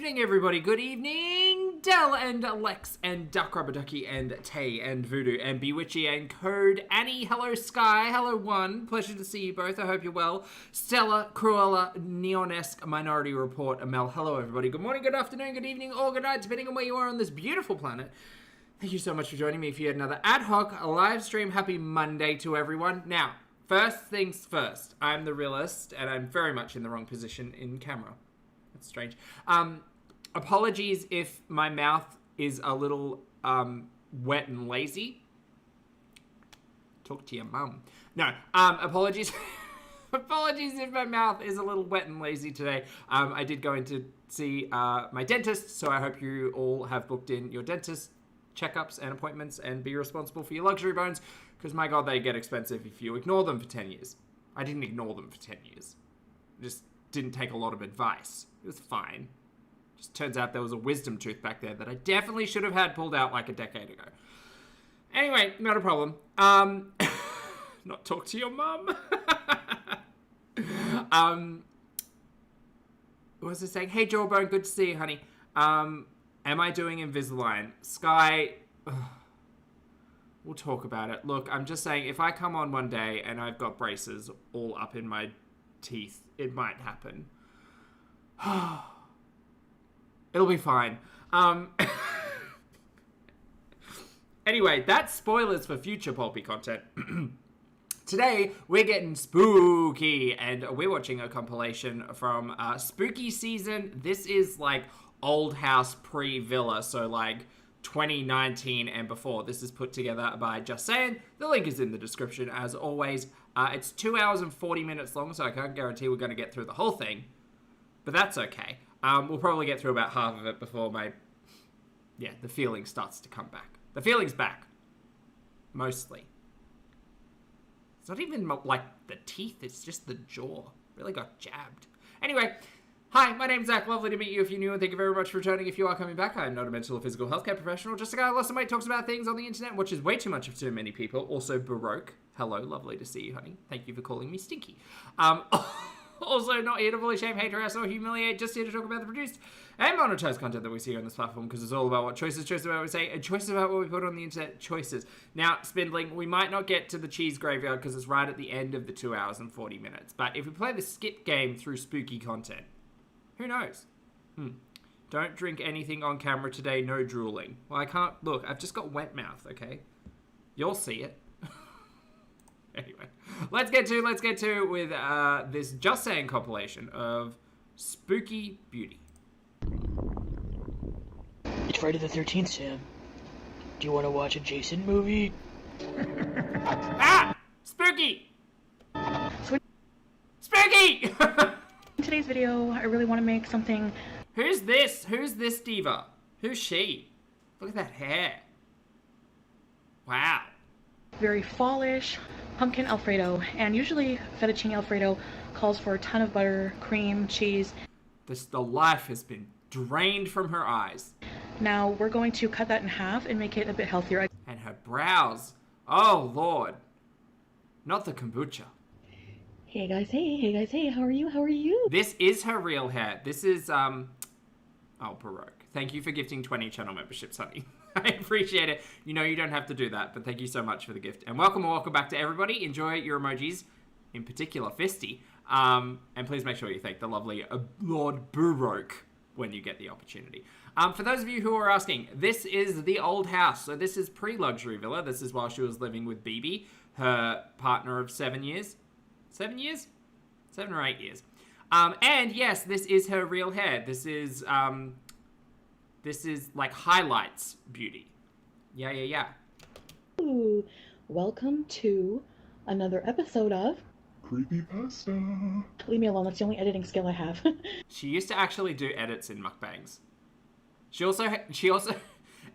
evening, everybody. Good evening, Del and Lex and Duck Rubber Ducky and Tay and Voodoo and Bewitchy and Code Annie. Hello, Sky. Hello, One. Pleasure to see you both. I hope you're well. Stella, Cruella, Neonesque, Minority Report, Amel. Hello, everybody. Good morning, good afternoon, good evening, or good night, depending on where you are on this beautiful planet. Thank you so much for joining me for yet another ad hoc live stream. Happy Monday to everyone. Now, first things first. I'm the realist, and I'm very much in the wrong position in camera. That's strange. Apologies if my mouth is a little wet and lazy. Talk to your mum. No, apologies. Apologies if my mouth is a little wet and lazy today. I did go in to see my dentist, so I hope you all have booked in your dentist checkups and appointments and be responsible for your luxury bones, because my God, they get expensive if you ignore them for 10 years. I didn't ignore them for 10 years. Just didn't take a lot of advice. It was fine. Just turns out there was a wisdom tooth back there that I definitely should have had pulled out like a decade ago. Anyway, not a problem. Not talk to your mum. What was I saying? Hey, Jawbone, good to see you, honey. Am I doing Invisalign? Sky, we'll talk about it. Look, I'm just saying, if I come on one day and I've got braces all up in my teeth, it might happen. It'll be fine. Anyway, that's spoilers for future pulpy content. Today, we're getting spooky, and we're watching a compilation from spooky season. This is like Old House pre-Villa, so like 2019 and before. This is put together by Just Saying. The link is in the description, as always. It's 2 hours and 40 minutes long, so I can't guarantee we're going to get through the whole thing. But that's okay. We'll probably get through about half of it before the feeling starts to come back. The feeling's back. Mostly. It's not even like the teeth, it's just the jaw. Really got jabbed. Anyway, hi, my name's Zach. Lovely to meet you if you're new, and thank you very much for returning if you are coming back. I'm not a mental or physical healthcare professional, just a guy who lost some weight, talks about things on the internet, watches way too much of too many people. Also, Baroque. Hello, lovely to see you, honey. Thank you for calling me Stinky. Also, not here to bully, shame, hate, harass, or humiliate, just here to talk about the produced and monetized content that we see on this platform, because it's all about what choices about what we say, and choices about what we put on the internet, choices. Now, Spindling, we might not get to the cheese graveyard because it's right at the end of the 2 hours and 40 minutes, but if we play the skip game through spooky content, who knows? Don't drink anything on camera today, no drooling. Well, I can't, look, I've just got wet mouth, okay? You'll see it. Anyway, let's get to with this Just Saying compilation of Spooky Beauty. It's Friday the 13th, Sam. Do you want to watch a Jason movie? Ah! Spooky! Spooky! In today's video, I really want to make something... Who's this? Who's this diva? Who's she? Look at that hair. Wow. very fallish pumpkin Alfredo, and usually fettuccine Alfredo calls for a ton of butter, cream, cheese. The life has been drained from her eyes. Now we're going to cut that in half and make it a bit healthier. And her brows. Oh, Lord. Not the kombucha. Hey guys, hey, how are you? This is her real hair. This is, oh, Baroque. Thank you for gifting 20 channel memberships, honey. I appreciate it. You know you don't have to do that, but thank you so much for the gift. And welcome back to everybody. Enjoy your emojis, in particular Fisty. And please make sure you thank the lovely Lord Baroque when you get the opportunity. For those of you who are asking, this is the old house. So this is pre-luxury villa. This is while she was living with BIBI, her partner of 7 years. 7 years? 7 or 8 years. And yes, this is her real hair. This is like highlights beauty. Yeah. Ooh, welcome to another episode of Creepypasta. Leave me alone, that's the only editing skill I have. She used to actually do edits in mukbangs. She also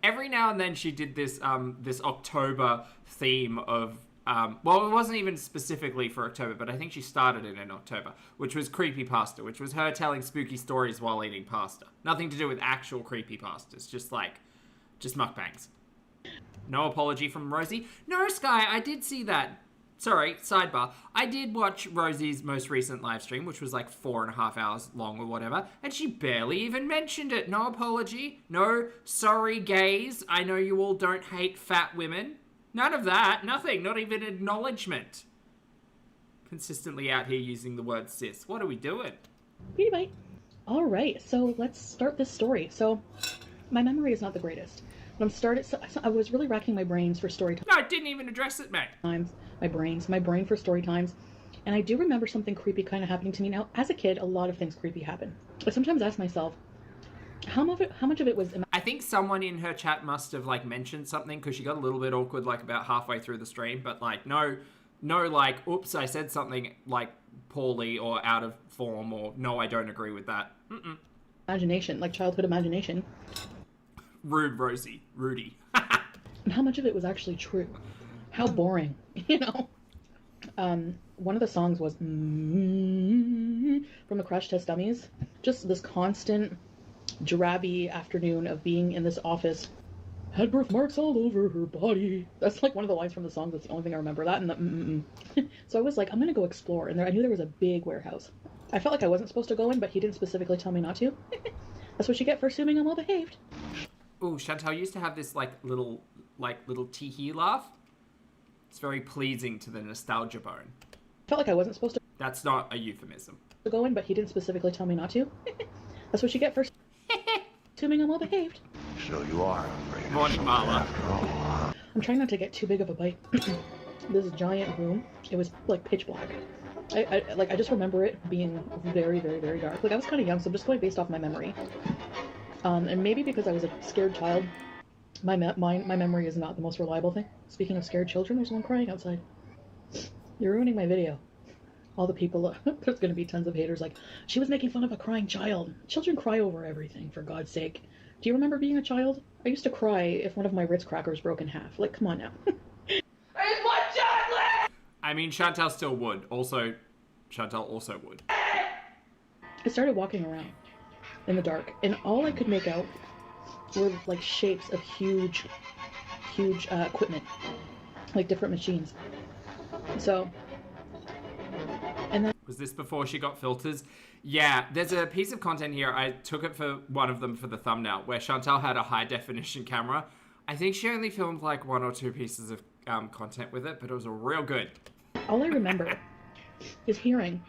every now and then she did this this October theme of well, it wasn't even specifically for October, but I think she started it in October, which was creepypasta, which was her telling spooky stories while eating pasta. Nothing to do with actual creepypastas, just mukbangs. No apology from Rosie. No, Sky, I did see that. Sorry, sidebar. I did watch Rosie's most recent live stream, which was like 4.5 hours long or whatever, and she barely even mentioned it. No apology. No sorry gays. I know you all don't hate fat women. None of that. Nothing. Not even acknowledgement. Consistently out here using the word cis. What are we doing? BIBI. All right, so let's start this story. So my memory is not the greatest. When I was really racking my brains for story No, I didn't even address it, mate. times. My brain for story times. And I do remember something creepy kind of happening to me. Now, as a kid, a lot of things creepy happen. I sometimes ask myself, how much of it was... I think someone in her chat must have like mentioned something because she got a little bit awkward like about halfway through the stream, but like no like, oops, I said something like poorly or out of form, or no, I don't agree with that. Imagination, like childhood imagination. Rude Rosie. Rudy. And how much of it was actually true. How boring, you know? One of the songs was from the Crash Test Dummies. Just this constant drabby afternoon of being in this office. Had birthmarks all over her body. That's like one of the lines from the song. That's the only thing I remember. That and the So I was like, I'm gonna go explore. And there, I knew there was a big warehouse. I felt like I wasn't supposed to go in, but he didn't specifically tell me not to. That's what you get for assuming I'm well behaved. Ooh, Chantel used to have this little tee-hee laugh. It's very pleasing to the nostalgia bone. I felt like I wasn't supposed to That's not a euphemism. go in, but he didn't specifically tell me not to. That's what you get for assuming I'm well behaved. So you are afraid of Morning, something Mala. after all, huh? I'm trying not to get too big of a bite. This giant room, it was like pitch black. I just remember it being very, very, very dark. Like I was kind of young, so I'm just going based off my memory. And maybe because I was a scared child, my memory is not the most reliable thing. Speaking of scared children, there's one crying outside. You're ruining my video. All the people, there's going to be tons of haters like, she was making fun of a crying child. Children cry over everything, for God's sake. Do you remember being a child? I used to cry if one of my Ritz crackers broke in half. Like, come on now. I mean, Chantel still would. Also, Chantel also would. I started walking around in the dark, and all I could make out were like shapes of huge equipment, like different machines. So, and then Was this before she got filters? Yeah, there's a piece of content here. I took it for one of them for the thumbnail, where Chantel had a high definition camera. I think she only filmed like 1 or 2 pieces of content with it, but it was real good. all I remember is hearing,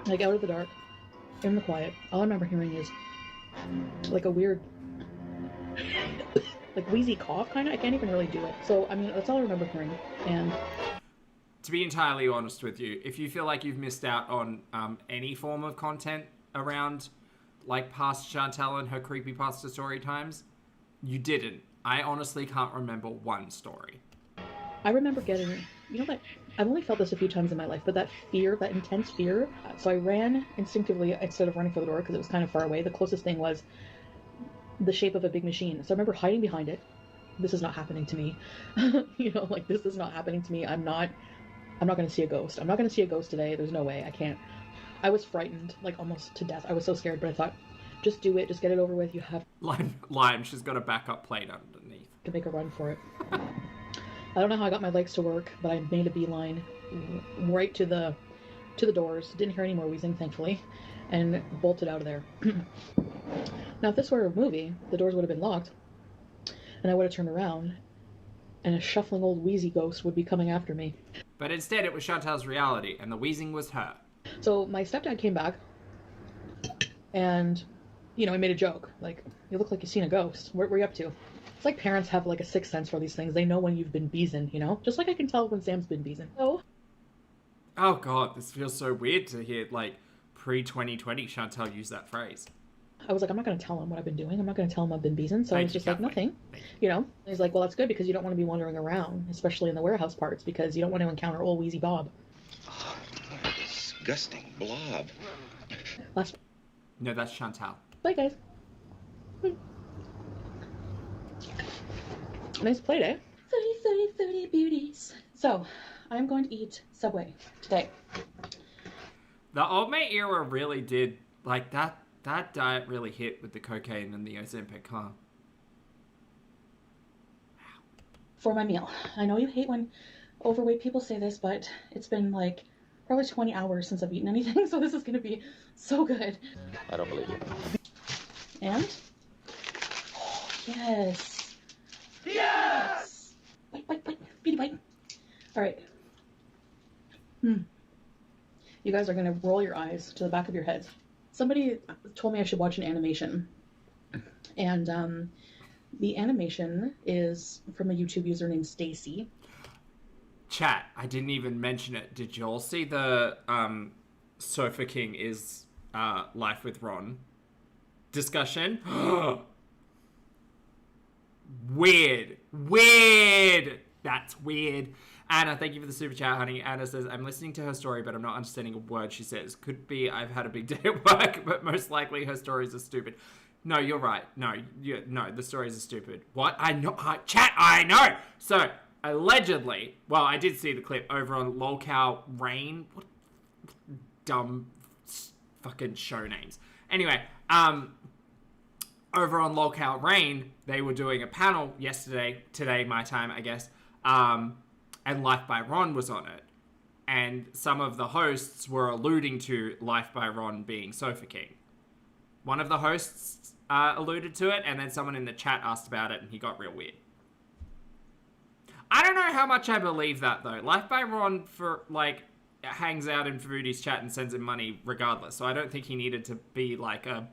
like out of the dark, in the quiet, all I remember hearing is like a weird, like wheezy cough kind of. I can't even really do it. So, I mean, that's all I remember hearing. And To be entirely honest with you, if you feel like you've missed out on any form of content around like past Chantel and her creepypasta story times, you didn't. I honestly can't remember one story. I remember getting, you know, that I've only felt this a few times in my life, but that fear, that intense fear. So I ran instinctively instead of running for the door because it was kind of far away. The closest thing was the shape of a big machine. So I remember hiding behind it. This is not happening to me. You know, like this is not happening to me. I'm not going to see a ghost. I'm not going to see a ghost today. There's no way. I can't. I was frightened, like almost to death. I was so scared, but I thought, just do it. Just get it over with. You have Lime, she's got a backup plate underneath. to make a run for it. I don't know how I got my legs to work, but I made a beeline right to the doors. Didn't hear any more wheezing, thankfully, and bolted out of there. Now, if this were a movie, the doors would have been locked, and I would have turned around, and a shuffling old wheezy ghost would be coming after me. But instead, it was Chantel's reality, and the wheezing was her. So my stepdad came back, and, you know, he made a joke. Like, you look like you've seen a ghost. What were you up to? It's like parents have, like, a sixth sense for these things. They know when you've been beezing, you know? Just like I can tell when Sam's been beezing. So, Oh god, this feels so weird to hear, like, pre-2020 Chantel use that phrase. I was like, I'm not going to tell him what I've been doing. I'm not going to tell him I've been beezing. So I Thank was you, just like, Kathleen. nothing. You know? And he's like, well, that's good because you don't want to be wandering around, especially in the warehouse parts, because you don't want to encounter old Wheezy Bob. Oh, what a disgusting blob. Last No, that's Chantel. Bye, guys. Nice play day. Foodie beauties. So, I'm going to eat Subway today. The old mate era really did, like, that diet really hit with the cocaine and the Ozempic, huh? For my meal. I know you hate when overweight people say this, but it's been like probably 20 hours since I've eaten anything, so this is gonna be so good. I don't believe you. And? Oh, yes! Yes! Bite. Beauty bite. Alright. You guys are gonna roll your eyes to the back of your heads. Somebody told me I should watch an animation. And, the animation is from a YouTube user named Stacy. Chat, I didn't even mention it. Did you all see the Sofa King is Life with Ron discussion? Weird. That's weird. Anna, thank you for the super chat, honey. Anna says, I'm listening to her story, but I'm not understanding a word she says. Could be I've had a big day at work, but most likely her stories are stupid. No, you're right. No, the stories are stupid. What? I know. Chat, I know. So, allegedly, well, I did see the clip over on lolcow rain. What dumb fucking show names. Anyway, over on lolcow rain, they were doing a panel today, my time, I guess, and Life by Ron was on it. And some of the hosts were alluding to Life by Ron being Sofa King. One of the hosts alluded to it, and then someone in the chat asked about it, and he got real weird. I don't know how much I believe that, though. Life by Ron, hangs out in Foodie's chat and sends him money regardless, so I don't think he needed to be like a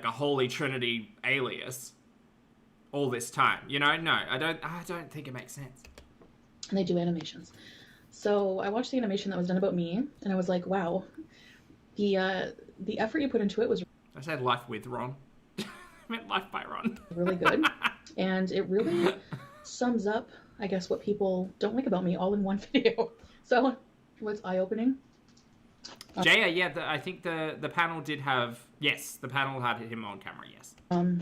Holy Trinity alias all this time. You know? No, I don't think it makes sense. And they do animations. So I watched the animation that was done about me, and I was like, wow, the effort you put into it was... I said Life with Ron. I meant Life by Ron. Really good. And it really sums up, I guess, what people don't like about me all in one video. So, what's eye-opening? Jaya, yeah, I think the panel did have... Yes, the panel had him on camera, yes. I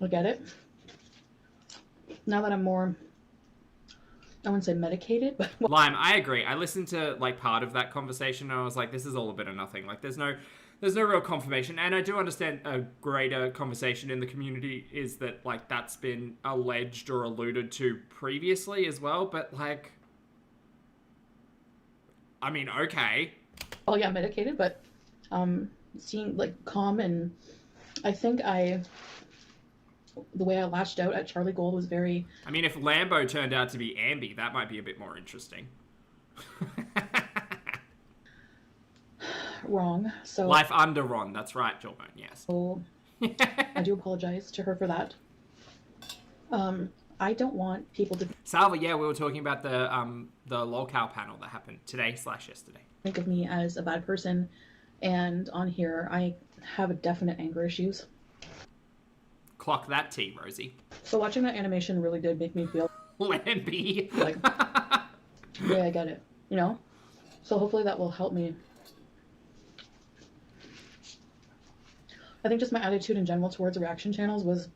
get it. Now that I'm more... I wouldn't say medicated, but... Lime, I agree. I listened to, part of that conversation, and I was like, this is all a bit of nothing. There's no real confirmation. And I do understand a greater conversation in the community is that, that's been alleged or alluded to previously as well. But, I mean, okay. Oh, yeah, medicated, but seeing, calm, and I think the way I lashed out at Charlie Gold was very... I mean, if Lambo turned out to be Ambi, that might be a bit more interesting. Wrong. So Life under Ron, that's right, Jawbone, yes. So I do apologize to her for that. I don't want people to Salva, yeah, we were talking about the lolcow panel that happened today/yesterday. think of me as a bad person, and on here I have definite anger issues. Clock that tea, Rosie. So watching that animation really did make me feel Lambie. yeah, I get it. You know? So hopefully that will help me. I think just my attitude in general towards reaction channels was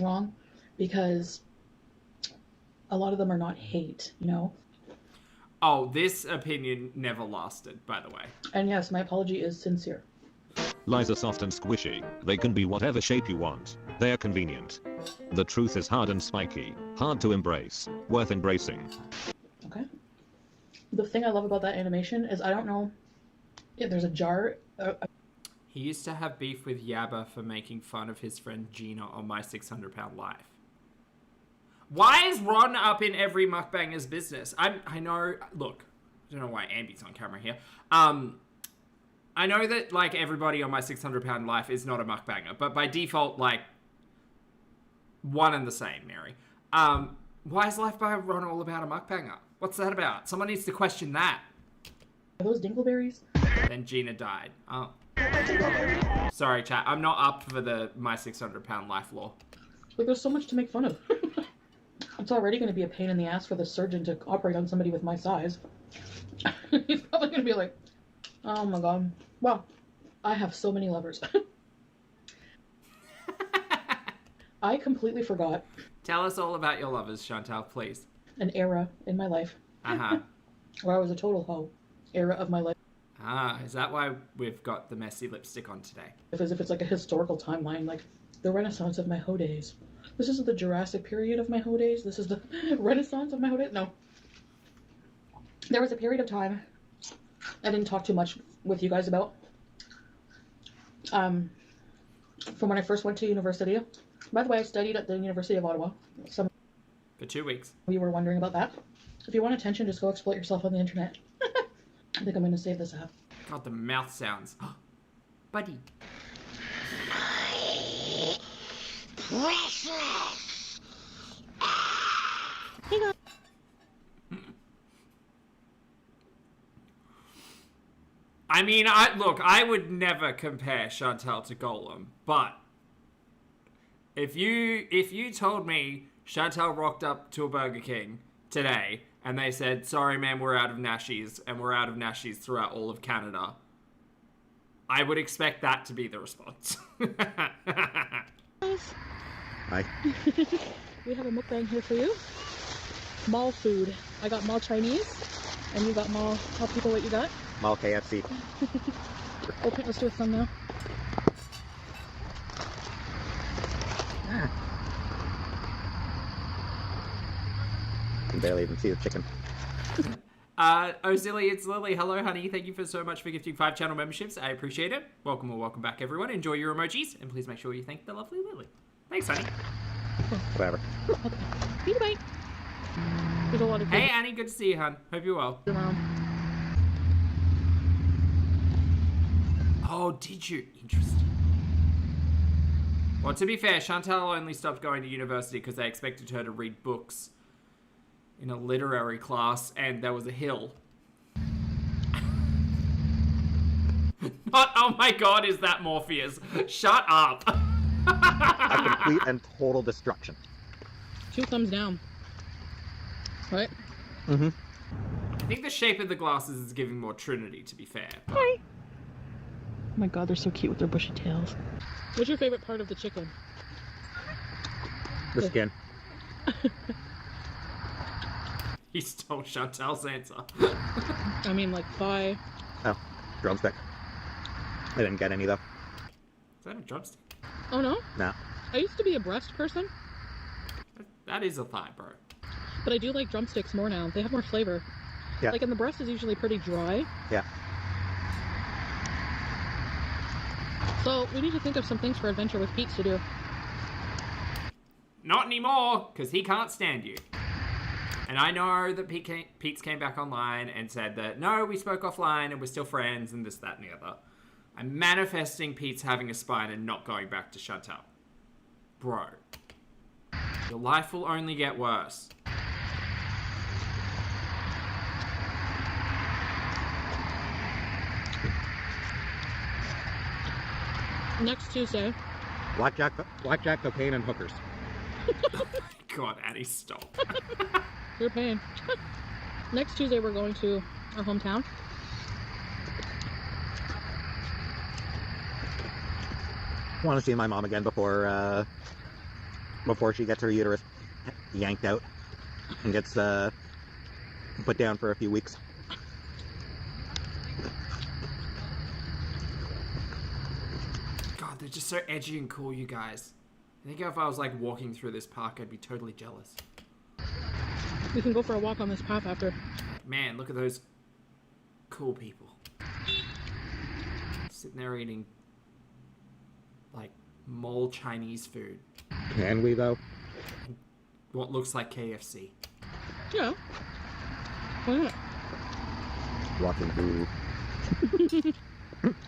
wrong, because a lot of them are not hate, you know? Oh, this opinion never lasted, by the way. And yes, my apology is sincere. Lies are soft and squishy. They can be whatever shape you want. They are convenient. The truth is hard and spiky. Hard to embrace. Worth embracing. Okay. The thing I love about that animation is I don't know if there's a jar... He used to have beef with Yabba for making fun of his friend Gina on My 600 Pound Life. Why is Ron up in every mukbanger's business? I know... Look, I don't know why Ambi's on camera here. I know that, everybody on My 600 Pound Life is not a mukbanger, but by default, one and the same, Mary. Why is Life by Ron all about a mukbanger? What's that about? Someone needs to question that. Are those dingleberries? Then Gina died. Oh. Sorry, chat. I'm not up for the My 600 Pound Life lore. There's so much to make fun of. It's already going to be a pain in the ass for the surgeon to operate on somebody with my size. He's probably going to be like, oh my god. Well, I have so many lovers. I completely forgot. Tell us all about your lovers, Chantel, please. An era in my life. Uh-huh. Where I was a total hoe. Era of my life. Ah, is that why we've got the messy lipstick on today? As if it's a historical timeline, the renaissance of my hoe days. This is the Jurassic period of my hoe days. This is the Renaissance of my hoe days. No. There was a period of time I didn't talk too much with you guys about. From when I first went to university. By the way, I studied at the University of Ottawa. Some For 2 weeks. of you were wondering about that. If you want attention, just go exploit yourself on the internet. I think I'm going to save this app. God, the mouth sounds. Buddy. Precious. I mean, I would never compare Chantel to Golem, but if you told me Chantel rocked up to a Burger King today and they said, "Sorry, man, we're out of Nashies, and we're out of Nashies throughout all of Canada," I would expect that to be the response. Hi. We have a mukbang here for you. Mall food. I got mall Chinese, and you got mall. Tell people what you got. Mall KFC. Okay, let's do a thumbnail. You can barely even see the chicken. Zilly, it's Lily. Hello, honey. Thank you so much for gifting 5 channel memberships. I appreciate it. Welcome or welcome back, everyone. Enjoy your emojis, and please make sure you thank the lovely Lily. Thanks, honey. Whatever. Bye. There's a lot of Hey, Annie. Good to see you, hon. Hope you're well. Oh, did you? Interesting. Well, to be fair, Chantel only stopped going to university because they expected her to read books in a literary class, and there was a hill. Not, oh my god, is that Morpheus? Shut up. A complete and total destruction. 2 thumbs down. Right? Mm-hmm. I think the shape of the glasses is giving more Trinity, to be fair. Hi. Oh my god, they're so cute with their bushy tails. What's your favorite part of the chicken? The skin. He stole Chantel's answer. I mean, like, thigh. Oh, drumstick. I didn't get any though. Is that a drumstick? Oh no? No. I used to be a breast person, That is a thigh, bro. but I do like drumsticks more now. They have more flavor. Yeah. Like, and the breast is usually pretty dry. Yeah. So, we need to think of some things for Adventure with Pete to do. Not anymore, because he can't stand you. And I know that Pete's came back online and said that, no, we spoke offline and we're still friends and this, that, and the other. I'm manifesting Pete's having a spine and not going back to Chantel. Bro. Your life will only get worse. Next Tuesday. Blackjack, cocaine, and hookers. God, Annie, stop. You're paying. Next Tuesday, we're going to our hometown. Want to see my mom again before she gets her uterus yanked out and gets put down for a few weeks. God, they're just so edgy and cool, you guys. I think if I was like walking through this park, I'd be totally jealous. We can go for a walk on this path after. Man, look at those cool people. Sitting there eating, like, mall Chinese food. Can we though? What looks like KFC. Yeah. Why not? Walking through.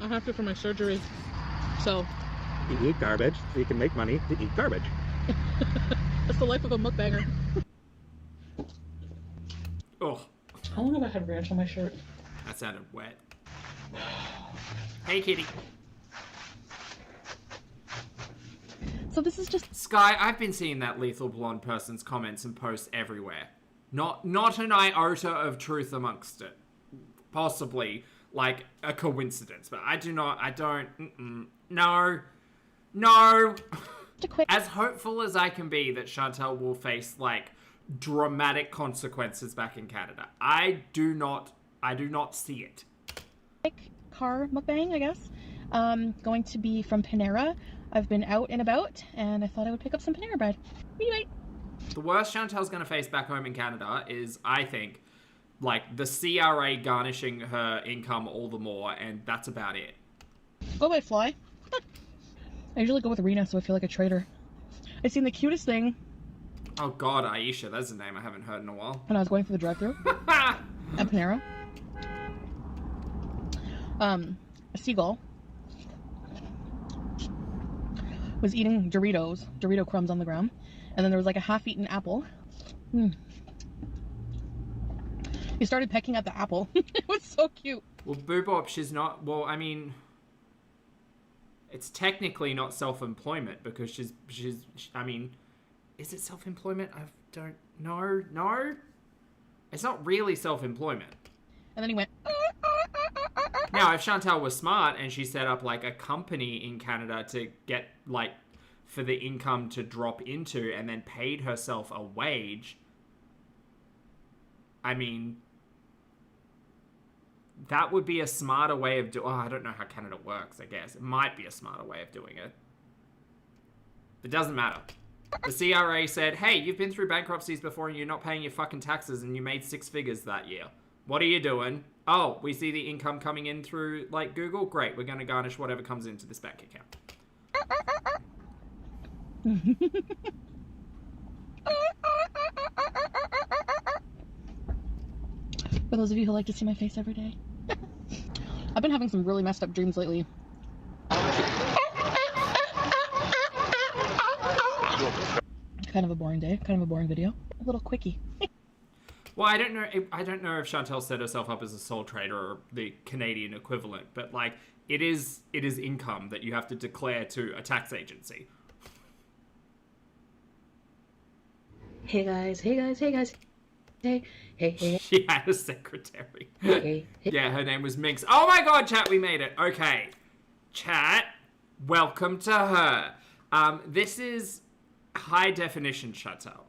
I'll have to for my surgery. So. You eat garbage, so you can make money to eat garbage. That's the life of a mukbanger. Oh, How long have I had ranch on my shirt? that sounded wet. Hey, kitty. So this is just... Sky, I've been seeing that lethal blonde person's comments and posts everywhere. Not an iota of truth amongst it. Possibly, like, a coincidence, but no. As hopeful as I can be that Chantel will face, like, dramatic consequences back in Canada, I do not see it. Car mukbang, I guess. Going to be from Panera. I've been out and about, and I thought I would pick up some Panera bread. Bye. The worst Chantel's going to face back home in Canada is, I think, like, the CRA garnishing her income all the more, and that's about it. Go away, fly. I usually go with Rena, so I feel like a traitor. I seen the cutest thing Oh god, Aisha, that's a name I haven't heard in a while. when I was going through the drive-thru at Panera. A seagull was eating Dorito crumbs on the ground, and then there was like a half-eaten apple. He started pecking at the apple. It was so cute. Well, Boobop, she's not... Well, I mean... It's technically not self-employment because she's... I mean... Is it self-employment? I don't know. No? It's not really self-employment. And then he went... Now, if Chantel was smart and she set up, like, a company in Canada to get, like, for the income to drop into and then paid herself a wage... I mean... That would be a smarter way of doing... Oh, I don't know how Canada works, I guess. It might be a smarter way of doing it. It doesn't matter. The CRA said, hey, you've been through bankruptcies before and you're not paying your fucking taxes and you made 6 figures that year. What are you doing? Oh, we see the income coming in through, like, Google? Great, we're going to garnish whatever comes into this bank account. For those of you who like to see my face every day. I've been having some really messed up dreams lately. Kind of a boring day, kind of a boring video. A little quickie. Well, I don't know if Chantel set herself up as a sole trader or the Canadian equivalent, but, like, it is income that you have to declare to a tax agency. Hey guys. Hey. She had a secretary. Hey. Yeah, her name was Minx. Oh my god, chat, we made it. Okay. Chat, welcome to her. This is high definition Chantel.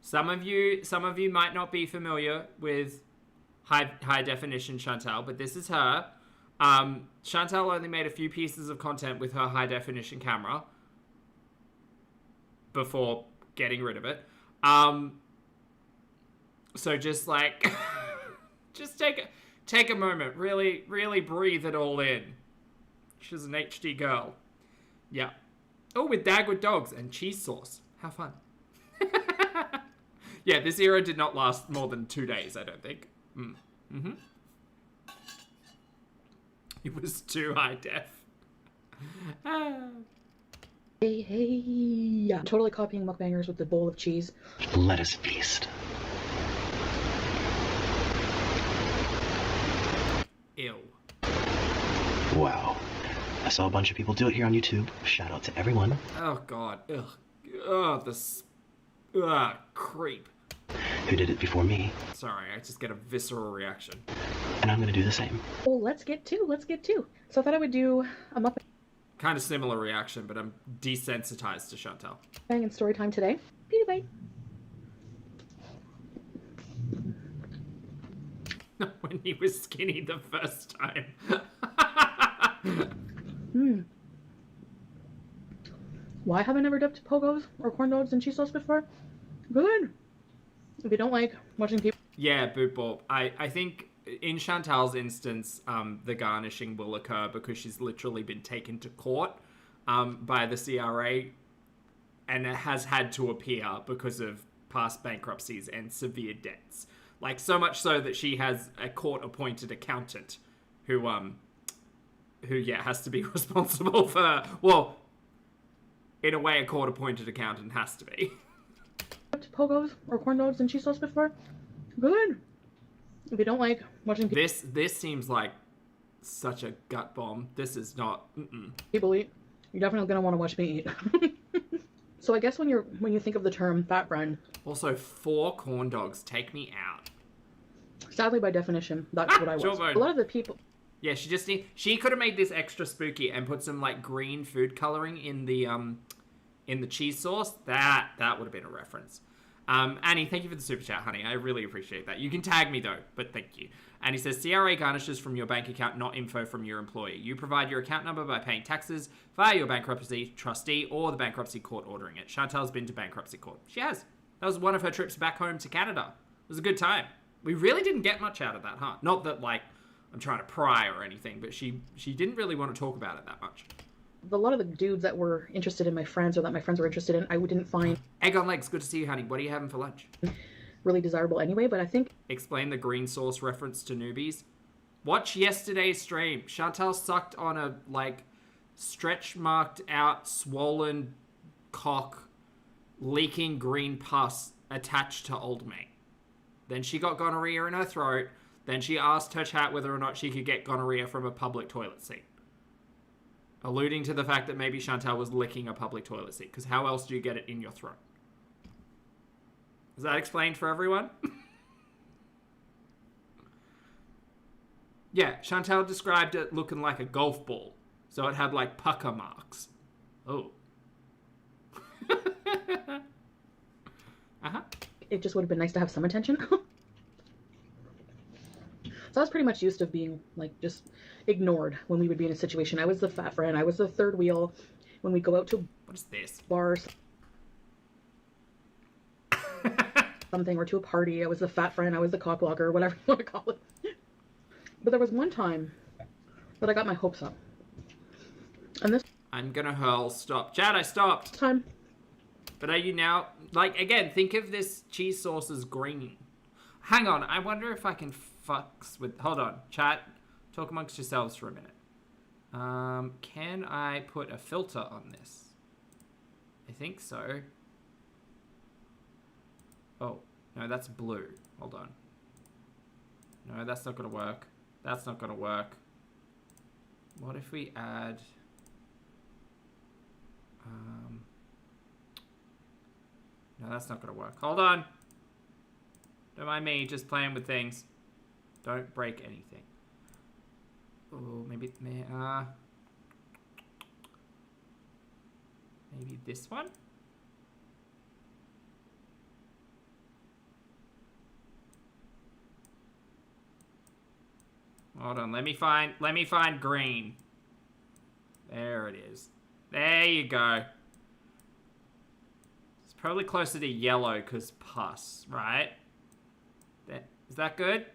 Some of you might not be familiar with high definition Chantel, but this is her. Chantel only made a few pieces of content with her high definition camera before getting rid of it. So just like, just take a moment, really breathe it all in. She's an HD girl. Yeah. Oh, with Dagwood dogs and cheese sauce. How fun. Yeah, this era did not last more than 2 days, I don't think. It was too high def. Hey. I'm totally copying mukbangers with the bowl of cheese. Let us feast. Ew. Wow. I saw a bunch of people do it here on YouTube. Shout out to everyone. Oh god. Ugh. Ugh, this... Ugh, creep. Who did it before me. Sorry, I just get a visceral reaction. And I'm gonna do the same. Well, let's get to. So I thought I would do a mukbang Kind of similar reaction, but I'm desensitized to Chantel. and Storytime today. Bye. When he was skinny the first time. Why have I never dipped pogos or corn dogs in cheese sauce before? Good. If you don't like watching people... Yeah, boot ball. I think in Chantal's instance, the garnishing will occur because she's literally been taken to court by the CRA, and it has had to appear because of past bankruptcies and severe debts. Like, so much so that she has a court-appointed accountant who has to be responsible for... Well, in a way, a court-appointed accountant has to be. Pogos or corn dogs and cheese sauce before? Good. If you don't like watching This seems like such a gut bomb. This is not... people eat, you're definitely gonna want to watch me eat. So I guess when you think of the term fat friend, Also, 4 corn dogs. Take me out. sadly by definition, that's what I was. Jawbone. A lot of the people... Yeah, she could have made this extra spooky and put some, like, green food coloring in the cheese sauce. That would have been a reference. Annie, thank you for the super chat, honey. I really appreciate that. You can tag me, though, but thank you. And he says, CRA garnishes from your bank account, not info from your employee. You provide your account number by paying taxes via your bankruptcy trustee or the bankruptcy court ordering it. Chantel's been to bankruptcy court. She has. That was one of her trips back home to Canada. It was a good time. We really didn't get much out of that, huh? Not that, like, I'm trying to pry or anything, but she didn't really want to talk about it that much. A lot of the dudes that were interested in my friends or that my friends were interested in, I didn't find Egg on legs. Good to see you, honey. What are you having for lunch? really desirable anyway, but I think... Explain the green sauce reference to newbies. Watch yesterday's stream. Chantel sucked on a, like, stretch-marked out, swollen cock, leaking green pus attached to old mate. Then she got gonorrhea in her throat. Then she asked her chat whether or not she could get gonorrhea from a public toilet seat. Alluding to the fact that maybe Chantel was licking a public toilet seat. Because how else do you get it in your throat? Is that explained for everyone? Yeah, Chantel described it looking like a golf ball. So it had like pucker marks. Oh. Uh-huh. It just would have been nice to have some attention. So I was pretty much used to being, like, just ignored when we would be in a situation. I was the fat friend. I was the third wheel when we go out to... What is this? Bars. Something, or to a party. I was the fat friend. I was the cock blocker, whatever you want to call it. But there was one time that I got my hopes up. And this I'm gonna hurl. Stop. Chad, I stopped. time... But are you now... Like, again, think of this cheese sauce as green. Hang on. I wonder if I can fucks with... Hold on. Chat. Talk amongst yourselves for a minute. Can I put a filter on this? I think so. Oh. No, that's blue. Hold on. No, that's not gonna work. That's not gonna work. What if we add... No, that's not gonna work. Hold on. Don't mind me, just playing with things. Don't break anything. Oh, maybe this one? Hold on, let me find green. There it is. There you go. It's probably closer to yellow because pus, right? Is that good?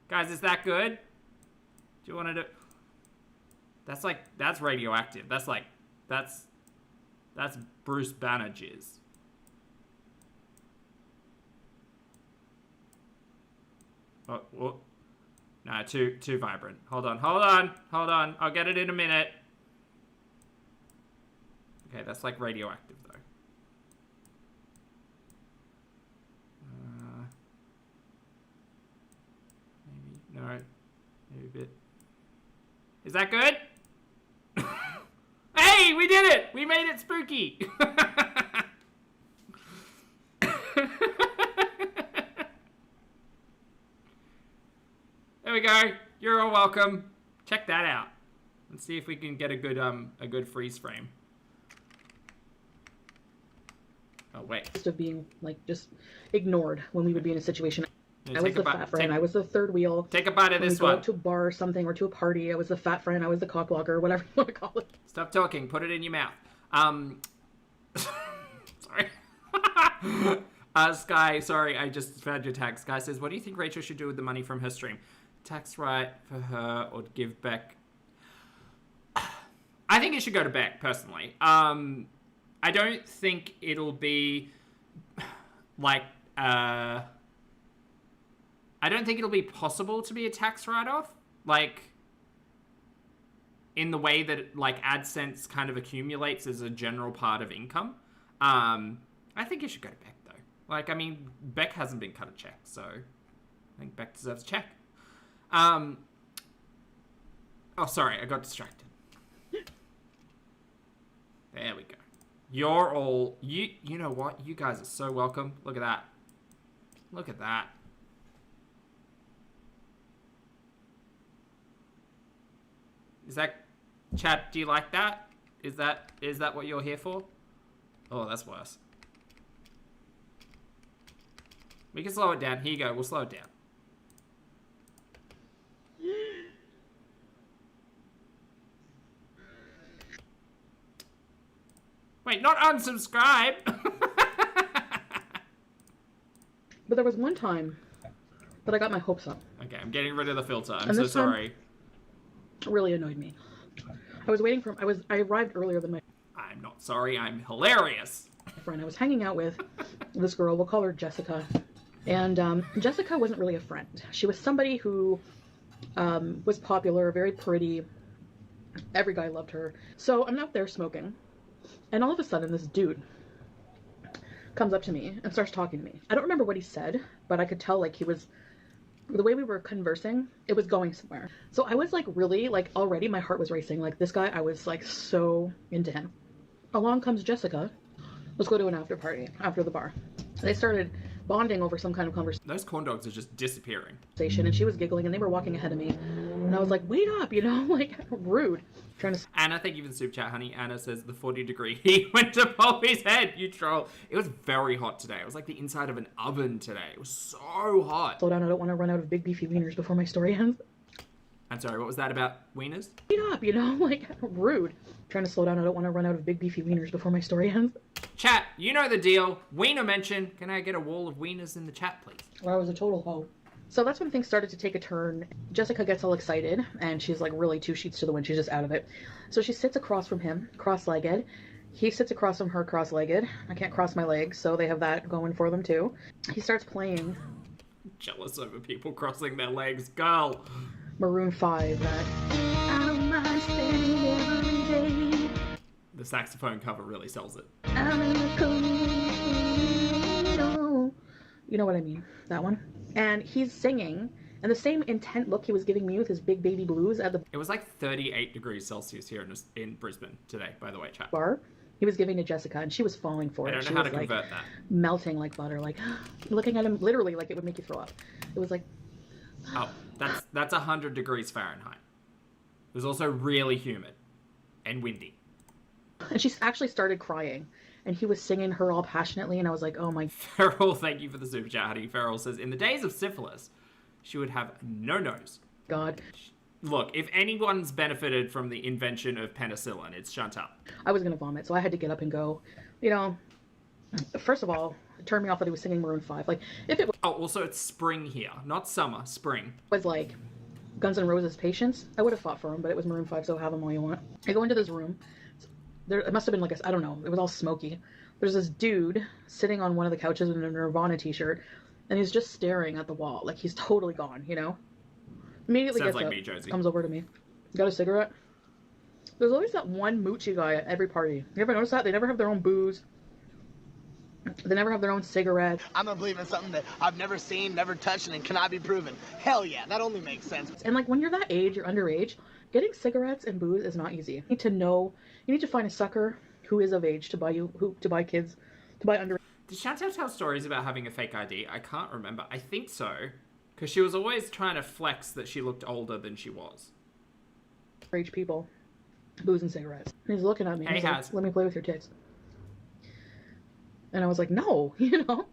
Guys, is that good? Do you want to do... That's radioactive. That's Bruce Banner jizz. Oh. No, too vibrant. Hold on. I'll get it in a minute. Okay, that's like radioactive though. Maybe, no. Maybe a bit. Is that good? Hey, we did it! We made it spooky! There we go. You're all welcome. Check that out. Let's see if we can get a good freeze frame. Oh wait. Of being, like, just ignored when we would be in a situation. Yeah, I was the fat friend. I was the third wheel. Take a bite of when this we go one. out to a bar or something, or to a party. I was the fat friend. I was the cock blocker, whatever you want to call it. Stop talking. Put it in your mouth. Sorry. Sky, sorry, I just found your tag. Sky says, what do you think Rachel should do with the money from her stream? Tax right for her or give Beck? I think it should go to Beck, personally. I don't think it'll be like... I don't think it'll be possible to be a tax write-off. Like, in the way that, like, AdSense kind of accumulates as a general part of income. I think it should go to Beck, though. Like, I mean, Beck hasn't been cut a check, so I think Beck deserves a check. Oh, sorry, I got distracted. There we go. You're all... You know what? You guys are so welcome. Look at that. Look at that. Is that... Chat, do you like that? Is that what you're here for? Oh, that's worse. We can slow it down. Here you go. We'll slow it down. Wait, not unsubscribe. But there was one time that I got my hopes up. Okay, I'm getting rid of the filter. I'm And so this time- sorry. It really annoyed me. I arrived earlier than my I'm not sorry. I'm hilarious. friend. I was hanging out with this girl. We'll call her Jessica. And Jessica wasn't really a friend. She was somebody who was popular, very pretty. Every guy loved her. So I'm out there smoking. And all of a sudden, this dude comes up to me and starts talking to me. I don't remember what he said, but I could tell, like, he was... The way we were conversing, it was going somewhere. So I was, like, really, like, already my heart was racing. Like, this guy, I was, like, so into him. Along comes Jessica. Let's go to an after party, after the bar. They started bonding over some kind of conversation, Those corn dogs are just disappearing. and she was giggling, and they were walking ahead of me. And I was like, wait up, you know, like, rude. Trying to... Anna, thank you for the super chat, honey. Anna says the 40-degree heat went to Poppy's head, you troll. It was very hot today. It was like the inside of an oven today. It was so hot. Slow down, I don't want to run out of big beefy wieners before my story ends. I'm sorry, what was that about wieners? Wait up, you know, like, rude. Trying to slow down, I don't want to run out of big beefy wieners before my story ends. Chat, you know the deal. Wiener mention. Can I get a wall of wieners in the chat, please? Well, I was a total hoe. So that's when things started to take a turn. Jessica gets all excited, and she's like really 2 sheets to the wind. She's just out of it. So she sits across from him, cross-legged. He sits across from her, cross-legged. I can't cross my legs, so they have that going for them too. He starts playing Jealous over people crossing their legs. Girl. Maroon 5. I don't mind spending every day. The saxophone cover really sells it. I'm in the corner. You know what I mean? That one. And he's singing, and the same intent look he was giving me with his big baby blues at the It was like 38 degrees Celsius here in Brisbane today, by the way, chat. bar, he was giving to Jessica, and she was falling for it. I don't She know how was, to like, convert that. melting like butter, like looking at him literally like it would make you throw up. It was like, Oh, that's 100 degrees Fahrenheit. It was also really humid and windy. and she actually started crying, and he was singing her all passionately, and I was like, oh my Farrell, thank you for the super chat, honey. Farrell says, in the days of syphilis, she would have no nose. god. Look, if anyone's benefited from the invention of penicillin, it's Chantel. I was gonna vomit, so I had to get up and go. You know, first of all, it turned me off that he was singing Maroon 5. Like, if it Oh, also it's spring here, not summer, spring. was like Guns N' Roses Patience, I would have fought for him, but it was Maroon 5, so have them all you want. I go into this room. There, it must have been like I don't know, it was all smoky. There's this dude sitting on one of the couches in a Nirvana t-shirt, and he's just staring at the wall, like he's totally gone, you know? Immediately Sounds gets like up, me, Josie. comes over to me. Got a cigarette? There's always that one moochy guy at every party. You ever notice that? They never have their own booze. They never have their own cigarettes. I'm gonna believe in something that I've never seen, never touched, and cannot be proven. Hell yeah, that only makes sense. And like when you're that age, you're underage, getting cigarettes and booze is not easy. You need to know, you need to find a sucker who is of age to buy kids, to buy underage Did Chantel tell stories about having a fake ID? I can't remember. I think so. Because she was always trying to flex that she looked older than she was. people, booze and cigarettes. And he's looking at me. Hey, He's Haz. like, let me play with your tits. And I was like, no, you know,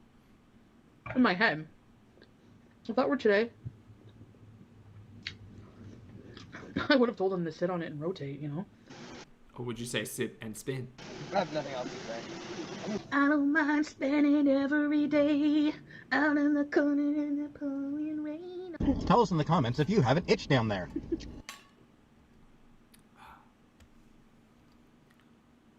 in my head. If that were today, I would have told him to sit on it and rotate, you know. Or would you say sit and spin? I have nothing else to say. I don't mind spending every day out in the corner in the pouring rain. Tell us in the comments if you have an itch down there.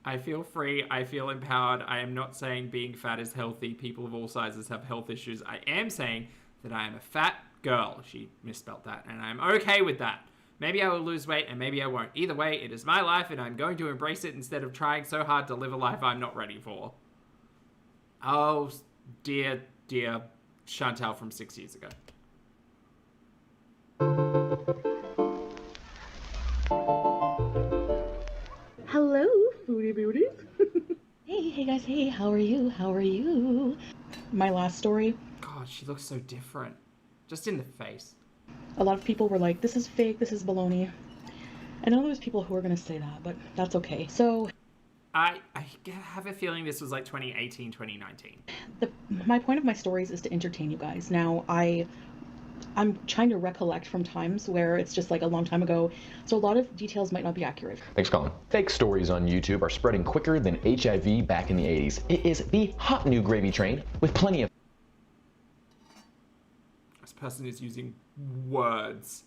I feel free. I feel empowered. I am not saying being fat is healthy. People of all sizes have health issues. I am saying that I am a fat girl. She misspelled that, and I'm okay with that. Maybe I will lose weight, and maybe I won't. Either way, it is my life, and I'm going to embrace it instead of trying so hard to live a life I'm not ready for. Oh, dear, dear Chantel from 6 years ago. Hello, foodie beauties. Hey guys, hey, how are you? How are you? My last story, God, she looks so different. Just in the face. a lot of people were like, this is fake, this is baloney. I know there's people who are going to say that, but that's okay. So I have a feeling this was like 2018, 2019. my point of my stories is to entertain you guys. Now, I'm trying to recollect from times where it's just like a long time ago, so a lot of details might not be accurate. Thanks, Colin. Fake stories on YouTube are spreading quicker than HIV back in the 80s. It is the hot new gravy train with plenty of... This person is using words.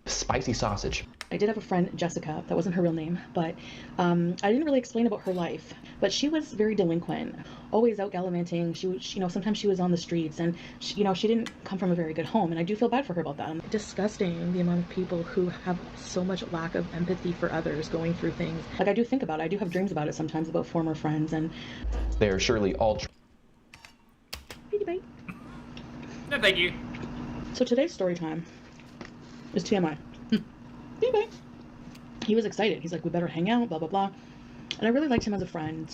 Spicy sausage. I did have a friend, Jessica, that wasn't her real name, but I didn't really explain about her life. But she was very delinquent, always out gallivanting. She was, sometimes she was on the streets, and she didn't come from a very good home, and I do feel bad for her about that. Disgusting, the amount of people who have so much lack of empathy for others going through things. Like, I do think about it. I do have dreams about it sometimes, about former friends, and... They are surely all... Bye. No, thank you. So today's story time is TMI. Bye. He was excited. He's like, we better hang out, blah, blah, blah. And I really liked him as a friend,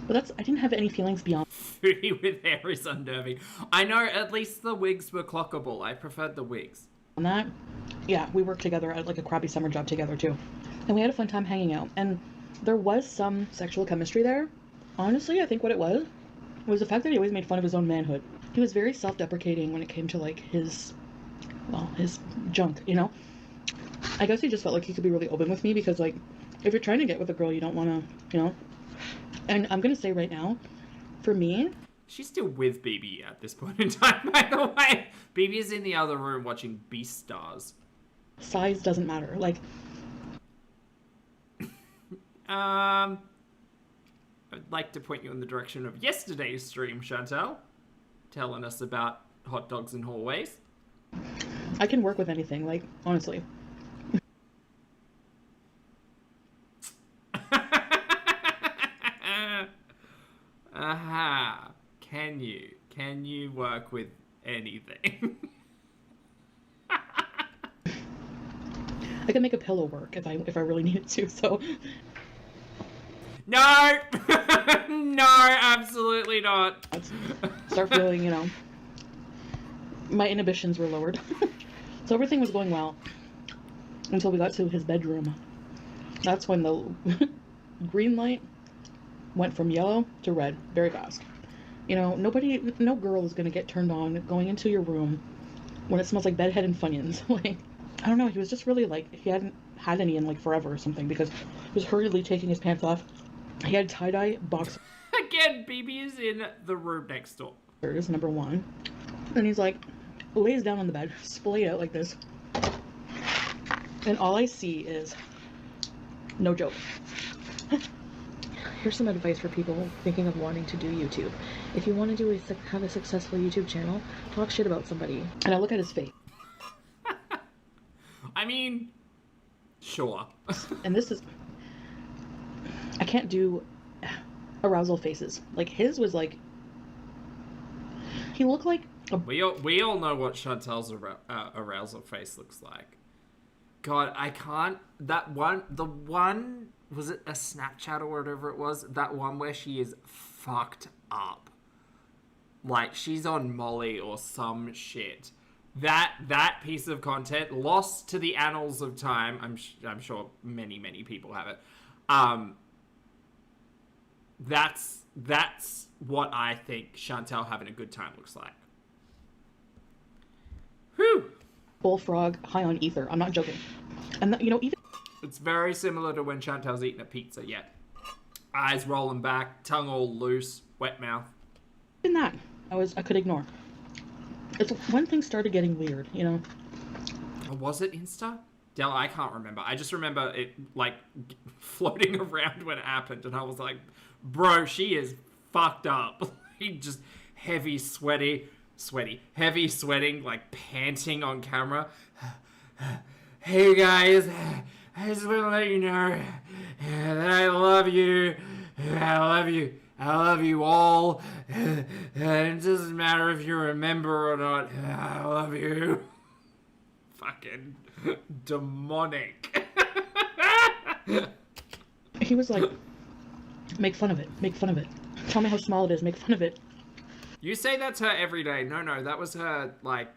but I didn't have any feelings beyond. Foodie with hair is unnerving. I know, at least the wigs were clockable. I preferred the wigs. On that, yeah, we worked together at like a crappy summer job together too. And we had a fun time hanging out. And there was some sexual chemistry there. Honestly, I think what it was the fact that he always made fun of his own manhood. He was very self-deprecating when it came to like his junk, I guess he just felt like he could be really open with me because, like, if you're trying to get with a girl, you don't want to, And I'm going to say right now, for me... She's still with BIBI at this point in time, by the way. BIBI is in the other room watching Beastars. Size doesn't matter. Like... I'd like to point you in the direction of yesterday's stream, Chantel. Telling us about hot dogs in hallways. I can work with anything, like, honestly. Aha. Can you work with anything? I can make a pillow work if I really needed to, so... No! No, absolutely not. Start feeling, my inhibitions were lowered. So everything was going well until we got to his bedroom. That's when the green light went from yellow to red very fast. No girl is going to get turned on going into your room when it smells like bedhead and Funyuns. Like, I don't know, he was just really like, he hadn't had any in like forever or something because he was hurriedly taking his pants off. He had tie-dye boxers. Again, BIBI is in the room next door. Number one. And he's like, lays down on the bed, splayed out like this. And all I see is, no joke. Here's some advice for people thinking of wanting to do YouTube. If you want to have a successful YouTube channel, talk shit about somebody. And I look at his face. I mean, sure. And this is... I can't do arousal faces. Like, his was like... He looked like... We all know what Chantel's arousal face looks like. God, I can't... The one... Was it a Snapchat or whatever it was? That one where she is fucked up. Like, she's on Molly or some shit. That piece of content, lost to the annals of time. I'm sure many people have it. That's what I think Chantel having a good time looks like. Whew. Bullfrog high on ether. I'm not joking. And even... It's very similar to when Chantel's eating a pizza, yeah. Eyes rolling back, tongue all loose, wet mouth. In that, I could ignore. It's when things started getting weird, Oh, was it Insta? Del, I can't remember. I just remember it, like, floating around when it happened, and I was like, bro, she is fucked up. He just heavy sweating, like, panting on camera. Hey, guys, I just want to let you know that I love you. I love you all. And it doesn't matter if you remember or not. I love you. Fucking demonic. He was like, make fun of it. Tell me how small it is, make fun of it. You say that's her every day. No, that was her, like,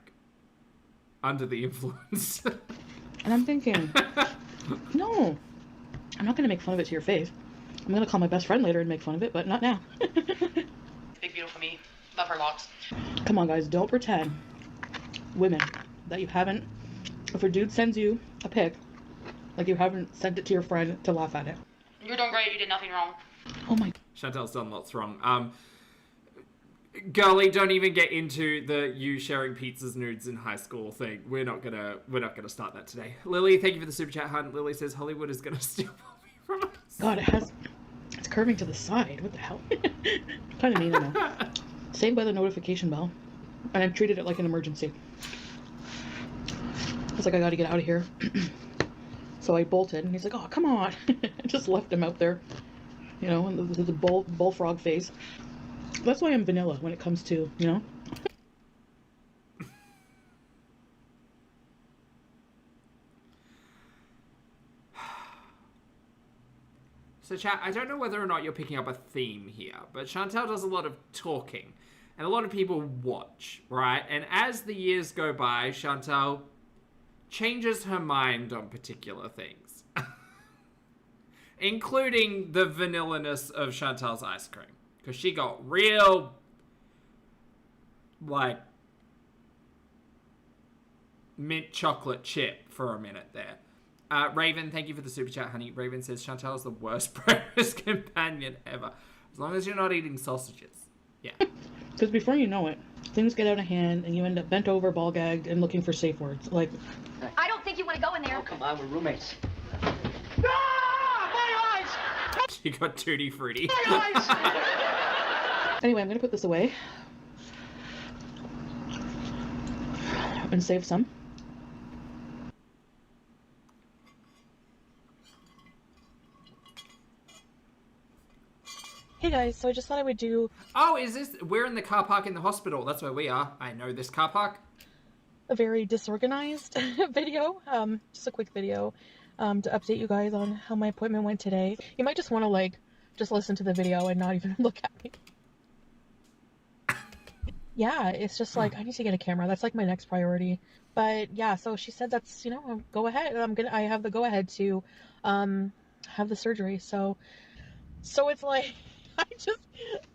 under the influence. And I'm thinking, no, I'm not gonna make fun of it to your face. I'm gonna call my best friend later and make fun of it, but not now. Big beautiful me. Love her locks. Come on, guys, don't pretend, women, that you haven't, if a dude sends you a pic, like you haven't sent it to your friend to laugh at it. You're doing great. You did nothing wrong. Oh my. Chantel's done lots wrong. Girlie, don't even get into the you sharing pizzas nudes in high school thing. We're not gonna start that today. Lily, thank you for the super chat, hun. Lily says Hollywood is gonna steal Poppy from us. God, it's curving to the side. What the hell? Kind of mean, I know. Saved by the notification bell, and I've treated it like an emergency. It's like, I gotta get out of here. So I bolted, and he's like, oh, come on. I just left him out there, you know, in the bullfrog phase. That's why I'm vanilla when it comes to, you know? So chat, I don't know whether or not you're picking up a theme here, but Chantel does a lot of talking, and a lot of people watch, right? And as the years go by, Chantel changes her mind on particular things. Including the vanillaness of Chantel's ice cream. Because she got real, like, mint chocolate chip for a minute there. Raven, thank you for the super chat, honey. Raven says, Chantel is the worst breakfast companion ever. As long as you're not eating sausages. Yeah. Because before you know it, things get out of hand and you end up bent over, ball gagged, and looking for safe words. Like, I don't think you want to go in there. Oh, come on, we're roommates. She got tutti frutti. Anyway, I'm going to put this away. And save some. Hey guys, so I just thought I would do... Oh, is this... We're in the car park in the hospital. That's where we are. I know this car park. A very disorganized video. Just a quick video to update you guys on how my appointment went today. You might just want to, like, just listen to the video and not even look at me. Yeah, it's just like, I need to get a camera. That's like my next priority. But yeah, so she said that's, you know, go ahead. I have the go ahead to have the surgery. So it's like,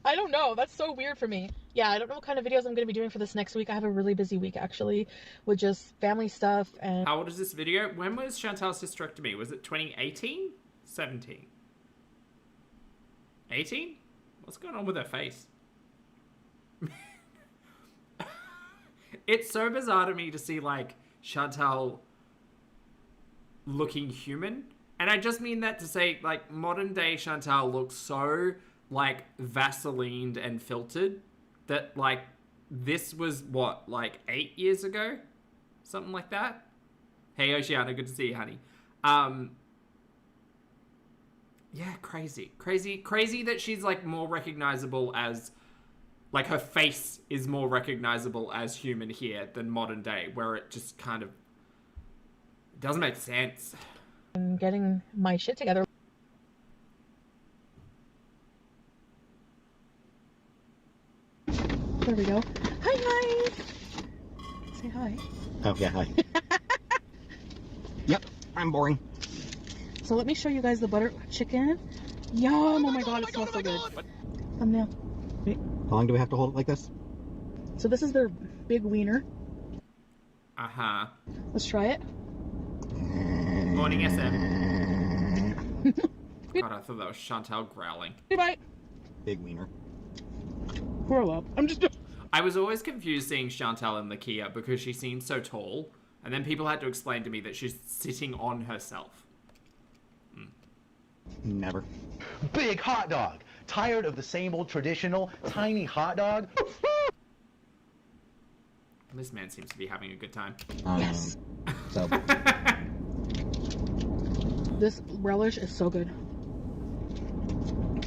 I don't know. That's so weird for me. Yeah, I don't know what kind of videos I'm going to be doing for this next week. I have a really busy week, actually, with just family stuff. And how old is this video? When was Chantel's hysterectomy? Was it 2018? 17? 18? What's going on with her face? It's so bizarre to me to see, like, Chantel looking human. And I just mean that to say, like, modern day Chantel looks so, like, Vaselined and filtered that, like, this was, what, like, 8 years ago? Something like that? Hey, Oceana, good to see you, honey. Yeah, crazy. Crazy that she's, like, more recognizable as... Like, her face is more recognizable as human here than modern day, where it just kind of doesn't make sense. I'm getting my shit together. There we go. Hi, guys! Say hi. Oh, yeah, hi. Yep, I'm boring. So let me show you guys the butter chicken. Yum! Oh my god, it smells so good. Thumbnail. Wait. How long do we have to hold it like this? So this is their big wiener. Uh-huh. Let's try it. Morning, SM. God, I thought that was Chantel growling. Bye. Big wiener. Grow up. I was always confused seeing Chantel in the Kia because she seemed so tall, and then people had to explain to me that she's sitting on herself. Never. Big hot dog. Tired of the same old traditional tiny hot dog? This man seems to be having a good time. Yes. So. This relish is so good.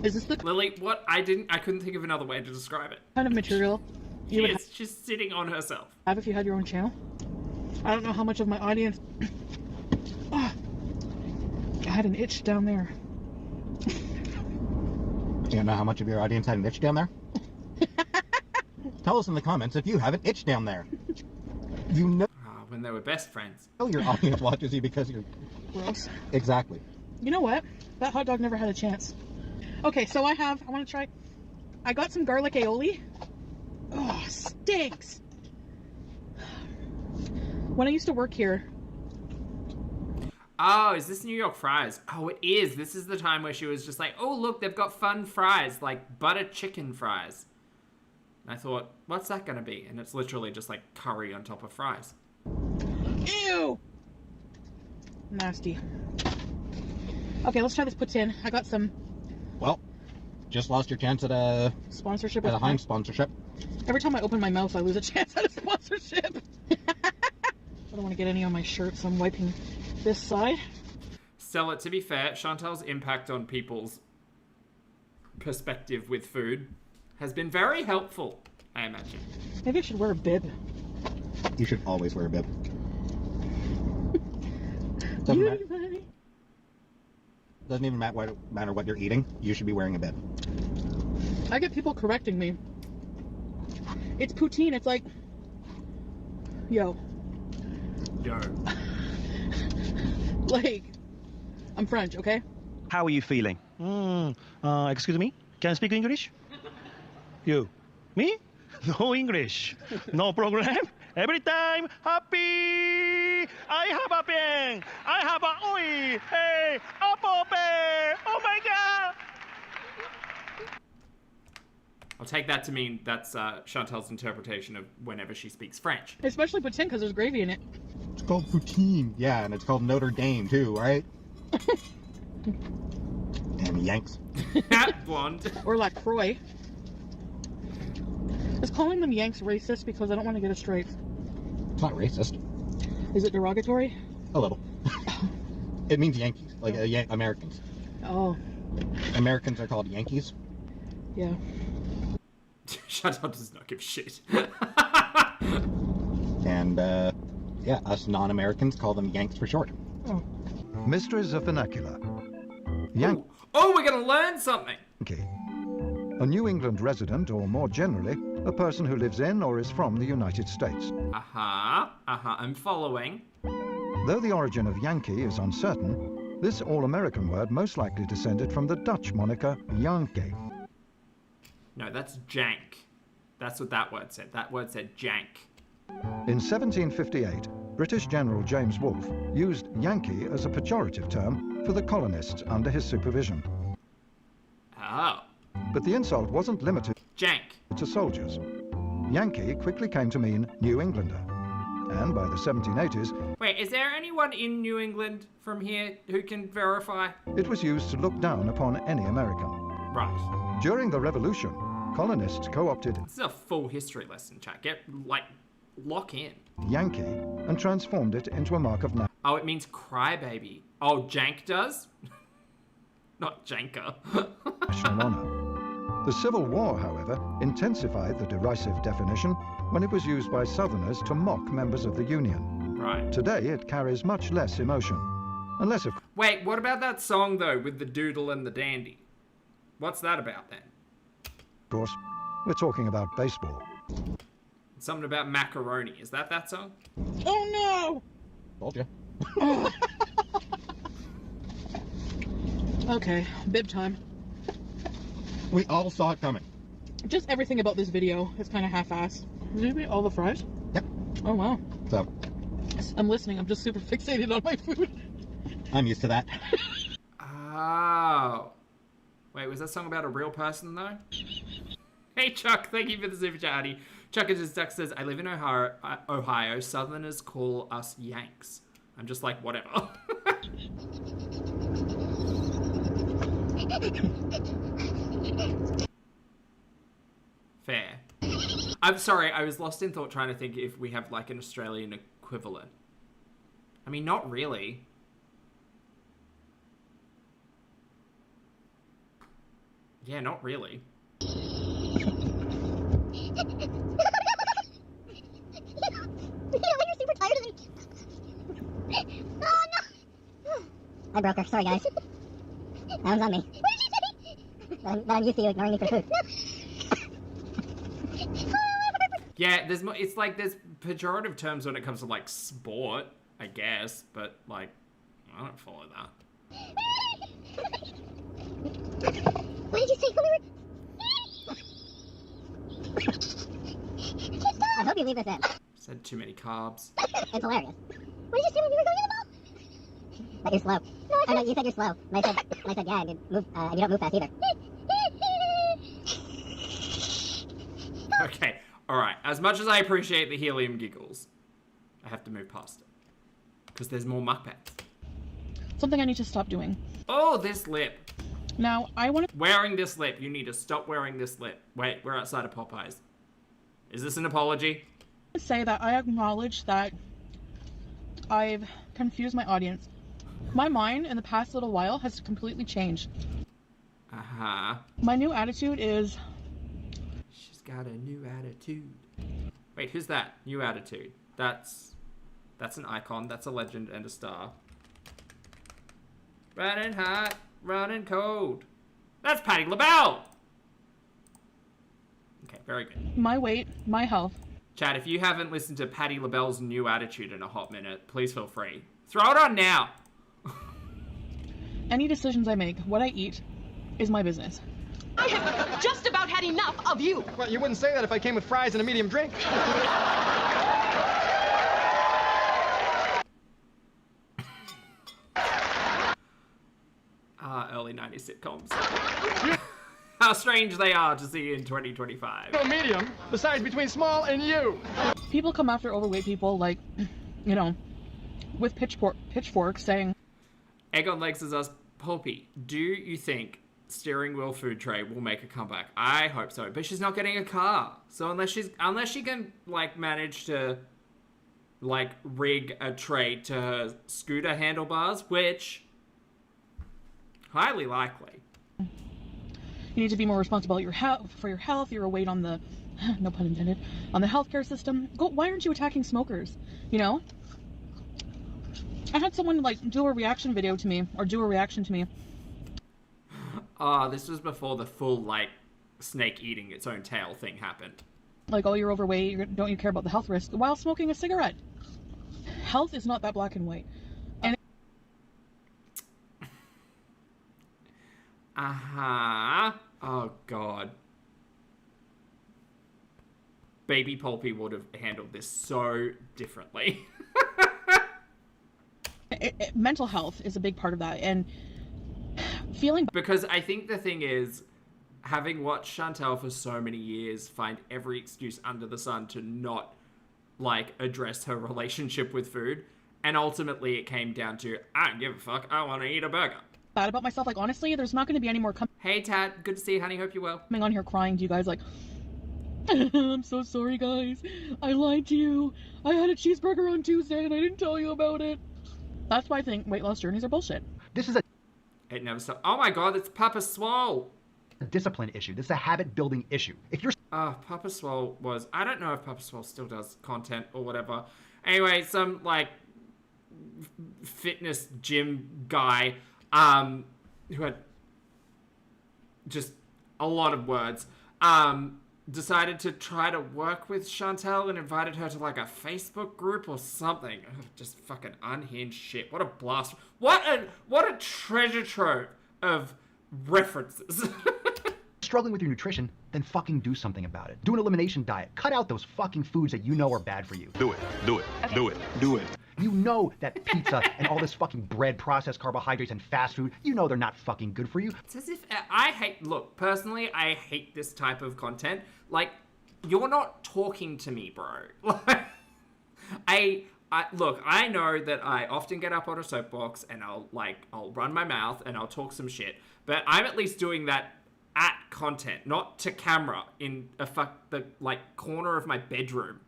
Is this the Lily? What? I couldn't think of another way to describe it. kind of material you would She's just sitting on herself. have if you had your own channel? I don't know how much of my audience. Oh, I had an itch down there. You don't know how much of your audience had an itch down there? Tell us in the comments if you have an itch down there. You know. When and they were best friends. Oh, your audience watches you because you're... Gross. Exactly. You know what? That hot dog never had a chance. Okay, so I want to try... I got some garlic aioli. Oh, stinks. When I used to work here... Oh, is this New York fries? Oh, it is. This is the time where she was just like, oh, look, they've got fun fries, like butter chicken fries. And I thought, what's that going to be? And it's literally just like curry on top of fries. Ew! Nasty. Okay, let's try this poutine. I got some... Well, just lost your chance at a... Sponsorship. At a Heinz sponsorship. Every time I open my mouth, I lose a chance at a sponsorship. I don't want to get any on my shirt, so I'm wiping this side. Stella, to be fair, Chantel's impact on people's perspective with food has been very helpful, I imagine. Maybe I should wear a bib. You should always wear a bib. Doesn't even matter what you're eating. You should be wearing a bib. I get people correcting me. It's poutine. It's like... Yo. Like, I'm French, okay? How are you feeling? Excuse me? Can I speak English? You? Me? No English. No program. Every time happy. I have a pen. I have a oi. Hey, apple pen. Oh my god. I'll take that to mean that's Chantel's interpretation of whenever she speaks French. Especially poutine because there's gravy in it. It's called Poutine. Yeah, and it's called Notre Dame too, right? And Yanks. Blonde. Or LaCroix. Is calling them Yanks racist because I don't want to get it straight? It's not racist. Is it derogatory? A little. It means Yankees, like Americans. Oh. Americans are called Yankees. Yeah. Chantel does not give a shit. And, yeah, us non-Americans call them Yanks for short. Oh. Mysteries of vernacular. Oh, we're gonna learn something! Yankee. A New England resident, or more generally, a person who lives in or is from the United States. I'm following. Though the origin of Yankee is uncertain, this all-American word most likely descended from the Dutch moniker Yankee. No, that's jank. That's what that word said. That word said jank. In 1758, British General James Wolfe used Yankee as a pejorative term for the colonists under his supervision. Oh. But the insult wasn't limited jank to soldiers. Yankee quickly came to mean New Englander. And by the 1780s... Wait, is there anyone in New England from here who can verify? It was used to look down upon any American. Right. During the Revolution, colonists co-opted... This is a full history lesson, chat. Get, like, lock in. Yankee and transformed it into a mark of... Oh, it means crybaby. Oh, jank does? Not janker. national honor. The Civil War, however, intensified the derisive definition when it was used by Southerners to mock members of the Union. Right. Today, it carries much less emotion. Unless of... Wait, what about that song, though, with the doodle and the dandy? What's that about, then? Of course, we're talking about baseball. Something about macaroni. Is that song? Oh, no! Told you. Okay, bib time. We all saw it coming. Just everything about this video is kind of half-assed. Did you eat all the fries? Yep. Oh, wow. So. I'm listening. I'm just super fixated on my food. I'm used to that. Oh. Wait, was that song about a real person, though? Hey, Chuck. Thank you for the super chat, honey. Chuck Duck says, I live in Ohio. Southerners call us Yanks. I'm just like, whatever. Fair. I'm sorry, I was lost in thought trying to think if we have like an Australian equivalent. I mean, not really. Yeah, not really. I broke her. Sorry, guys. That was on me. But I'm used to you ignoring me for food. Yeah, it's like there's pejorative terms when it comes to, like, sport, I guess, but, like, I don't follow that. What did you say when we were... I hope you leave this in. Said too many carbs. It's hilarious. What did you say when we were going in the mall? That you're slow. No, you said you're slow. And I said, yeah, you don't move fast either. Okay, alright. As much as I appreciate the helium giggles, I have to move past it. Because there's more mukbangs. Something I need to stop doing. Oh, this lip. Now, I want to... Wearing this lip. You need to stop wearing this lip. Wait, we're outside of Popeyes. Is this an apology? Say that I acknowledge that I've confused my audience. My mind in the past little while has completely changed. Uh-huh. My new attitude is... She's got a new attitude. Wait, who's that? New attitude. That's an icon. That's a legend and a star. Running hot, running cold. That's Patti LaBelle! Okay, very good. My weight, my health. Chad, if you haven't listened to Patti LaBelle's new attitude in a hot minute, please feel free. Throw it on now! Any decisions I make, what I eat, is my business. I have just about had enough of you. Well, you wouldn't say that if I came with fries and a medium drink. Early 90s sitcoms. How strange they are to see in 2025. No medium. Besides, between small and you. People come after overweight people like, you know, with pitchforks saying... Egg on Legs is us. Pulpy, do you think steering wheel food tray will make a comeback? I hope so, but she's not getting a car. So unless she can, like, manage to, like, rig a tray to her scooter handlebars, which... highly likely. You need to be more responsible for your health. You're a weight on the, no pun intended, on the healthcare system. Why aren't you attacking smokers? You know? I had someone, like, do a reaction to me. This was before the full, like, snake eating its own tail thing happened. Like, oh, you're overweight. Don't you care about the health risk? While smoking a cigarette. Health is not that black and white. And Oh, God. Baby Pulpy would have handled this so differently. Mental health is a big part of that, and feeling... Because I think the thing is, having watched Chantel for so many years, find every excuse under the sun to not, like, address her relationship with food, and ultimately it came down to, I don't give a fuck, I want to eat a burger. Bad about myself, like, honestly, there's not going to be any more Hey, Tat, good to see you, honey, hope you're well. Coming on here crying to you guys, like, I'm so sorry, guys, I lied to you, I had a cheeseburger on Tuesday and I didn't tell you about it. That's why I think weight loss journeys are bullshit. This is a... It never stopped. Oh my God, it's Papa Swoll. A discipline issue. This is a habit building issue. If you're... Papa Swoll was... I don't know if Papa Swoll still does content or whatever. Anyway, some, like, fitness gym guy, who had just a lot of words, decided to try to work with Chantel and invited her to, like, a Facebook group or something. Ugh, just fucking unhinged shit. What a blast. What a treasure trove of references. Struggling with your nutrition, then fucking do something about it. Do an elimination diet. Cut out those fucking foods that you know are bad for you. Do it. Do it. Okay. Do it. Do it. You know that pizza and all this fucking bread, processed carbohydrates, and fast food, you know they're not fucking good for you. It's as if look, personally, I hate this type of content. Like, you're not talking to me, bro. Look, I know that I often get up on a soapbox and I'll run my mouth and I'll talk some shit, but I'm at least doing that at content, not to camera in the corner of my bedroom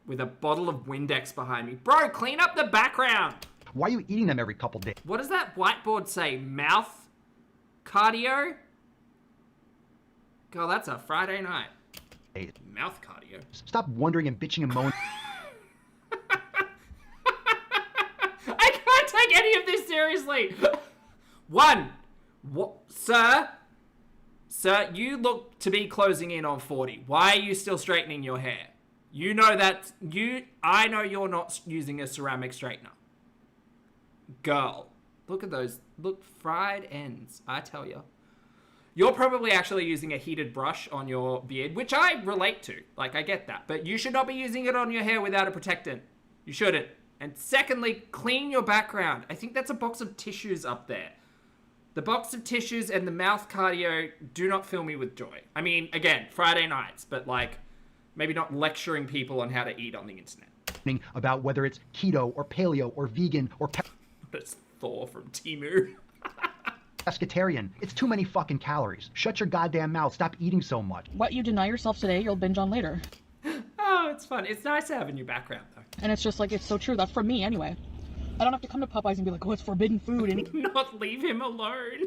with a bottle of Windex behind me. Bro, clean up the background. Why are you eating them every couple days? What does that whiteboard say? Mouth cardio? God, that's a Friday night. Hey. Mouth cardio. Stop wondering and bitching and moaning. I can't take any of this seriously. What, sir, you look to be closing in on 40. Why are you still straightening your hair? You know that I know you're not using a ceramic straightener. Girl, look at those. Look, fried ends, I tell you. You're probably actually using a heated brush on your beard, which I relate to. Like, I get that. But you should not be using it on your hair without a protectant. You shouldn't. And secondly, clean your background. I think that's a box of tissues up there. The box of tissues and the mouth cardio do not fill me with joy. I mean, again, Friday nights, but like, maybe not lecturing people on how to eat on the internet. About whether it's keto or paleo or vegan or That's Thor from Temu. pescatarian. It's too many fucking calories. Shut your goddamn mouth. Stop eating so much. What you deny yourself today, you'll binge on later. Oh, it's fun. It's nice to have a new background, though. And it's just like, it's so true. That's for me, anyway. I don't have to come to Popeyes and be like, oh, it's forbidden food. And Not leave him alone.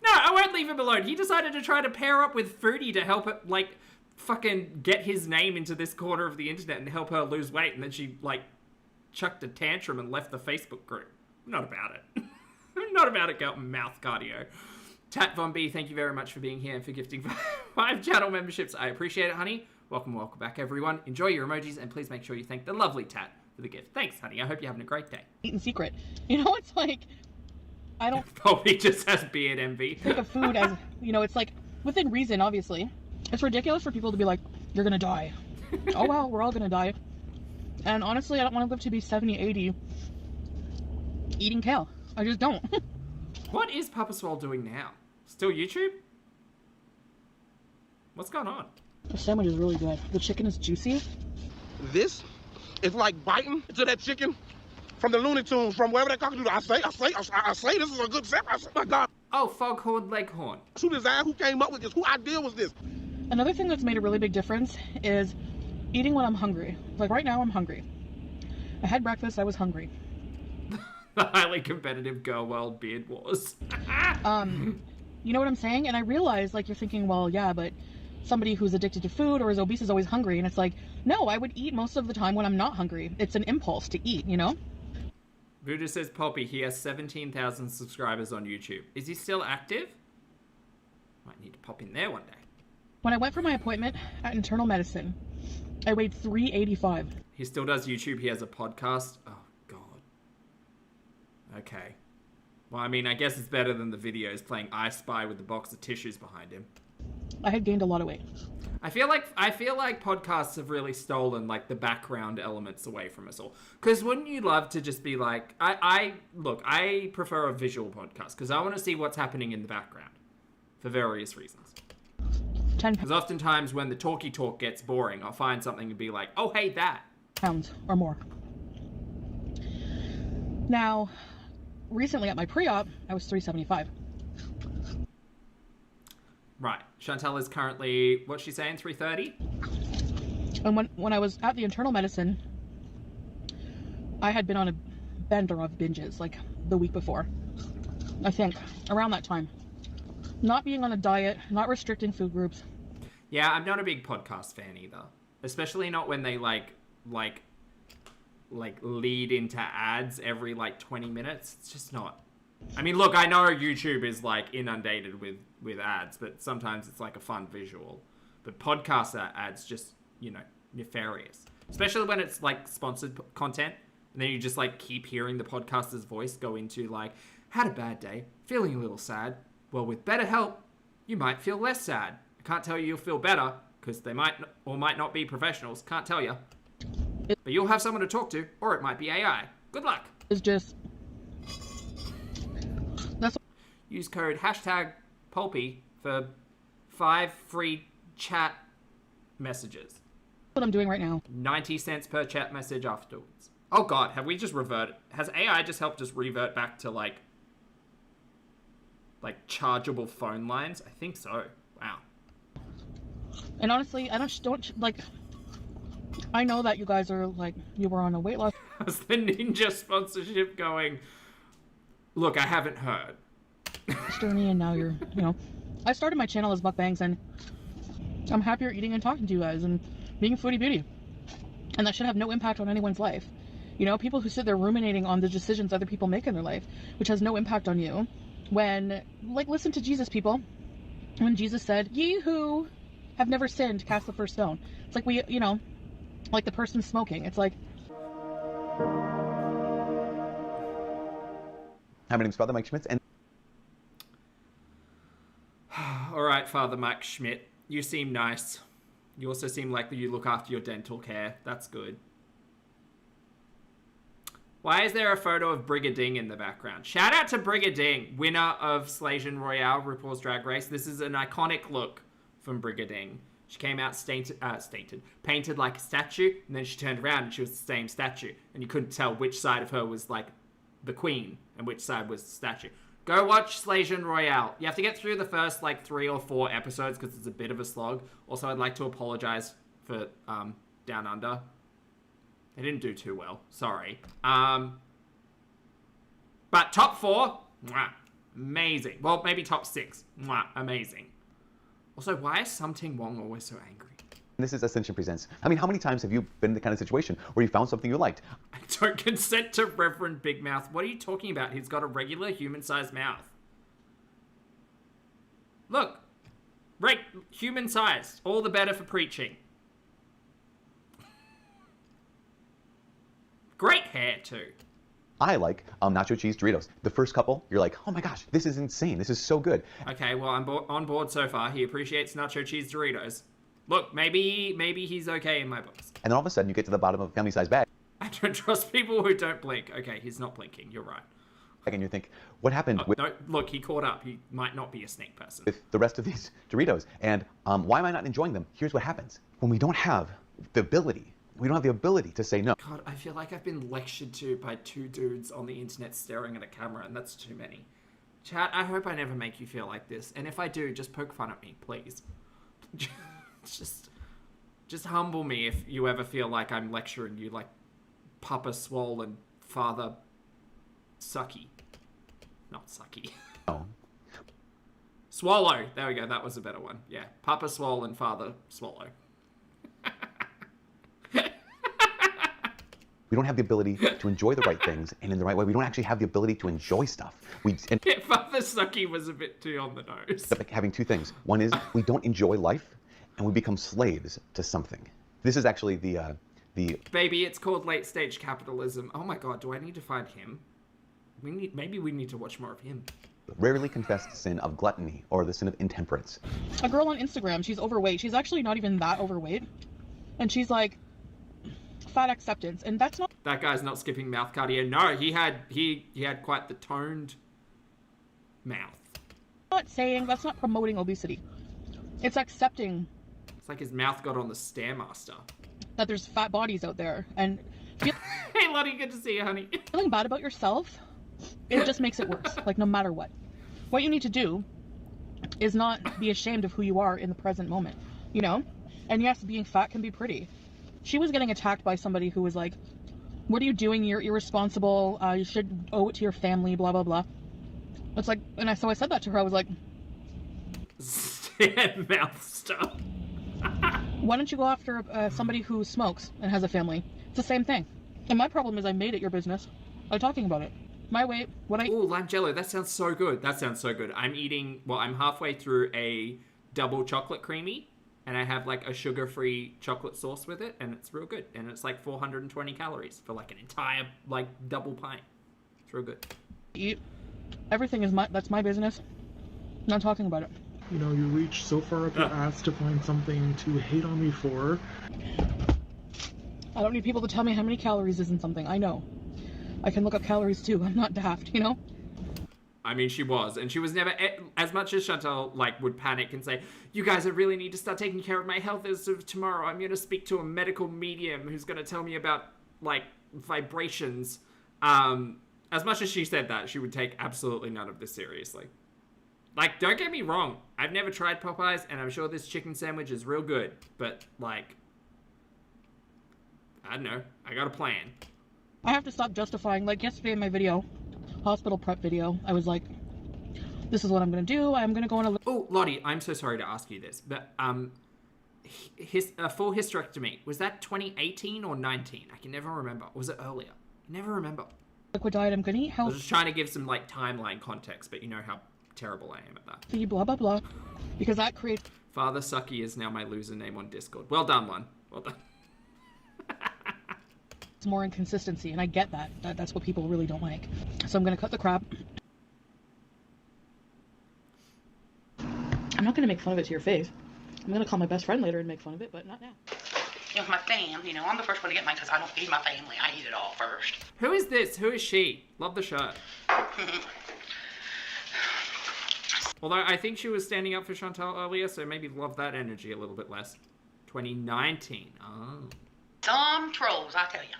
No, I won't leave him alone. He decided to try to pair up with Foodie to help it, like, fucking get his name into this corner of the internet and help her lose weight. And then she, like, chucked a tantrum and left the Facebook group. I'm not about it. I'm not about it, girl. Mouth cardio. Tat Von B, thank you very much for being here and for gifting 5 channel memberships. I appreciate it, honey. Welcome back, everyone. Enjoy your emojis, and please make sure you thank the lovely Tat for the gift. Thanks, honey. I hope you're having a great day. Eat in secret. You know, it's like, I don't... Probably just has beard envy. Think of food as, you know, it's like, within reason, obviously. It's ridiculous for people to be like, you're gonna die. Oh, well, we're all gonna die. And honestly, I don't want to live to be 70, 80 eating kale. I just don't. What is Papa Swoll doing now? Still YouTube? What's going on? The sandwich is really good. The chicken is juicy. This is like biting into that chicken from the Looney Tunes, from wherever that cockadoodle. I say this is a good sandwich. My God. Oh, Foghorn Leghorn. Who designed? Who came up with this? Who idea was this? Another thing that's made a really big difference is eating when I'm hungry. Like right now, I'm hungry. I had breakfast. I was hungry. The highly competitive Girl World Beard Wars. You know what I'm saying? And I realize, like, you're thinking, well, yeah, but somebody who's addicted to food or is obese is always hungry. And it's like, no, I would eat most of the time when I'm not hungry. It's an impulse to eat, you know? Voodoo says, Poppy, he has 17,000 subscribers on YouTube. Is he still active? Might need to pop in there one day. When I went for my appointment at internal medicine, I weighed 385. He still does YouTube. He has a podcast. Oh, God. Okay. Well, I mean, I guess it's better than the videos playing I Spy with the box of tissues behind him. I had gained a lot of weight. I feel like podcasts have really stolen like the background elements away from us all. Because wouldn't you love to just be like, I prefer a visual podcast because I want to see what's happening in the background for various reasons. Because oftentimes when the talky talk gets boring, I'll find something and be like, oh, hey, that. Pounds or more. Now, recently at my pre-op, I was 375. Right. Chantel is currently, what's she saying, 330? And when I was at the internal medicine, I had been on a bender of binges, like the week before. I think, around that time. Not being on a diet, not restricting food groups. Yeah, I'm not a big podcast fan either. Especially not when they like lead into ads every like 20 minutes. It's just not. I mean, look, I know YouTube is like inundated with ads, but sometimes it's like a fun visual. But podcast ads just, you know, nefarious. Especially when it's like sponsored content, and then you just like keep hearing the podcaster's voice go into like, had a bad day, feeling a little sad. Well, with better help, you might feel less sad. I can't tell you you'll feel better, because they might or might not be professionals. Can't tell you. But you'll have someone to talk to, or it might be AI. Good luck. It's just... Use code #Pulpy for 5 free chat messages. What I'm doing right now. 90 cents per chat message afterwards. Oh God, have we just reverted? Has AI just helped us revert back to like chargeable phone lines? I think so. Wow. And honestly, I don't like. I know that you guys are like, you were on a weight loss. How's the Ninja sponsorship going? Look, I haven't heard. Journey, and now you're, you know, I started my channel as mukbangs, and I'm happier eating and talking to you guys and being foodie beauty, and that should have no impact on anyone's life. You know, people who sit there ruminating on the decisions other people make in their life, which has no impact on you. When, like, listen to Jesus, people. When Jesus said, "Ye who have never sinned, cast the first stone." It's like, we, you know, Like the person smoking. It's like... Hi, my name's Father Mike Schmitz, and... Alright, Father Mike Schmidt. You seem nice. You also seem like you look after your dental care. That's good. Why is there a photo of Brigading in the background? Shout out to Brigading, winner of Slasian Royale, RuPaul's Drag Race. This is an iconic look from Brigading. She came out painted like a statue, and then she turned around and she was the same statue. And you couldn't tell which side of her was like the queen and which side was the statue. Go watch Slasian Royale. You have to get through the first like 3 or 4 episodes because it's a bit of a slog. Also, I'd like to apologize for Down Under. They didn't do too well. Sorry. But top 4, mwah, amazing. Well, maybe top 6, mwah, amazing. Also, why is Something Wong always so angry? This is Ascension Presents. I mean, how many times have you been in the kind of situation where you found something you liked? I don't consent to Reverend Big Mouth. What are you talking about? He's got a regular human-sized mouth. Look. Right, human-sized. All the better for preaching. Great hair, too. I like nacho cheese Doritos. The first couple, you're like, oh my gosh, this is insane. This is so good. Okay, well, I'm on board so far. He appreciates nacho cheese Doritos. Look, maybe he's okay in my books. And then all of a sudden, you get to the bottom of a family-sized bag. I don't trust people who don't blink. Okay, he's not blinking. You're right. And you think, what happened with... No, look, he caught up. He might not be a snake person. With the rest of these Doritos. And why am I not enjoying them? Here's what happens. When we don't have the ability, to say no. God, I feel like I've been lectured to by 2 dudes on the internet staring at a camera, and that's too many. Chat, I hope I never make you feel like this. And if I do, just poke fun at me, please. Just humble me if you ever feel like I'm lecturing you like Papa Swoll and Father Sucky. Not Sucky. Oh. Swallow. There we go. That was a better one. Yeah. Papa Swoll and Father Swallow. We don't have the ability to enjoy the right things, and in the right way, we don't actually have the ability to enjoy stuff. Father Sucky was a bit too on the nose. Like having 2 things. One is we don't enjoy life, and we become slaves to something. This is actually the Baby, it's called late stage capitalism. Oh my god, do I need to find him? Maybe we need to watch more of him. Rarely confessed sin of gluttony or the sin of intemperance. A girl on Instagram, she's overweight. She's actually not even that overweight. And she's like, fat acceptance, and that's not... That guy's not skipping mouth cardio. No, he had quite the toned mouth. Not saying, that's not promoting obesity. It's accepting... It's like his mouth got on the Stairmaster. That there's fat bodies out there, and... Hey, Lottie, good to see you, honey. Feeling bad about yourself, it just makes it worse, like no matter what. What you need to do is not be ashamed of who you are in the present moment, you know? And yes, being fat can be pretty. She was getting attacked by somebody who was like, what are you doing? You're irresponsible. You should owe it to your family, blah, blah, blah. It's like, and so I said that to her. I was like... Mouth stuff. Why don't you go after somebody who smokes and has a family? It's the same thing. And my problem is I made it your business by talking about it. My weight, what I... Ooh, lime jello. That sounds so good. I'm halfway through a double chocolate creamy. And I have like a sugar-free chocolate sauce with it, and it's real good. And it's like 420 calories for like an entire like double pint. It's real good. Eat. Everything is that's my business. I'm not talking about it. You know, you reach so far up your ass to find something to hate on me for. I don't need people to tell me how many calories is in something. I know. I can look up calories too. I'm not daft, you know? I mean, she was, and she was never, as much as Chantel, like, would panic and say, you guys, I really need to start taking care of my health as of tomorrow. I'm going to speak to a medical medium who's going to tell me about, like, vibrations. As much as she said that, she would take absolutely none of this seriously. Like, don't get me wrong. I've never tried Popeyes, and I'm sure this chicken sandwich is real good. But, like, I don't know. I got a plan. I have to stop justifying. Like, yesterday in my video... hospital prep video, I was like, this is what I'm gonna do. I'm gonna go on a... Oh, Lottie, I'm so sorry to ask you this, but full hysterectomy, was that 2018 or 19? I can never remember. Or was it earlier? I never remember. Liquid diet, I'm gonna eat healthy. I was just trying to give some like timeline context, but you know how terrible I am at that. Blah blah blah, because that creates... Father Sucky is now my loser name on Discord. Well done, one. Well done. more inconsistency, and I get that. That's what people really don't like. So I'm gonna cut the crap. I'm not gonna make fun of it to your face. I'm gonna call my best friend later and make fun of it, but not now. With my fam, I'm the first one to get mine because I don't feed my family. I eat it all first. Who is this? Who is she? Love the shirt. Although I think she was standing up for Chantel earlier, so maybe love that energy a little bit less. 2019. Oh. Some trolls, I tell you.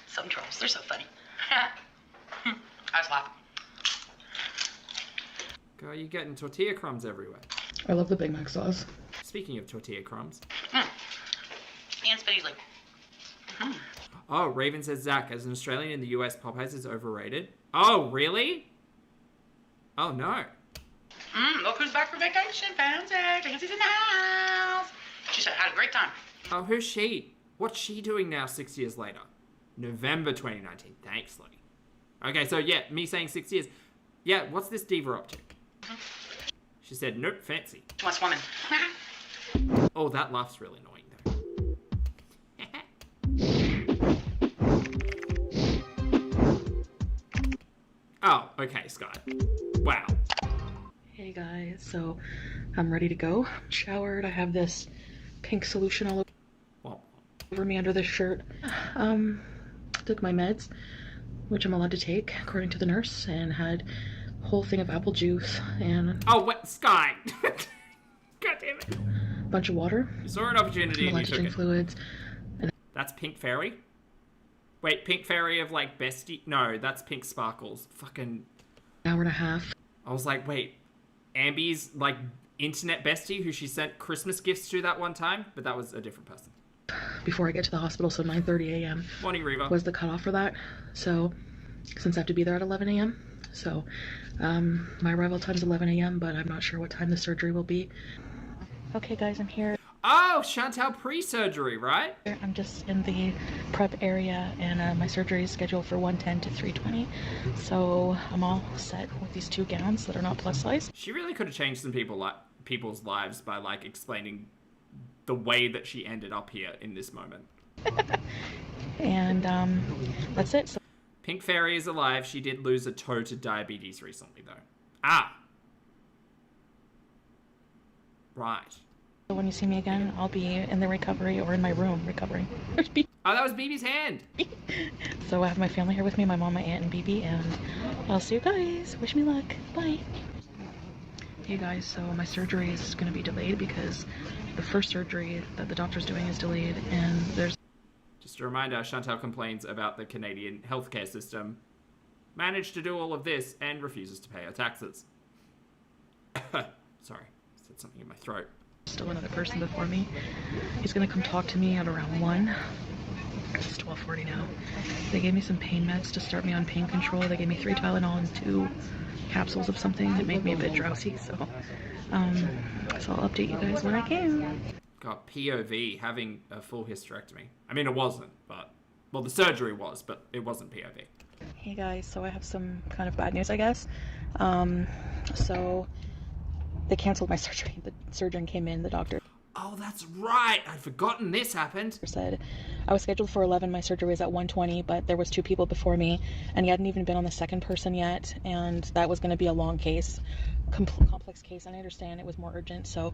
Some trolls. They're so funny. I was laughing. Girl, you're getting tortilla crumbs everywhere. I love the Big Mac sauce. Speaking of tortilla crumbs. And Spinny's like, Oh, Raven says, Zach, as an Australian in the US, Popeyes is overrated. Oh, really? Oh, no. Look who's back for vacation, fancy. Fancy's in the house. She said, had a great time. Oh, who's she? What's she doing now 6 years later? November 2019. Thanks, Lottie. Okay, so yeah, me saying 6 years. Yeah, what's this diva up to? She said, nope, fancy. My swimming. Oh, that laugh's really annoying, though. Oh, okay, Sky. Wow. Hey guys, so I'm ready to go. I'm showered. I have this pink solution all over me under this shirt. Took my meds, which I'm allowed to take according to the nurse, and had a whole thing of apple juice and oh, what, Sky? God damn it! A bunch of water. You saw an opportunity and you took it. Fluids. And that's Pink Fairy. Wait, Pink Fairy of like Bestie? No, that's Pink Sparkles. Fucking hour and a half. I was like, wait, Ambi's like internet bestie who she sent Christmas gifts to that one time, but that was a different person. Before I get to the hospital, so 9:30 a.m. Morning, Reva. Was the cutoff for that. So, since I have to be there at 11 a.m., so my arrival time is 11 a.m., but I'm not sure what time the surgery will be. Okay, guys, I'm here. Oh, Chantel pre-surgery, right? I'm just in the prep area, and my surgery is scheduled for 1:10 to 3:20. So I'm all set with these two gowns that are not plus size. She really could have changed some people's lives by like explaining the way that she ended up here in this moment. And that's it. So Pink Fairy is alive. She did lose a toe to diabetes recently, though. Ah. Right. So when you see me again, I'll be in the recovery or in my room recovering. Oh, that was BB's hand. So I have my family here with me, my mom, my aunt, and BB, and I'll see you guys. Wish me luck. Bye. Hey guys, so my surgery is going to be delayed because the first surgery that the doctor's doing is delayed, and there's... Just a reminder, Chantel complains about the Canadian healthcare system, managed to do all of this, and refuses to pay her taxes. Sorry, said something in my throat. Still another person before me. He's gonna come talk to me at around 1. It's 12:40 now. They gave me some pain meds to start me on pain control. They gave me 3 Tylenol and 2 capsules of something that made me a bit drowsy, so I'll update you guys when I can. God, POV, having a full hysterectomy. I mean, it wasn't, but... Well, the surgery was, but it wasn't POV. Hey guys, so I have some kind of bad news, I guess. So... They canceled my surgery. The surgeon came in, the doctor. Oh, that's right. I'd forgotten this happened. Said I was scheduled for 11. My surgery was at 1:20, but there was 2 people before me, and he hadn't even been on the second person yet, and that was going to be a long case, complex case. And I understand it was more urgent. So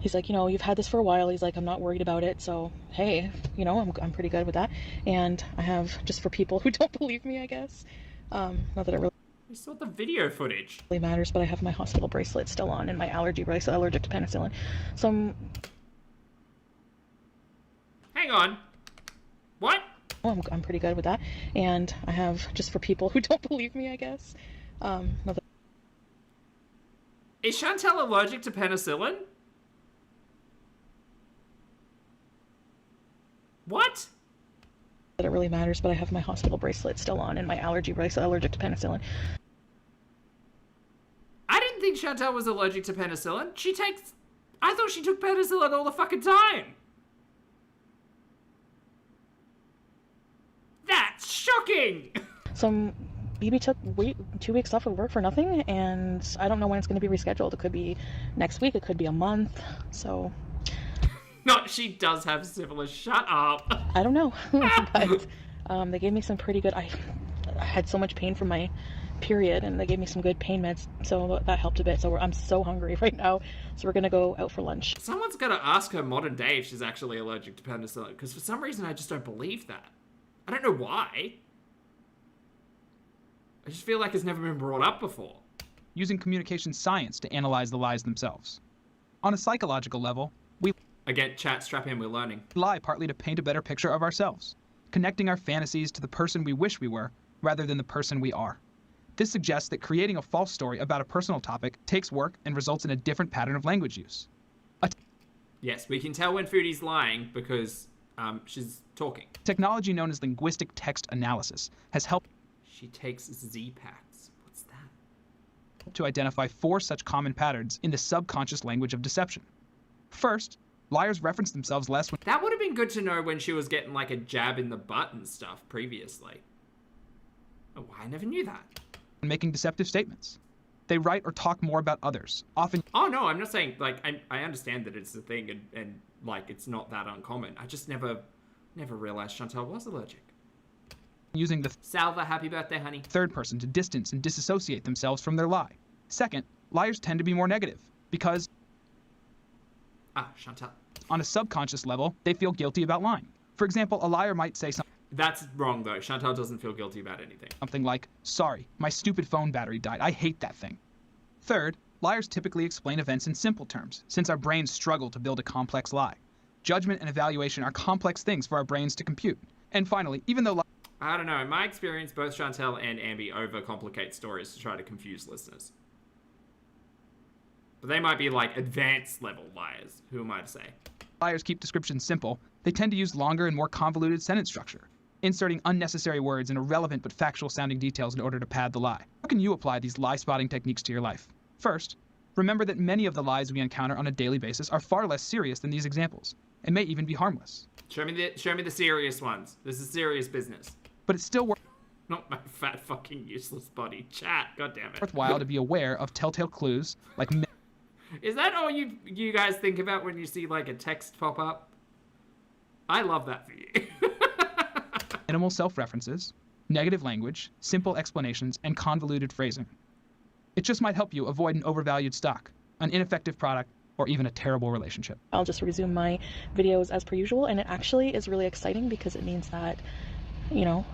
he's like, you've had this for a while. He's like, I'm not worried about it. So hey, I'm pretty good with that. And I have, just for people who don't believe me, I guess. Not that it really. We saw the video footage. Really matters, but I have my hospital bracelet still on and my allergy bracelet, allergic to penicillin. So hang on. What? I'm pretty good with that. And I have, just for people who don't believe me, I guess. Is Chantel allergic to penicillin? What? That it really matters, but I have my hospital bracelet still on and my allergy bracelet, allergic to penicillin. I didn't think Chantel was allergic to penicillin. I thought she took penicillin all the fucking time. That's shocking! So BB took 2 weeks off of work for nothing, and I don't know when it's going to be rescheduled. It could be next week, it could be a month, so... No, she does have syphilis. Shut up. I don't know. But They gave me some pretty good, I had so much pain from my period, and they gave me some good pain meds, so that helped a bit. So I'm so hungry right now, so we're gonna go out for lunch. Someone's got to ask her modern day if she's actually allergic to penicillin, because for some reason I just don't believe that. I don't know why. I just feel like it's never been brought up before. Using communication science to analyze the lies themselves. On a psychological level, we again, chat, strap in, we're learning. Lie partly to paint a better picture of ourselves, connecting our fantasies to the person we wish we were, rather than the person we are. This suggests that creating a false story about a personal topic takes work and results in a different pattern of language use. Yes, we can tell when Foodie's lying because she's talking. Technology known as linguistic text analysis has helped. She takes Z-Packs. What's that? To identify 4 such common patterns in the subconscious language of deception. First, liars reference themselves less when... That would have been good to know when she was getting like a jab in the butt and stuff previously. Oh, I never knew that. Making deceptive statements. They write or talk more about others, often... Oh no, I'm not saying, like, I understand that it's a thing and like, it's not that uncommon. I just never realized Chantel was allergic. Using the... Salva, happy birthday, honey. ...third person to distance and disassociate themselves from their lie. Second, liars tend to be more negative, because... Chantel. On a subconscious level, they feel guilty about lying. For example, a liar might say something... That's wrong, though. Chantel doesn't feel guilty about anything. Something like, sorry, my stupid phone battery died. I hate that thing. Third, liars typically explain events in simple terms, since our brains struggle to build a complex lie. Judgment and evaluation are complex things for our brains to compute. And finally, even though... I don't know. In my experience, both Chantel and Ambi overcomplicate stories to try to confuse listeners. But they might be, like, advanced level liars. Who am I to say? Liars keep descriptions simple. They tend to use longer and more convoluted sentence structure, inserting unnecessary words and irrelevant but factual sounding details in order to pad the lie. How can you apply these lie spotting techniques to your life? First, remember that many of the lies we encounter on a daily basis are far less serious than these examples, and may even be harmless. Show me the serious ones. This is serious business. But it's still not my fat fucking useless body. Chat, goddammit. Worthwhile to be aware of telltale clues like... Is that all you guys think about when you see like a text pop up? I love that for you. Minimal self-references, negative language, simple explanations, and convoluted phrasing. It just might help you avoid an overvalued stock, an ineffective product, or even a terrible relationship. I'll just resume my videos as per usual, and it actually is really exciting because it means that, you know,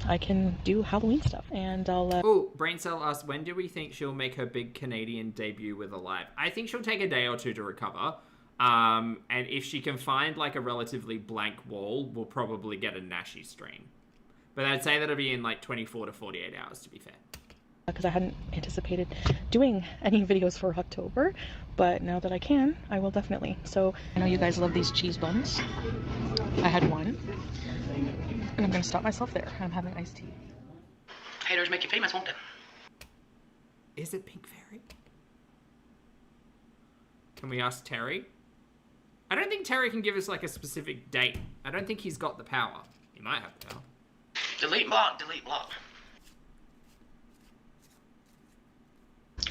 I can do Halloween stuff, and I'll... Oh, Braincell asks, when do we think she'll make her big Canadian debut with a live? I think she'll take a day or two to recover. And if she can find like a relatively blank wall, we'll probably get a Nashi stream. But I'd say that'll be in like 24 to 48 hours, to be fair. Because I hadn't anticipated doing any videos for October, but now that I can, I will definitely. So I know you guys love these cheese buns. I had one, and I'm gonna stop myself there. I'm having iced tea. Haters make you famous, won't they? Is it Pink Fairy? Can we ask Terry? I don't think Terry can give us like a specific date. I don't think he's got the power. He might have the power. Delete block, delete block.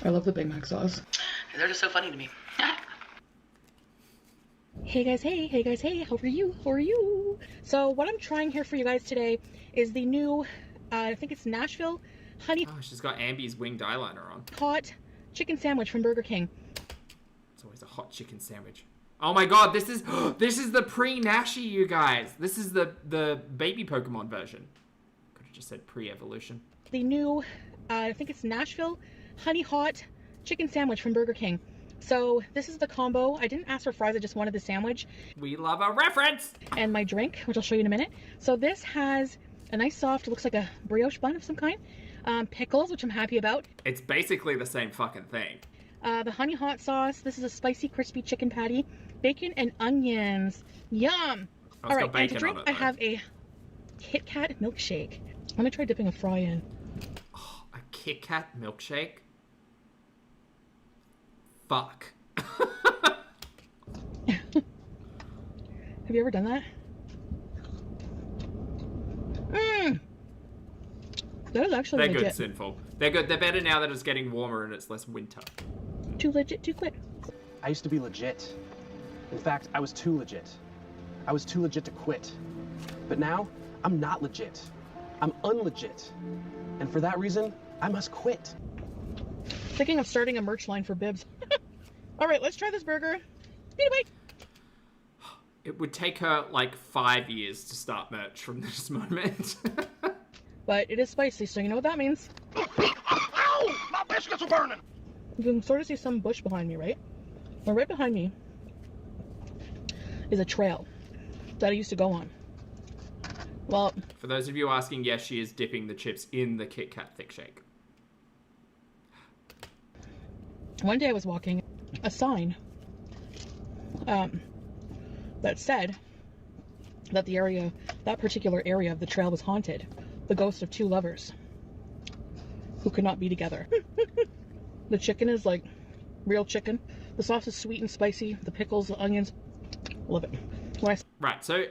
I love the Big Mac sauce. They're just so funny to me. Hey guys, hey, how are you? So what I'm trying here for you guys today is the new, I think it's Nashville honey... Oh, she's got Ambi's winged eyeliner on. Hot chicken sandwich from Burger King. It's always a hot chicken sandwich. Oh my god, this is the pre-Nashi, you guys. This is the baby Pokemon version. Could have just said pre-evolution. The new, I think it's Nashville honey hot chicken sandwich from Burger King. So this is the combo. I didn't ask for fries, I just wanted the sandwich. We love a reference! And my drink, which I'll show you in a minute. So this has a nice soft, looks like a brioche bun of some kind. Pickles, which I'm happy about. It's basically the same fucking thing. The honey hot sauce. This is a spicy, crispy chicken patty. Bacon and onions. Yum! All right, and to drink, I have a Kit Kat milkshake. I'm gonna try dipping a fry in. Oh, a Kit Kat milkshake? Fuck. Have you ever done that? That is actually They're legit. good, Sinful. They're good. They're better now that it's getting warmer and it's less winter. Too legit, too quick. I used to be legit. In fact, I was too legit. I was too legit to quit. But now, I'm not legit. I'm unlegit. And for that reason, I must quit. Thinking of starting a merch line for bibs. All right, let's try this burger. Wait. It would take her like 5 years to start merch from this moment. But it is spicy, so you know what that means. Ow! My biscuits are burning! You can sort of see some bush behind me, right? Well, right behind me is a trail that I used to go on. Well, for those of you asking, yes, she is dipping the chips in the Kit Kat Thick Shake. One day I was walking a sign that said that that particular area of the trail was haunted. The ghost of two lovers who could not be together. The chicken is like real chicken. The sauce is sweet and spicy. The pickles, the onions, love it. Right, so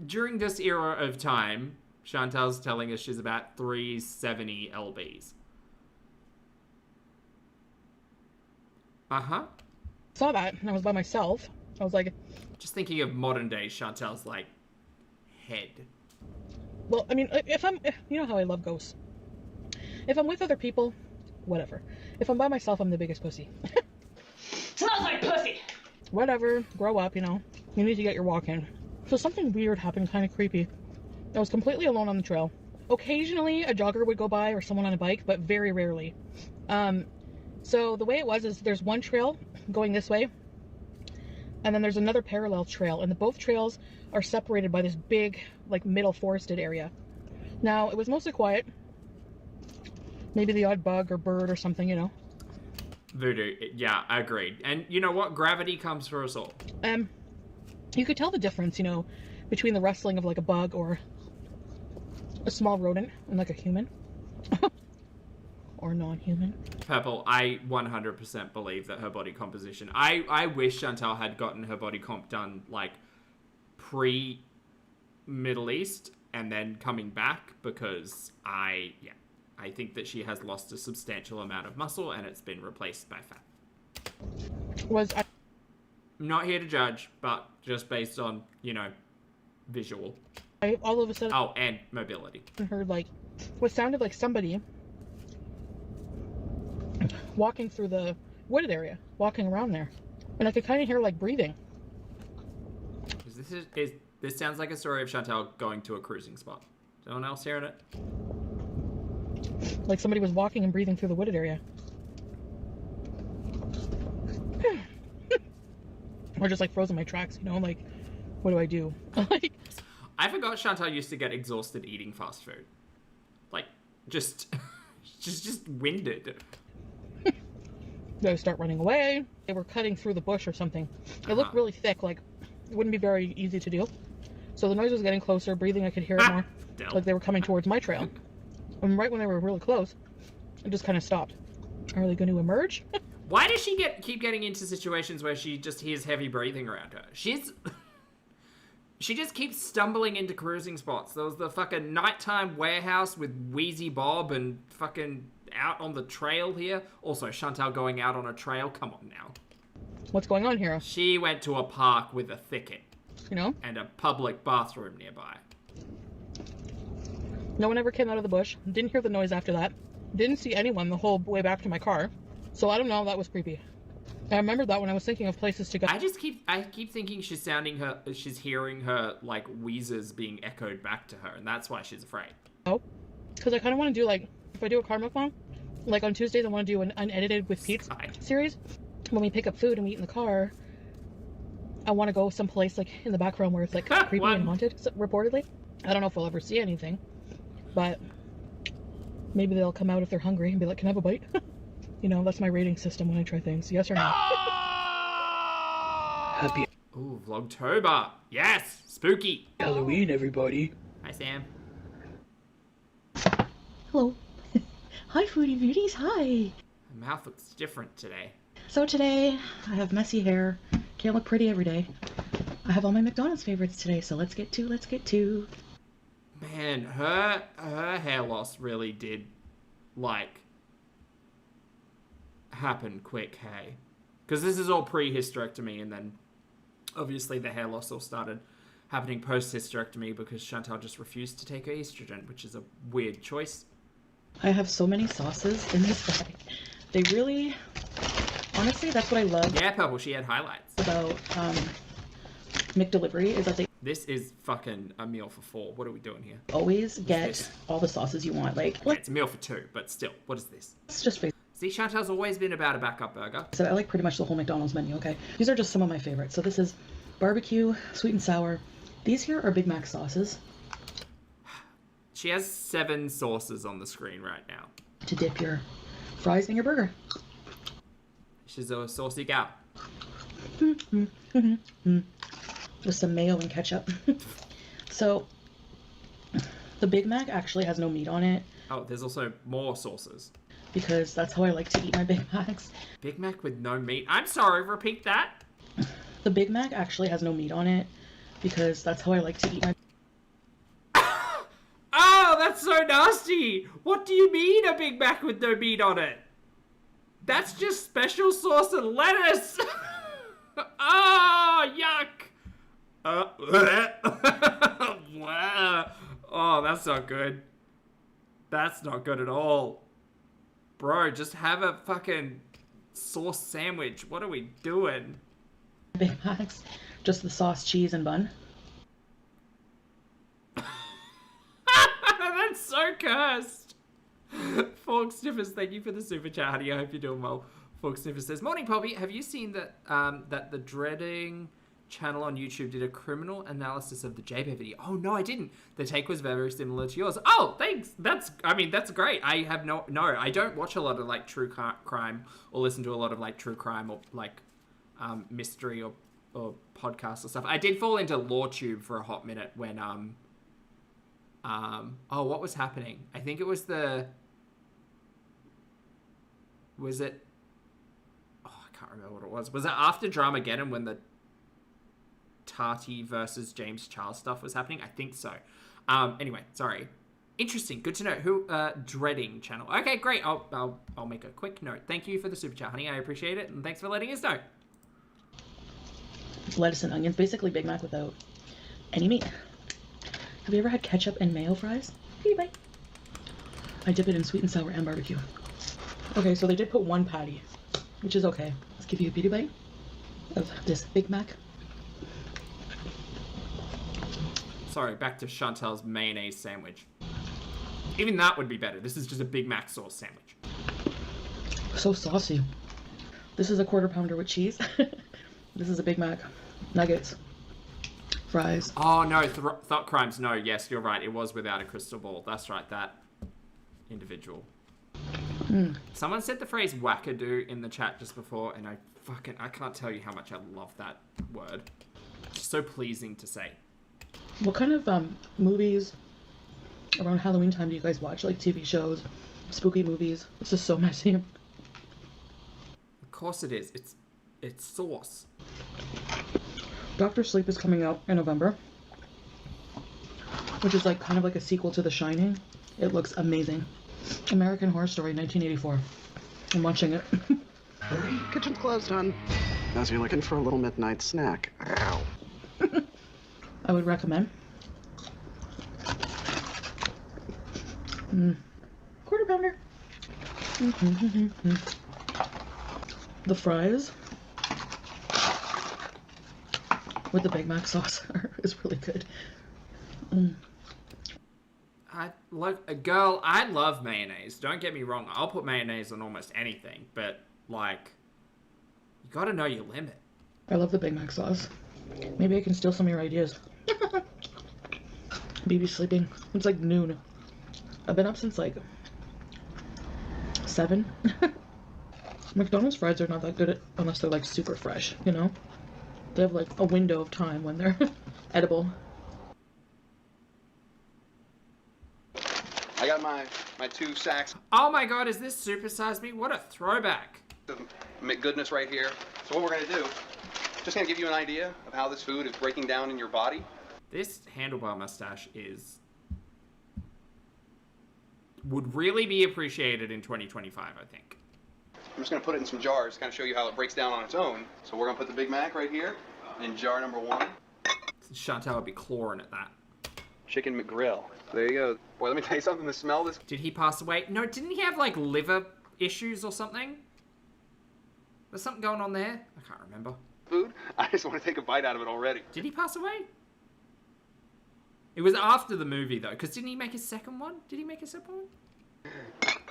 during this era of time, Chantel's telling us she's about 370 lbs. Uh-huh. Saw that, and I was by myself. I was like... Just thinking of modern day Chantel's, like, head. Well, I mean, you know how I love ghosts. If I'm with other people, whatever. If I'm by myself, I'm the biggest pussy. Smells like pussy! Whatever, grow up, you know. You need to get your walk in. So something weird happened, kind of creepy. I was completely alone on the trail. Occasionally, a jogger would go by or someone on a bike, but very rarely. So the way it was is there's one trail going this way, and then there's another parallel trail, and both trails are separated by this big, like, middle forested area. Now, it was mostly quiet. Maybe the odd bug or bird or something, you know. Voodoo, yeah, I agreed. And you know what? Gravity comes for us all. You could tell the difference, you know, between the rustling of, like, a bug or a small rodent and, like, a human. Or non-human. Purple, I 100% believe that her body composition... I wish Chantel had gotten her body comp done, like, pre-Middle East and then coming back, because I think that she has lost a substantial amount of muscle and it's been replaced by fat. I'm not here to judge, but just based on, you know, visual. All of a sudden... Oh, and mobility. I heard, like, what sounded like somebody walking through the wooded area, walking around there. And I could kind of hear, like, breathing. This sounds like a story of Chantel going to a cruising spot. Is anyone else hearing it? Like somebody was walking and breathing through the wooded area. Or just, like, frozen my tracks, you know? Like, what do I do? Like, I forgot Chantel used to get exhausted eating fast food. Like, just winded. Did I start running away? They were cutting through the bush or something. It looked really thick, like, it wouldn't be very easy to do. So the noise was getting closer, breathing, I could hear it more. Like they were coming towards my trail. And right when they were really close, it just kind of stopped. Are they going to emerge? Why does she keep getting into situations where she just hears heavy breathing around her? She just keeps stumbling into cruising spots. There was the fucking nighttime warehouse with Wheezy Bob and fucking out on the trail here. Also, Chantel going out on a trail. Come on now. What's going on here? She went to a park with a thicket. You know? And a public bathroom nearby. No one ever came out of the bush. Didn't hear the noise after that. Didn't see anyone the whole way back to my car. So I don't know, that was creepy. I remember that when I was thinking of places to go. I keep thinking she's hearing her, like, wheezes being echoed back to her, and that's why she's afraid. Oh, because I kind of want to do, like, if I do a car mukbang, like on Tuesdays I want to do an unedited with Pete's series. When we pick up food and we eat in the car, I want to go someplace, like, in the background where it's, like, creepy and haunted, reportedly. I don't know if we'll ever see anything, but maybe they'll come out if they're hungry and be like, can I have a bite? You know, that's my rating system when I try things. Yes or no? Happy Ooh, Vlogtober. Yes! Spooky! Halloween, everybody. Hi, Sam. Hello. Hi, Foodie Beauties. Hi. My mouth looks different today. So today, I have messy hair. Can't look pretty every day. I have all my McDonald's favorites today, so let's get to. Man, her hair loss really did, like, happen quick, hey? Because this is all pre-hysterectomy, and then obviously the hair loss all started happening post-hysterectomy because Chantel just refused to take her estrogen, which is a weird choice. I have so many sauces in this bag. They really, honestly, that's what I love. Yeah, Purple, she had highlights. About McDelivery is that they This is fucking a meal for 4. What are we doing here? always get all the sauces you want. Like, Okay, it's a meal for 2, but still, what is this? let's just face See, Chantel's always been about a backup burger. So I like pretty much the whole McDonald's menu, okay? These are just some of my favorites. So this is barbecue, sweet and sour. These here are Big Mac sauces. She has 7 sauces on the screen right now. To dip your fries in your burger. She's a saucy gal. With some mayo and ketchup. So, the Big Mac actually has no meat on it. Oh, there's also more sauces. Because that's how I like to eat my Big Macs. Big Mac with no meat? I'm sorry, repeat that? The Big Mac actually has no meat on it. Because that's how I like to eat my... Oh, that's so nasty! What do you mean a Big Mac with no meat on it? That's just special sauce and lettuce! Oh, yuck! Oh, that's not good. That's not good at all. Bro, just have a fucking sauce sandwich. What are we doing? Big Macs. Just the sauce, cheese, and bun. That's so cursed. Fork Sniffers, thank you for the super chat, honey. I hope you're doing well. Fork Sniffers says, Morning, Poppy. Have you seen that that the Dreading channel on YouTube did a criminal analysis of the JPEG video? Oh, no, I didn't. The take was very similar to yours. Oh, thanks. That's great. I have no, I don't watch a lot of, like, true crime or listen to a lot of, like, true crime or, like, mystery or podcasts or stuff. I did fall into LawTube for a hot minute when, oh, what was happening? I think it was was it, oh, I can't remember what it was. Was it after Dramageddon when the Tati versus James Charles stuff was happening? I think so. Anyway, sorry. Interesting. Good to know. Who, Dreading channel. Okay, great. I'll make a quick note. Thank you for the super chat, honey. I appreciate it. And thanks for letting us know. It's lettuce and onions. Basically Big Mac without any meat. Have you ever had ketchup and mayo fries? BIBI. I dip it in sweet and sour and barbecue. Okay, so they did put 1 patty, which is okay. Let's give you a bitty bite of this Big Mac. Sorry, back to Chantel's mayonnaise sandwich. Even that would be better. This is just a Big Mac sauce sandwich. So saucy. This is a 1/4 pounder with cheese. This is a Big Mac. Nuggets. Fries. Oh, no, Thought Crimes. No, yes, you're right. It was without a crystal ball. That's right, that individual. Someone said the phrase wackadoo in the chat just before, and I can't tell you how much I love that word. It's so pleasing to say. What kind of movies around Halloween time do you guys watch? Like TV shows, spooky movies? This is so messy. Of course it is. It's sauce. Dr. Sleep is coming out in November, which is like kind of like a sequel to The Shining. It looks amazing. American Horror Story 1984. I'm watching it. Kitchen's closed, hon. As you're looking for a little midnight snack. Ow. I would recommend. 1/4 pounder. The fries with the Big Mac sauce is really good. Girl, I love mayonnaise. Don't get me wrong. I'll put mayonnaise on almost anything, but, like, you gotta know your limit. I love the Big Mac sauce. Maybe I can steal some of your ideas. BB's sleeping. It's like noon. I've been up since, like, 7. McDonald's fries are not that good unless they're, like, super fresh, you know? They have, like, a window of time when they're edible. I got my 2 sacks Oh my god, is this Super Size Me? What a throwback. of McGoodness right here. So what we're gonna do, just gonna give you an idea of how this food is breaking down in your body. This handlebar mustache would really be appreciated in 2025, I think. I'm just gonna put it in some jars, kind of show you how it breaks down on its own. So we're gonna put the Big Mac right here in jar number 1. Chantel would be clawing at that. Chicken McGrill. There you go. Boy, let me tell you something. The smell of this. Did he pass away? No, didn't he have like liver issues or something? There's something going on there. I can't remember. Food. I just want to take a bite out of it already. Did he pass away? It was after the movie though, because didn't he make a second one? Did he make a second one?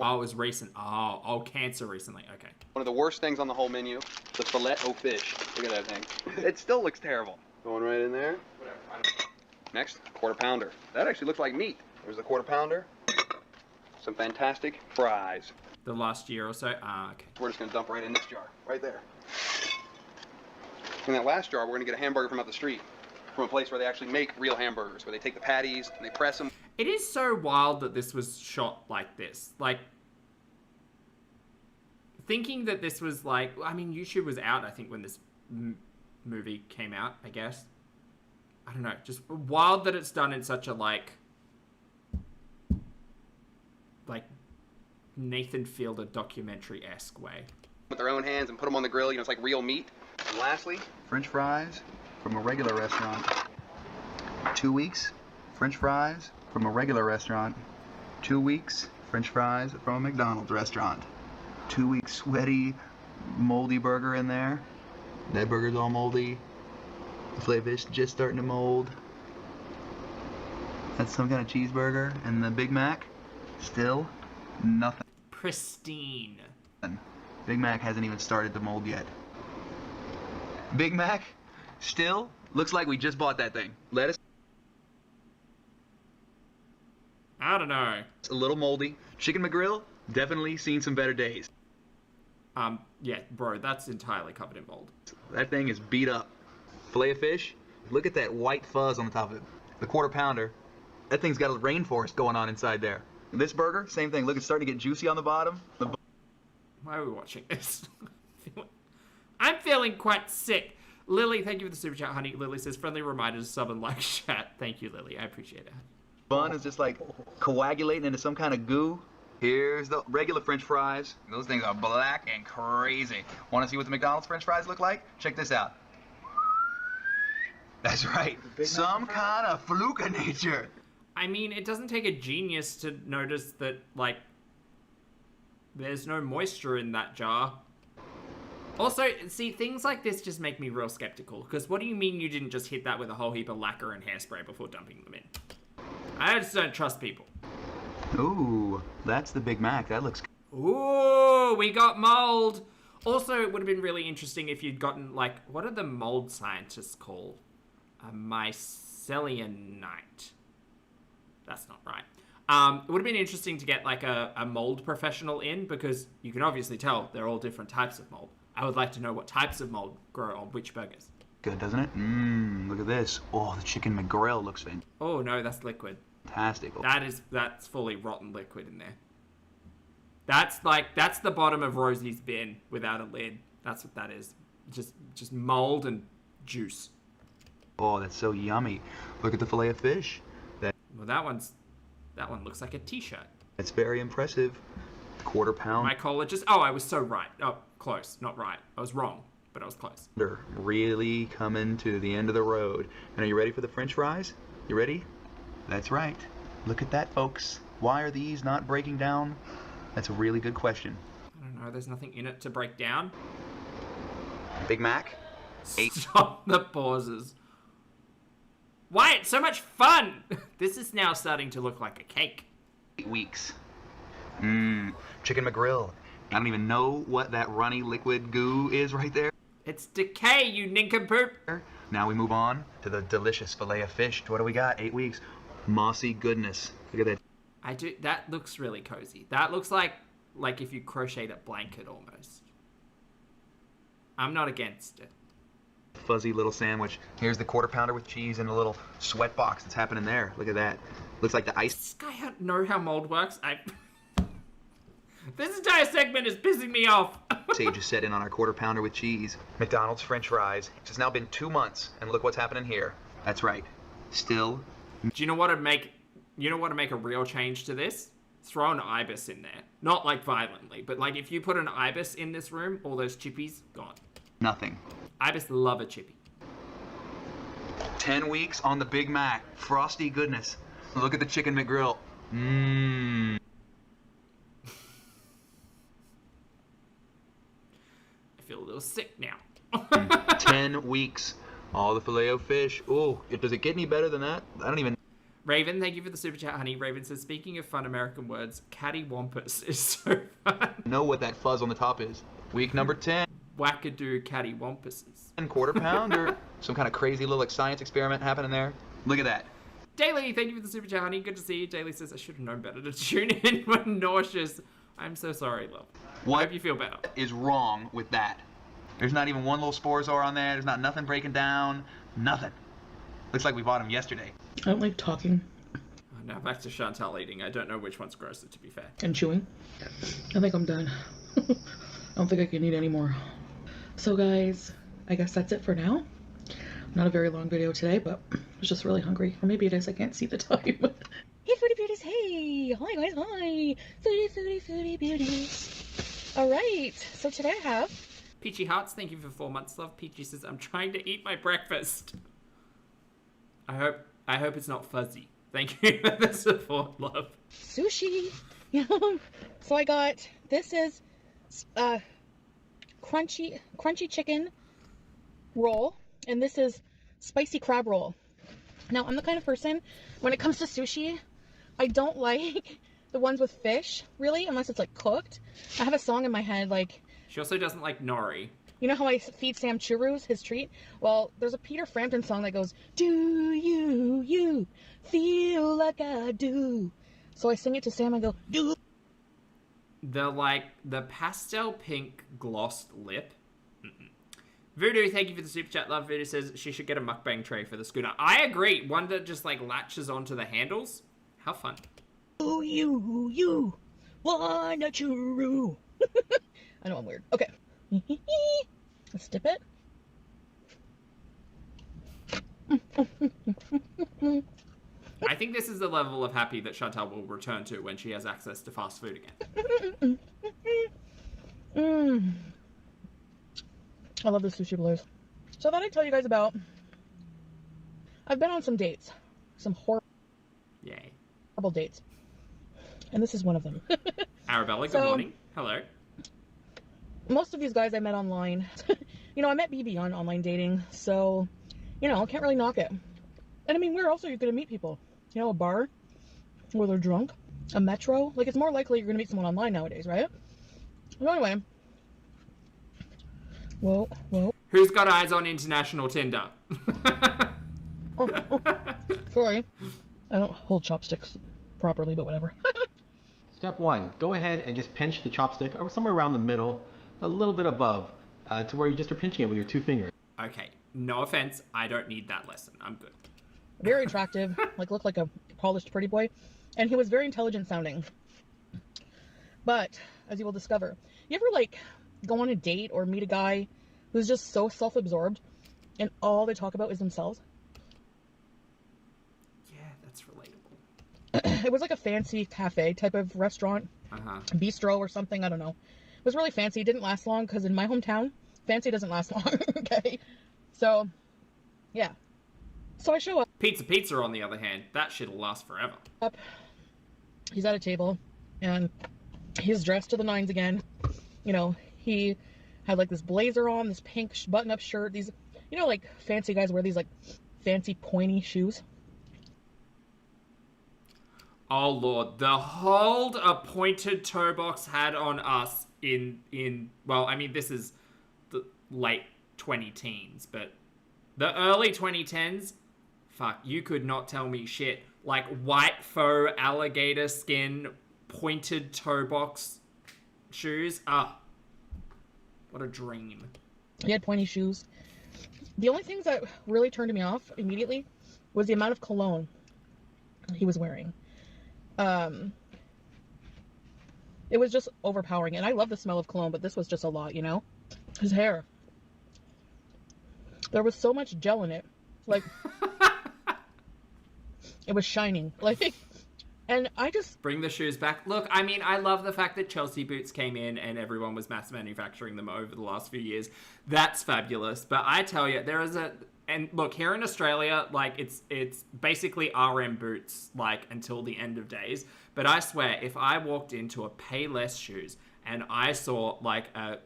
Oh, it was recent. Oh, cancer recently. Okay. One of the worst things on the whole menu, the filet o fish. Look at that thing. It still looks terrible. Going right in there. Next, quarter pounder. That actually looks like meat. There's the quarter pounder. Some fantastic fries. The last year or so? Ah, okay. We're just gonna dump right in this jar, right there. In that last jar, we're gonna get a hamburger from out the street. From a place where they actually make real hamburgers, where they take the patties and they press them. It is so wild that this was shot like this. Like, thinking that this was like, I mean, YouTube was out, I think, when this movie came out, I guess. I don't know, just wild that it's done in such a, like Nathan Fielder documentary-esque way. With their own hands and put them on the grill, you know, it's like real meat. And lastly, French fries from a regular restaurant. 2 weeks, French fries from a regular restaurant. 2 weeks, French fries from a McDonald's restaurant. 2 weeks sweaty, moldy burger in there. That burger's all moldy. The filet fish just starting to mold. That's some kind of cheeseburger. And the Big Mac, still nothing. Pristine. Big Mac hasn't even started to mold yet. Big Mac, still looks like we just bought that thing. Lettuce. I don't know. It's a little moldy. Chicken McGrill, definitely seen some better days. Yeah, bro, that's entirely covered in mold. That thing is beat up. Filet of fish, look at that white fuzz on the top of it. The quarter pounder, that thing's got a rainforest going on inside there. This burger, same thing. Look, it's starting to get juicy on the bottom. Why are we watching this? I'm feeling quite sick. Lily, thank you for the super chat, honey. Lily says, friendly reminder to sub and like chat. Thank you, Lily. I appreciate it. Bun is just like coagulating into some kind of goo. Here's the regular French fries. Those things are black and crazy. Want to see what the McDonald's French fries look like? Check this out. That's right. Some kind of fluke of nature. I mean, it doesn't take a genius to notice that, like, there's no moisture in that jar. Also, see, things like this just make me real skeptical. Because what do you mean you didn't just hit that with a whole heap of lacquer and hairspray before dumping them in? I just don't trust people. Ooh, that's the Big Mac. That looks... Ooh, we got mold. Also, it would have been really interesting if you'd gotten, like, what are the mold scientists called? A mycelianite. That's not right. It would have been interesting to get, like, a mold professional in, because you can obviously tell they're all different types of mold. I would like to know what types of mold grow on which burgers. Good, doesn't it? Mmm, look at this. Oh, the chicken McGrill looks fantastic. Oh, no, that's liquid. That's fully rotten liquid in there. That's the bottom of Rosie's bin without a lid. That's what that is. Just mold and juice. Oh, that's so yummy. Look at the fillet of fish. Well, that one looks like a t-shirt. That's very impressive. Quarter pound. My colleges. Oh, I was so right. Oh, close. Not right. I was wrong, but I was close. They're really coming to the end of the road. And are you ready for the French fries? You ready? That's right. Look at that, folks. Why are these not breaking down? That's a really good question. I don't know. There's nothing in it to break down. Big Mac. 8. Stop the pauses. Why? It's so much fun. This is now starting to look like a cake. 8 weeks. Mmm. Chicken McGrill. I don't even know what that runny liquid goo is right there. It's decay, you nincompoop. Now we move on to the delicious fillet of fish. What do we got? 8 weeks. Mossy goodness. Look at that. That looks really cozy. That looks like if you crocheted a blanket almost. I'm not against it. Fuzzy little sandwich. Here's the quarter pounder with cheese and a little sweat box that's happening there. Look at that. Looks like the ice. Does this guy know how mold works? This entire segment is pissing me off. Sage is set in on our quarter pounder with cheese. McDonald's French fries. It's now been 2 months, and look what's happening here. That's right. Still. Do you know what would make a real change to this? Throw an ibis in there. Not like violently, but like if you put an ibis in this room, all those chippies gone. Nothing. Ibis love a chippy. 10 weeks on the Big Mac. Frosty goodness. Look at the chicken McGrill. Mmm. I feel a little sick now. 10 weeks. All the Filet-O-Fish. Ooh, does it get any better than that? I don't even... Raven, thank you for the super chat, honey. Raven says, speaking of fun American words, cattywampus is so fun. Know what that fuzz on the top is. Week number 10. Wackadoo cattywampuses. And quarter pound or some kind of crazy little like science experiment happening there. Look at that. Daily, thank you for the super chat, honey. Good to see you. Daily says, I should have known better to tune in when nauseous. I'm so sorry, love. What I hope you feel better. Is wrong with that? There's not even one little Sporosaur on there. There's not nothing breaking down. Nothing. Looks like we bought them yesterday. I don't like talking. Now back to Chantel eating. I don't know which one's grosser, to be fair. And chewing. I think I'm done. I don't think I can eat anymore. So guys, I guess that's it for now. Not a very long video today, but I was just really hungry. Or maybe it is, I can't see the time. Hey foodie beauties, hey! Hi guys, hi! Foodie beauties. Alright, so today I have... Peachy Hearts, thank you for 4 months, love. Peachy says, I'm trying to eat my breakfast. I hope it's not fuzzy. Thank you for the support, love. Sushi! So I got, this is crunchy chicken roll, and this is spicy crab roll. Now, I'm the kind of person, when it comes to sushi, I don't like the ones with fish, really, unless it's like cooked. I have a song in my head, like... She also doesn't like nori. You know how I feed Sam churros, his treat? Well, there's a Peter Frampton song that goes, do you feel like I do? So I sing it to Sam and go, do. The pastel pink glossed lip. Voodoo, thank you for the super chat, love. Voodoo says she should get a mukbang tray for the scooter. I agree. One that just like latches onto the handles. How fun. Oh, you want a churro. I know I'm weird. Okay. Let's dip it. I think this is the level of happy that Chantel will return to when she has access to fast food again. I love the sushi blues. So I thought I'd tell you guys about... I've been on some dates. Some horrible dates. And this is one of them. Arabella, good morning. Hello. Most of these guys I met online. You know, I met BIBI on online dating, so, you know, can't really knock it. And I mean, where else are you going to meet people? You know, a bar where they're drunk? A metro? Like, it's more likely you're going to meet someone online nowadays, right? So anyway. Whoa. Who's got eyes on international Tinder? Sorry. I don't hold chopsticks properly, but whatever. Step 1. Go ahead and just pinch the chopstick or somewhere around the middle, a little bit above, to where you just are pinching it with your 2 fingers. Okay, no offense, I don't need that lesson. I'm good. Very attractive, like looked like a polished pretty boy, and he was very intelligent sounding. But, as you will discover, you ever like go on a date or meet a guy who's just so self-absorbed and all they talk about is themselves? Yeah, that's relatable. It was like a fancy cafe type of restaurant, bistro or something, I don't know. It was really fancy. It didn't last long because in my hometown, fancy doesn't last long, okay? So, yeah. So I show up. Pizza, on the other hand, that shit'll last forever. He's at a table, and he's dressed to the nines again. You know, he had like this blazer on, this pink button-up shirt, these, you know, like fancy guys wear these like fancy pointy shoes. Oh lord, the hold a pointed toe box had on us in well, I mean, this is the late 20-teens, but the early 2010s, fuck, you could not tell me shit. Like white faux alligator skin pointed toe box shoes. What a dream. He had pointy shoes. The only things that really turned me off immediately was the amount of cologne he was wearing. It was just overpowering, and I love the smell of cologne, but this was just a lot, you know? His hair. There was so much gel in it. Like, it was shining. Like, and I just... Bring the shoes back. Look, I mean, I love the fact that Chelsea boots came in and everyone was mass manufacturing them over the last few years. That's fabulous. But I tell you, there is and look, here in Australia, like, it's basically RM boots, like, until the end of days. But I swear, if I walked into a Payless shoes and I saw, like a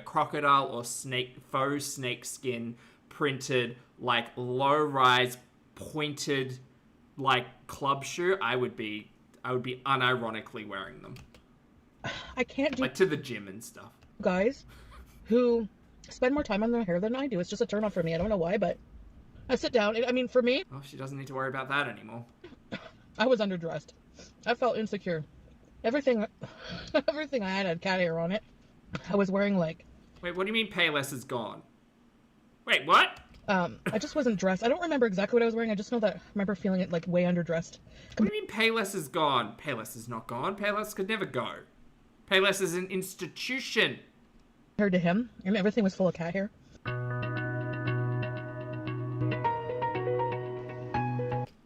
crocodile or faux snake skin printed, like, low-rise, pointed, like, club shoe, I would be unironically wearing them. I can't do... Like, to the gym and stuff. Guys who spend more time on their hair than I do. It's just a turn on for me. I don't know why, but I sit down. I mean, for me... Oh, she doesn't need to worry about that anymore. I was underdressed. I felt insecure. Everything I had cat hair on it. I was wearing, like... Wait, what do you mean Payless is gone? Wait, what? I just wasn't dressed. I don't remember exactly what I was wearing. I just know that I remember feeling it, like, way underdressed. What do you mean Payless is gone? Payless is not gone. Payless could never go. Payless is an institution. Compared to him, and everything was full of cat hair.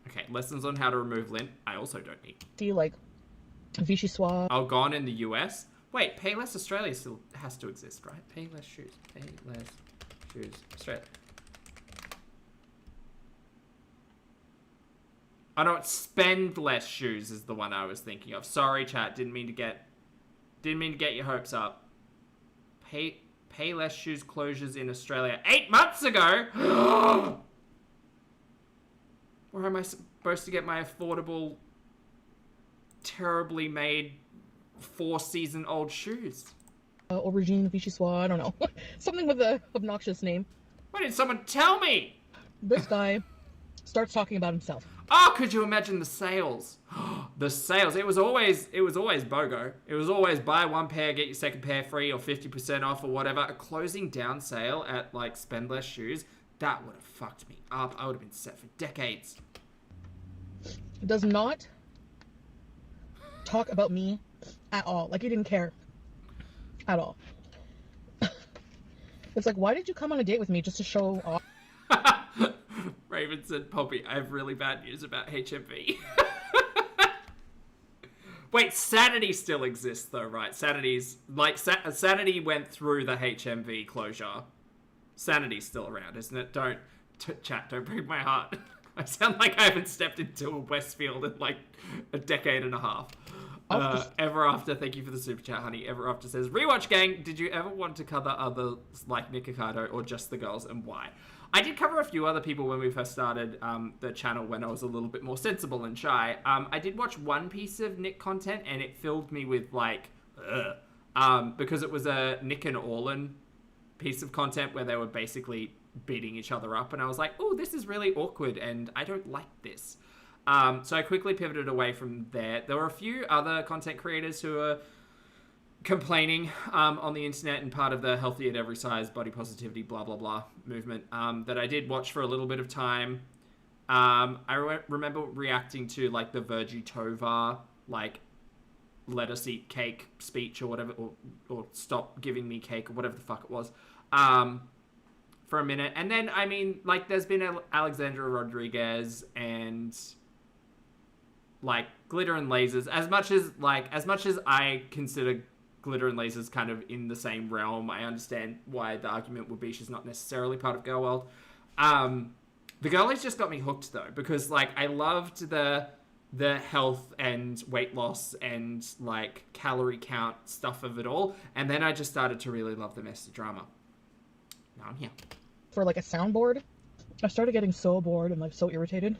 Okay, lessons on how to remove lint. I also don't need. See, like, Vichy Swab. Oh, gone in the US? Wait, Payless Australia still has to exist, right? Payless shoes. Payless shoes. Australia. I know it's Spend Less Shoes is the one I was thinking of. Sorry, chat. Didn't mean to get your hopes up. Payless Shoes closures in Australia 8 months ago. Where am I supposed to get my affordable, terribly made 4-season-old shoes? Aubergine, Vichy Swab, I don't know. Something with a obnoxious name. Why didn't someone tell me? This guy starts talking about himself. Oh, could you imagine the sales? The sales. It was always BOGO. It was always buy one pair, get your second pair free or 50% off or whatever. A closing down sale at, like, Spend Less Shoes. That would have fucked me up. I would have been set for decades. Does not talk about me at all. Like, he didn't care. At all. It's like, why did you come on a date with me just to show off? Raven said, Poppy, I have really bad news about HMV. Wait, Sanity still exists though, right? Sanity's, like, Sanity went through the HMV closure. Sanity's still around, isn't it? Chat, don't break my heart. I sound like I haven't stepped into a Westfield in, like, a decade and a half. Ever After, thank you for the super chat, honey. Ever After says, Rewatch Gang, did you ever want to cover others like Nick Ocado or just the girls, and why? I did cover a few other people when we first started the channel when I was a little bit more sensible and shy. I did watch one piece of Nick content and it filled me with, like, because it was a Nick and Orlin piece of content where they were basically beating each other up, and I was like, oh, this is really awkward and I don't like this. So I quickly pivoted away from there. There were a few other content creators who were complaining on the internet and part of the healthy at every size, body positivity, blah, blah, blah movement that I did watch for a little bit of time. I remember reacting to, like, the Virgie Tovar, like, let us eat cake speech or whatever, or stop giving me cake or whatever the fuck it was, for a minute. And then, I mean, like, there's been Alexandra Rodriguez and, like, Glitter and Lasers. As much as I consider Glitter and Lasers kind of in the same realm, I understand why the argument would be she's not necessarily part of Girl World. The Girlies just got me hooked, though, because, like, I loved the health and weight loss and, like, calorie count stuff of it all, and then I just started to really love the messy drama. Now I'm here. For, like, a soundboard, I started getting so bored and, like, so irritated.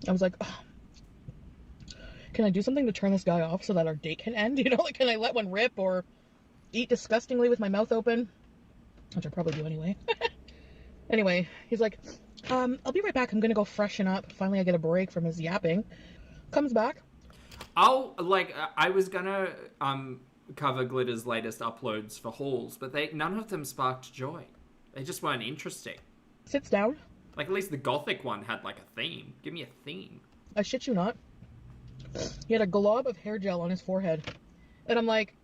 I was like, oh, can I do something to turn this guy off so that our date can end? You know, like, can I let one rip or eat disgustingly with my mouth open? Which I probably do anyway. Anyway, he's like, I'll be right back. I'm gonna go freshen up. Finally, I get a break from his yapping. Comes back. I was gonna cover Glitter's latest uploads for hauls, but none of them sparked joy. They just weren't interesting. Sits down. Like, at least the gothic one had, like, a theme. Give me a theme. I shit you not. He had a glob of hair gel on his forehead. And I'm like,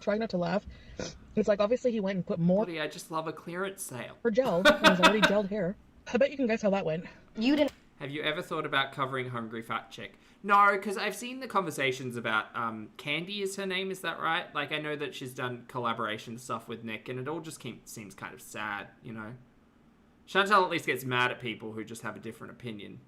trying not to laugh. It's like, obviously he went and put more... Bloody, I just love a clearance sale. ...for gel on his already gelled hair. I bet you can guess how that went. You didn't... Have you ever thought about covering Hungry Fat Chick? No, because I've seen the conversations about... Candy is her name, is that right? Like, I know that she's done collaboration stuff with Nick, and it all just seems kind of sad, you know? Chantel at least gets mad at people who just have a different opinion.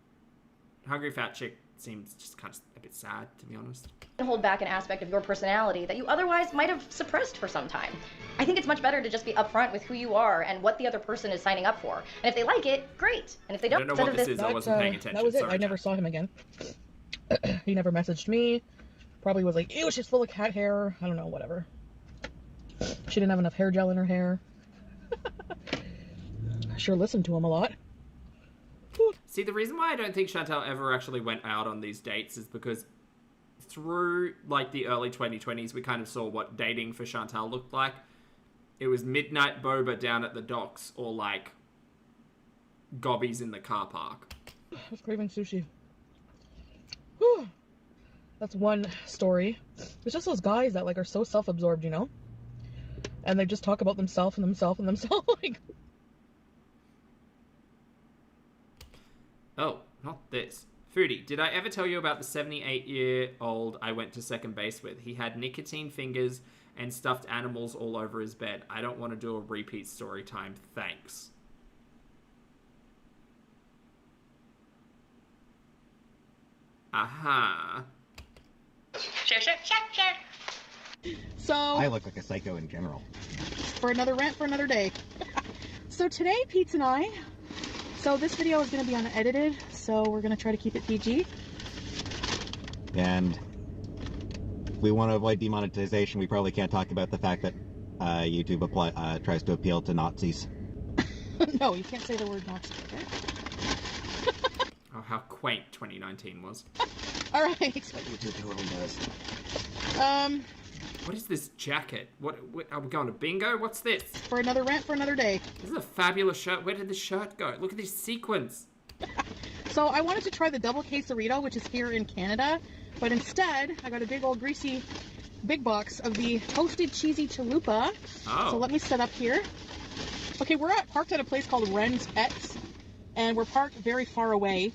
Hungry Fat Chick seems just kind of a bit sad, to be honest. Hold back an aspect of your personality that you otherwise might have suppressed for some time. I think it's much better to just be upfront with who you are and what the other person is signing up for. And if they like it, great. And if they don't, I don't know what this is. I wasn't paying attention. That was it. Sorry, I never saw him again. He never messaged me. Probably was like, ew, she's full of cat hair. I don't know, whatever. She didn't have enough hair gel in her hair. I sure listened to him a lot. See, the reason why I don't think Chantel ever actually went out on these dates is because through, like, the early 2020s, we kind of saw what dating for Chantel looked like. It was midnight boba down at the docks or, like, gobbies in the car park. I was craving sushi. Whew. That's one story. It's just those guys that, like, are so self-absorbed, you know? And they just talk about themselves and themselves and themselves, like... Oh, not this. Foodie, did I ever tell you about the 78-year-old I went to second base with? He had nicotine fingers and stuffed animals all over his bed. I don't want to do a repeat story time. Thanks. Aha. Share. So... I look like a psycho in general. For another rant for another day. So today, Pete and I... So this video is going to be unedited, so we're going to try to keep it PG. And if we want to avoid demonetization, we probably can't talk about the fact that YouTube tries to appeal to Nazis. No, you can't say the word Nazi, okay? Oh, how quaint 2019 was. Alright. YouTube totally does. What is this jacket? What are we going to bingo? What's this? For another rant for another day. This is a fabulous shirt. Where did the shirt go? Look at this sequins. So I wanted to try the double quesarito, which is here in Canada, but instead I got a big old greasy big box of the toasted cheesy chalupa. Oh. So let me set up here. Okay, we're parked at a place called Ren's Pets, and we're parked very far away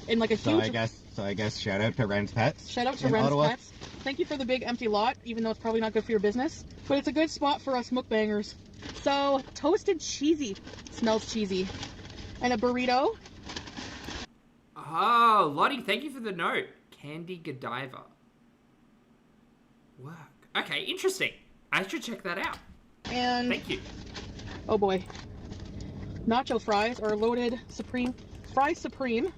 in like a huge... So I guess shout out to Ren's Pets. Shout out to Ren's Pets. Thank you for the big empty lot, even though it's probably not good for your business. But it's a good spot for us mukbangers. So, toasted cheesy. Smells cheesy. And a burrito. Oh, Lottie, thank you for the note. Candy Godiva. Work. Okay, interesting. I should check that out. And... Thank you. Oh boy. Nacho fries, or loaded supreme. Fries supreme.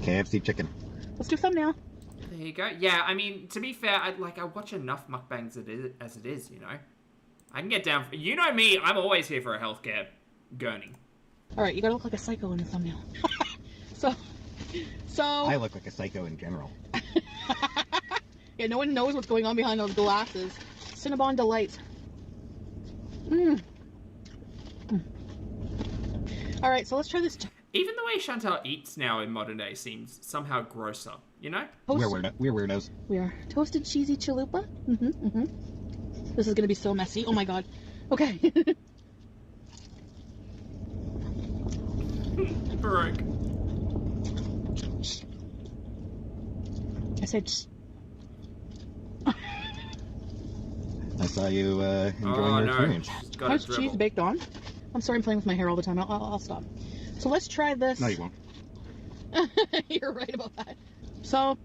KFC chicken. Let's do thumbnail. There you go. Yeah, I mean, to be fair, I watch enough mukbangs as it is, you know? I can get down... You know me, I'm always here for a healthcare gurney. Alright, you gotta look like a psycho in the thumbnail. So... I look like a psycho in general. Yeah, no one knows what's going on behind those glasses. Cinnabon Delight. Alright, so let's try this... Even the way Chantel eats now in modern day seems somehow grosser, you know? We're weirdos. We are. Toasted cheesy chalupa. This is gonna be so messy. Oh my god. Okay. Baroque. I said I saw you enjoying your experience. How's cheese baked on? I'm sorry I'm playing with my hair all the time. I'll stop. So let's try this. No, you won't. You're right about that. So,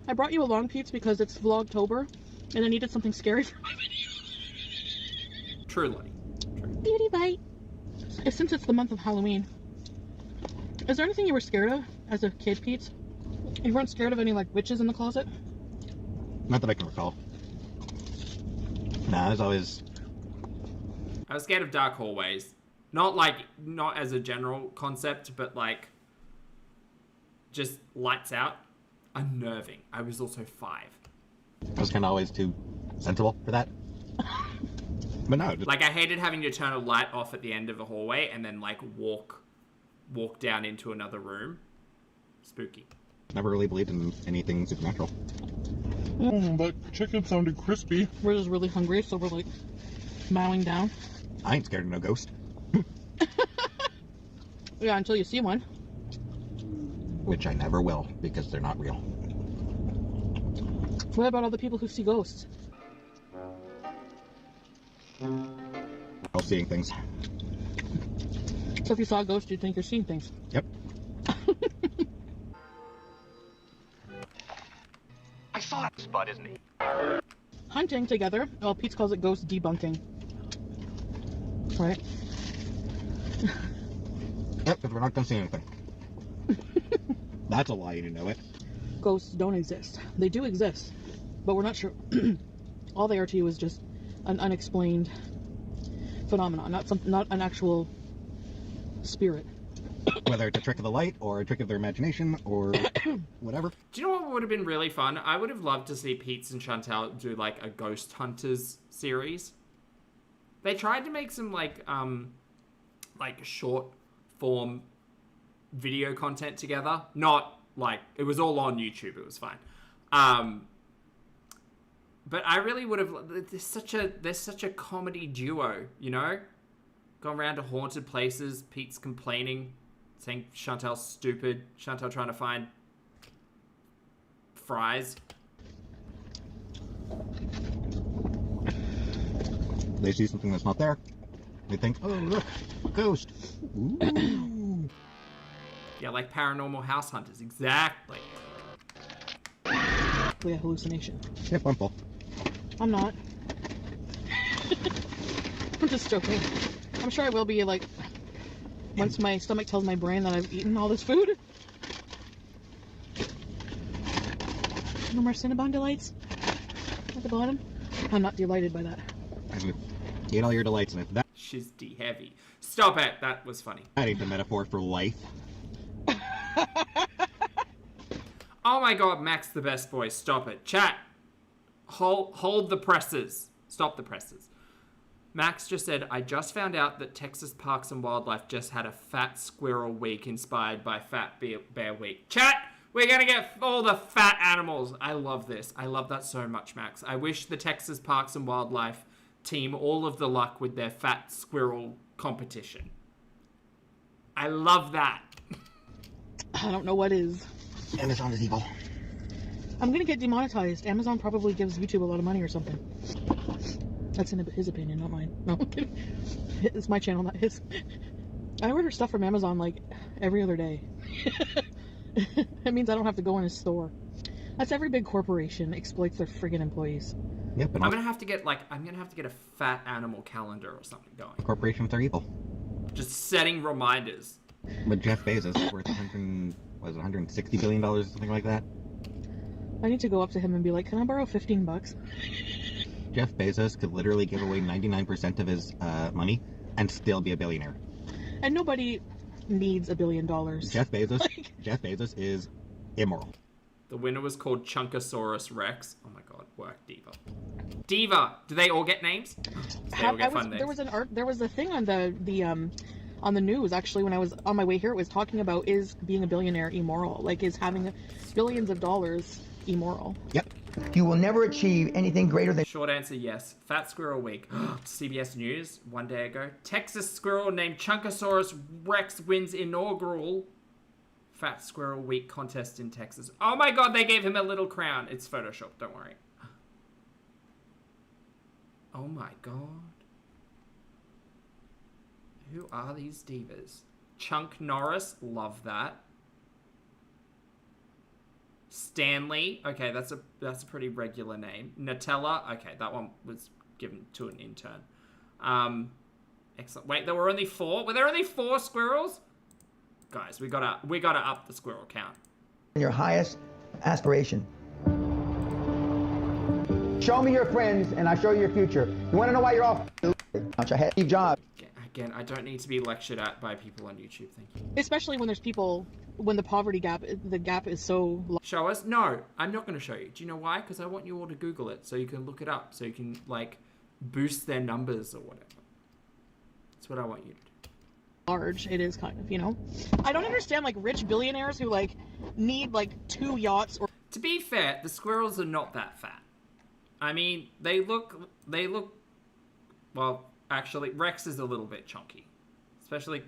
I brought you along, Pete's, because it's Vlogtober, and I needed something scary for my video. Truly. Beauty bite. Since it's the month of Halloween, is there anything you were scared of as a kid, Pete? You weren't scared of any, like, witches in the closet? Not that I can recall. Nah, I was always... I was scared of dark hallways. Not as a general concept, but like, just lights out. Unnerving. I was also 5. I was kind of always too sensible for that. But no. Like, I hated having to turn a light off at the end of a hallway and then, like, walk down into another room. Spooky. Never really believed in anything supernatural. That chicken sounded crispy. We're just really hungry, so we're, like, mowing down. I ain't scared of no ghost. Yeah, until you see one. Which I never will, because they're not real. What about all the people who see ghosts? Oh, love seeing things. So if you saw a ghost, you'd think you're seeing things. Yep. I saw it. Spud, isn't he? Hunting together. Well, Pete calls it ghost debunking. Right? Yep, because we're not going to see anything. That's a lie, you know it. Ghosts don't exist. They do exist, but we're not sure. All they are to you is just an unexplained phenomenon, not an actual spirit. Whether it's a trick of the light or a trick of their imagination or whatever. Do you know what would have been really fun? I would have loved to see Pete and Chantel do like a Ghost Hunters series. They tried to make some like short form video content together. Not like it was all on YouTube. It was fine. But I really would have. There's such a comedy duo, you know. Gone around to haunted places. Pete's complaining, saying Chantel's stupid. Chantel trying to find fries. They see something that's not there. They think, oh look, a ghost. Ooh. Yeah, like paranormal house hunters. Exactly. Yeah, hallucination. Yep, I'm full. I'm not. I'm just joking. I'm sure I will be, like, once my stomach tells my brain that I've eaten all this food. No more Cinnabon delights at the bottom. I'm not delighted by that. Eat all your delights, and if that She's D-heavy. Stop it. That was funny. that ain't the metaphor for life. Oh my god, Max the best voice. Stop it. Chat. Hold the presses. Stop the presses. Max just said, I just found out that Texas Parks and Wildlife just had a Fat Squirrel Week inspired by Fat Bear Week. Chat, we're going to get all the fat animals. I love this. I love that so much, Max. I wish the Texas Parks and Wildlife team all of the luck with their Fat Squirrel competition. I love that. I don't know what is. Amazon is evil. I'm gonna get demonetized. Amazon probably gives YouTube a lot of money or something. That's in his opinion, not mine. No, it's my channel, not his. I order stuff from Amazon like every other day. That means I don't have to go in a store. That's every big corporation exploits their friggin' employees. Yep, I'm gonna have to get a fat animal calendar or something going. Corporations are evil. Just setting reminders. But Jeff Bezos is worth $160 billion or something like that. I need to go up to him and be like, can I borrow $15? Jeff Bezos could literally give away 99% of his money and still be a billionaire. And nobody needs $1 billion. Jeff Bezos is immoral. The winner was called Chunkosaurus Rex. Oh my god, work, Diva. Diva! Do they all get names? They all get fun names. There was a thing on the news actually when I was on my way here. It was talking about, is being a billionaire immoral? Like, is having billions of dollars immoral? Yep. You will never achieve anything greater than... Short answer, yes. Fat Squirrel Week. CBS News, one day ago. Texas squirrel named Chunkosaurus Rex wins inaugural Fat Squirrel Week contest in Texas. Oh my god, they gave him a little crown. It's Photoshop, don't worry. Oh my god. Who are these divas? Chunk Norris, love that. Stanley, okay, that's a pretty regular name. Nutella, okay, that one was given to an intern. Excellent. Wait, there were only 4? Were there only 4 squirrels? Guys, we gotta up the squirrel count. your highest aspiration. Show me your friends and I'll show you your future. You want to know why you're off? I had Steve Jobs. Again, I don't need to be lectured at by people on YouTube, thank you. Especially when there's people, when the poverty gap, the gap is so large. Show us? No, I'm not going to show you. Do you know why? Because I want you all to Google it so you can look it up, so you can, like, boost their numbers or whatever. That's what I want you to do. Large, it is kind of, you know? I don't understand, like, rich billionaires who, like, need, like, 2 yachts or... To be fair, the squirrels are not that fat. I mean, they look, well, actually, Rex is a little bit chunky. Especially,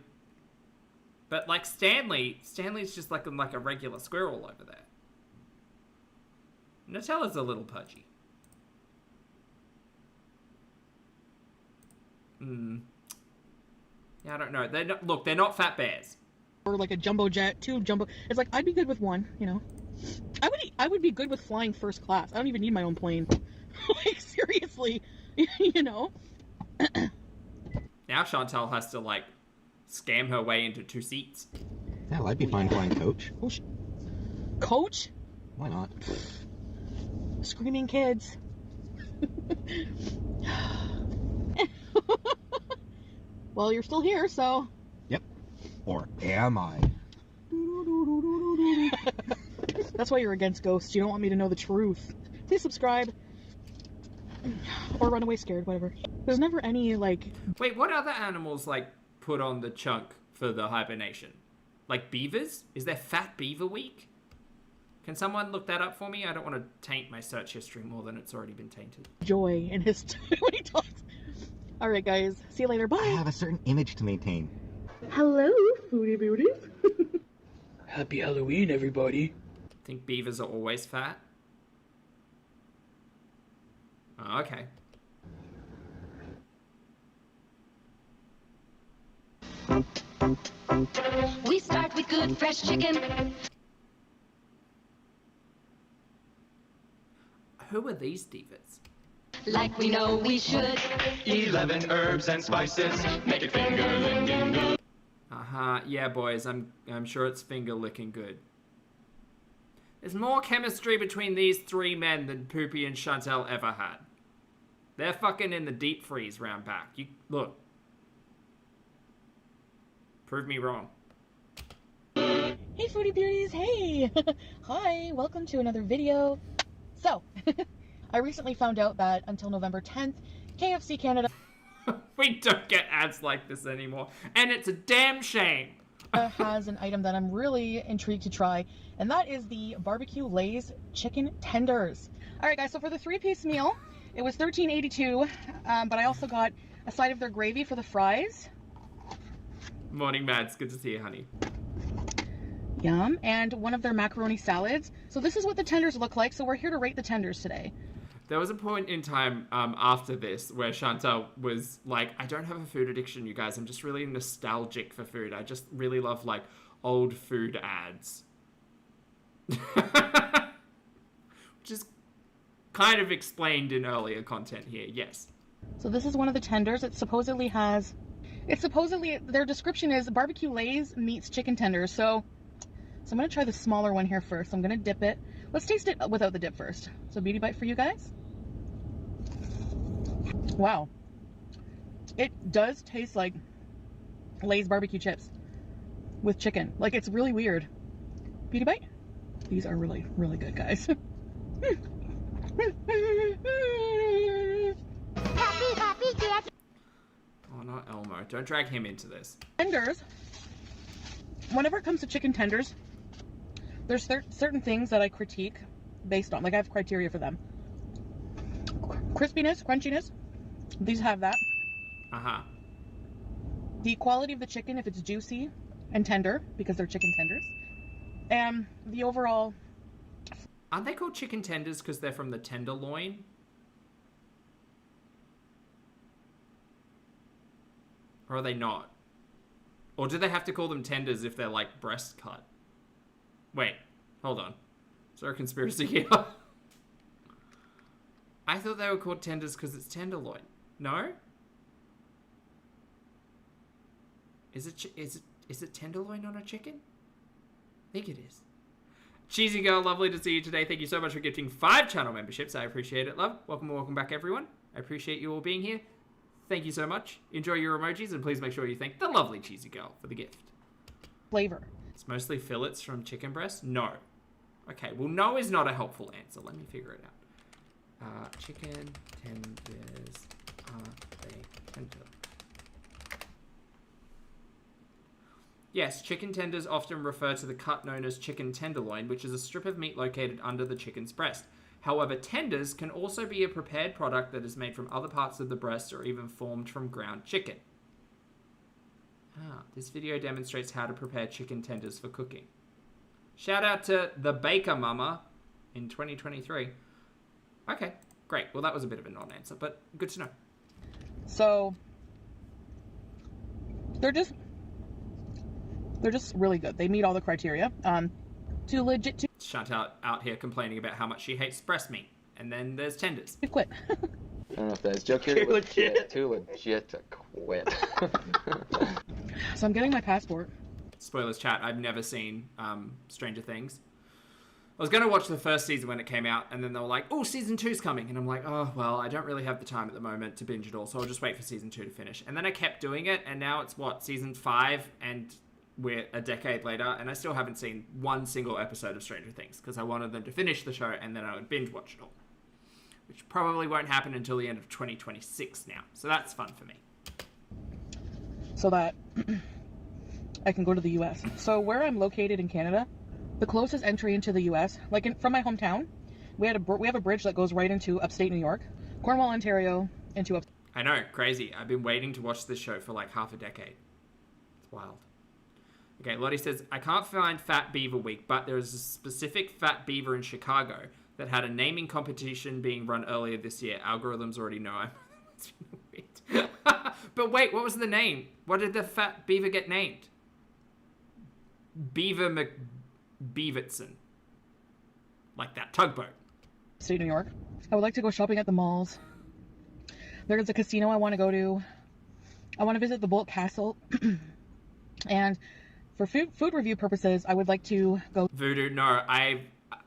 but like Stanley's just like a regular squirrel over there. Nutella's a little pudgy. Yeah, I don't know. They're not fat bears. Or like a jumbo jet, 2 jumbo. It's like, I'd be good with 1, you know. I would be good with flying first class. I don't even need my own plane. Like, seriously, you know. Now Chantel has to, like, scam her way into 2 seats. Hell, I'd be fine flying coach. Coach? Why not? Screaming kids. Well, you're still here, so. Yep. Or am I? That's why you're against Ghosts. You don't want me to know the truth. Please subscribe. Or run away scared, whatever. There's never any, like... Wait, what other animals, like, put on the chunk for the hibernation? Like beavers? Is there Fat Beaver Week? Can someone look that up for me? I don't want to taint my search history more than it's already been tainted. Joy in his... when he talks. Alright, guys. See you later. Bye! I have a certain image to maintain. Hello, foodie beauties. Happy Halloween, everybody. Think beavers are always fat? Oh, okay. We start with good fresh chicken. Who are these divas? Like we know we should. 11 herbs and spices make it finger licking good. Yeah, boys, I'm sure it's finger licking good. There's more chemistry between these 3 men than Poopy and Chantel ever had. They're fucking in the deep freeze round back. You look. Prove me wrong. Hey, foodie beauties. Hey. Hi. Welcome to another video. So, I recently found out that until November 10th, KFC Canada We don't get ads like this anymore, and it's a damn shame. Has an item that I'm really intrigued to try, and that is the barbecue Lay's chicken tenders. All right, guys. So for the 3-piece meal, it was $13.82, but I also got a side of their gravy for the fries. Morning, Mads. Good to see you, honey. Yum. And one of their macaroni salads. So this is what the tenders look like. So we're here to rate the tenders today. There was a point in time after this where Chantel was like, I don't have a food addiction, you guys. I'm just really nostalgic for food. I just really love, like, old food ads. Which is kind of explained in earlier content here, yes. So this is one of the tenders. It supposedly, their description is barbecue Lay's meets chicken tenders. So I'm going to try the smaller one here first. I'm going to dip it. Let's taste it without the dip first. So beauty bite for you guys. Wow. It does taste like Lay's barbecue chips with chicken. Like, it's really weird. Beauty bite? These are really, really good, guys. Oh, not Elmo. Don't drag him into this. Tenders. Whenever it comes to chicken tenders, there's certain things that I critique based on. Like, I have criteria for them. Crispiness, crunchiness. These have that. Uh-huh. The quality of the chicken, if it's juicy and tender, because they're chicken tenders. And the overall... Aren't they called chicken tenders because they're from the tenderloin? Or are they not? Or do they have to call them tenders if they're, like, breast cut? Wait, hold on. Is there a conspiracy here? I thought they were called tenders because it's tenderloin. No? Is it tenderloin on a chicken? I think it is. Cheesy Girl, lovely to see you today. Thank you so much for gifting 5 channel memberships. I appreciate it, love. Welcome back, everyone. I appreciate you all being here. Thank you so much. Enjoy your emojis, and please make sure you thank the lovely Cheesy Girl for the gift. Flavor. It's mostly fillets from chicken breast? No. Okay, well, no is not a helpful answer. Let me figure it out. Chicken tenders, are they tender? Yes, chicken tenders often refer to the cut known as chicken tenderloin, which is a strip of meat located under the chicken's breast. However, tenders can also be a prepared product that is made from other parts of the breast or even formed from ground chicken. This video demonstrates how to prepare chicken tenders for cooking. Shout out to the Baker Mama in 2023. Okay, great. Well, that was a bit of a non-answer, but good to know. So, they're just really good. They meet all the criteria. Chantel out here complaining about how much she hates breast meat. And then there's tenders. You quit. I don't know if that's joke here. Too legit to quit. So I'm getting my passport. Spoilers, chat. I've never seen Stranger Things. I was going to watch the first season when it came out, and then they were like, oh, season 2's coming. And I'm like, oh, well, I don't really have the time at the moment to binge it all, so I'll just wait for season 2 to finish. And then I kept doing it, and now it's, season 5, and we're a decade later, and I still haven't seen one single episode of Stranger Things, because I wanted them to finish the show, and then I would binge watch it all. Which probably won't happen until the end of 2026 now. So that's fun for me. So that I can go to the US. So where I'm located in Canada, the closest entry into the US, from my hometown, we have a bridge that goes right into upstate New York, Cornwall, Ontario, into upstate. I know, crazy. I've been waiting to watch this show for like half a decade. It's wild. Okay, Lottie says, I can't find Fat Beaver Week, but there is a specific Fat Beaver in Chicago that had a naming competition being run earlier this year. Algorithms already know I'm... But wait, what was the name? What did the Fat Beaver get named? Beaver McBeavertson. Like that tugboat. State New York. I would like to go shopping at the malls. There's a casino I want to go to. I want to visit the Bulk Castle. And for food review purposes, I would like to go... Voodoo, no.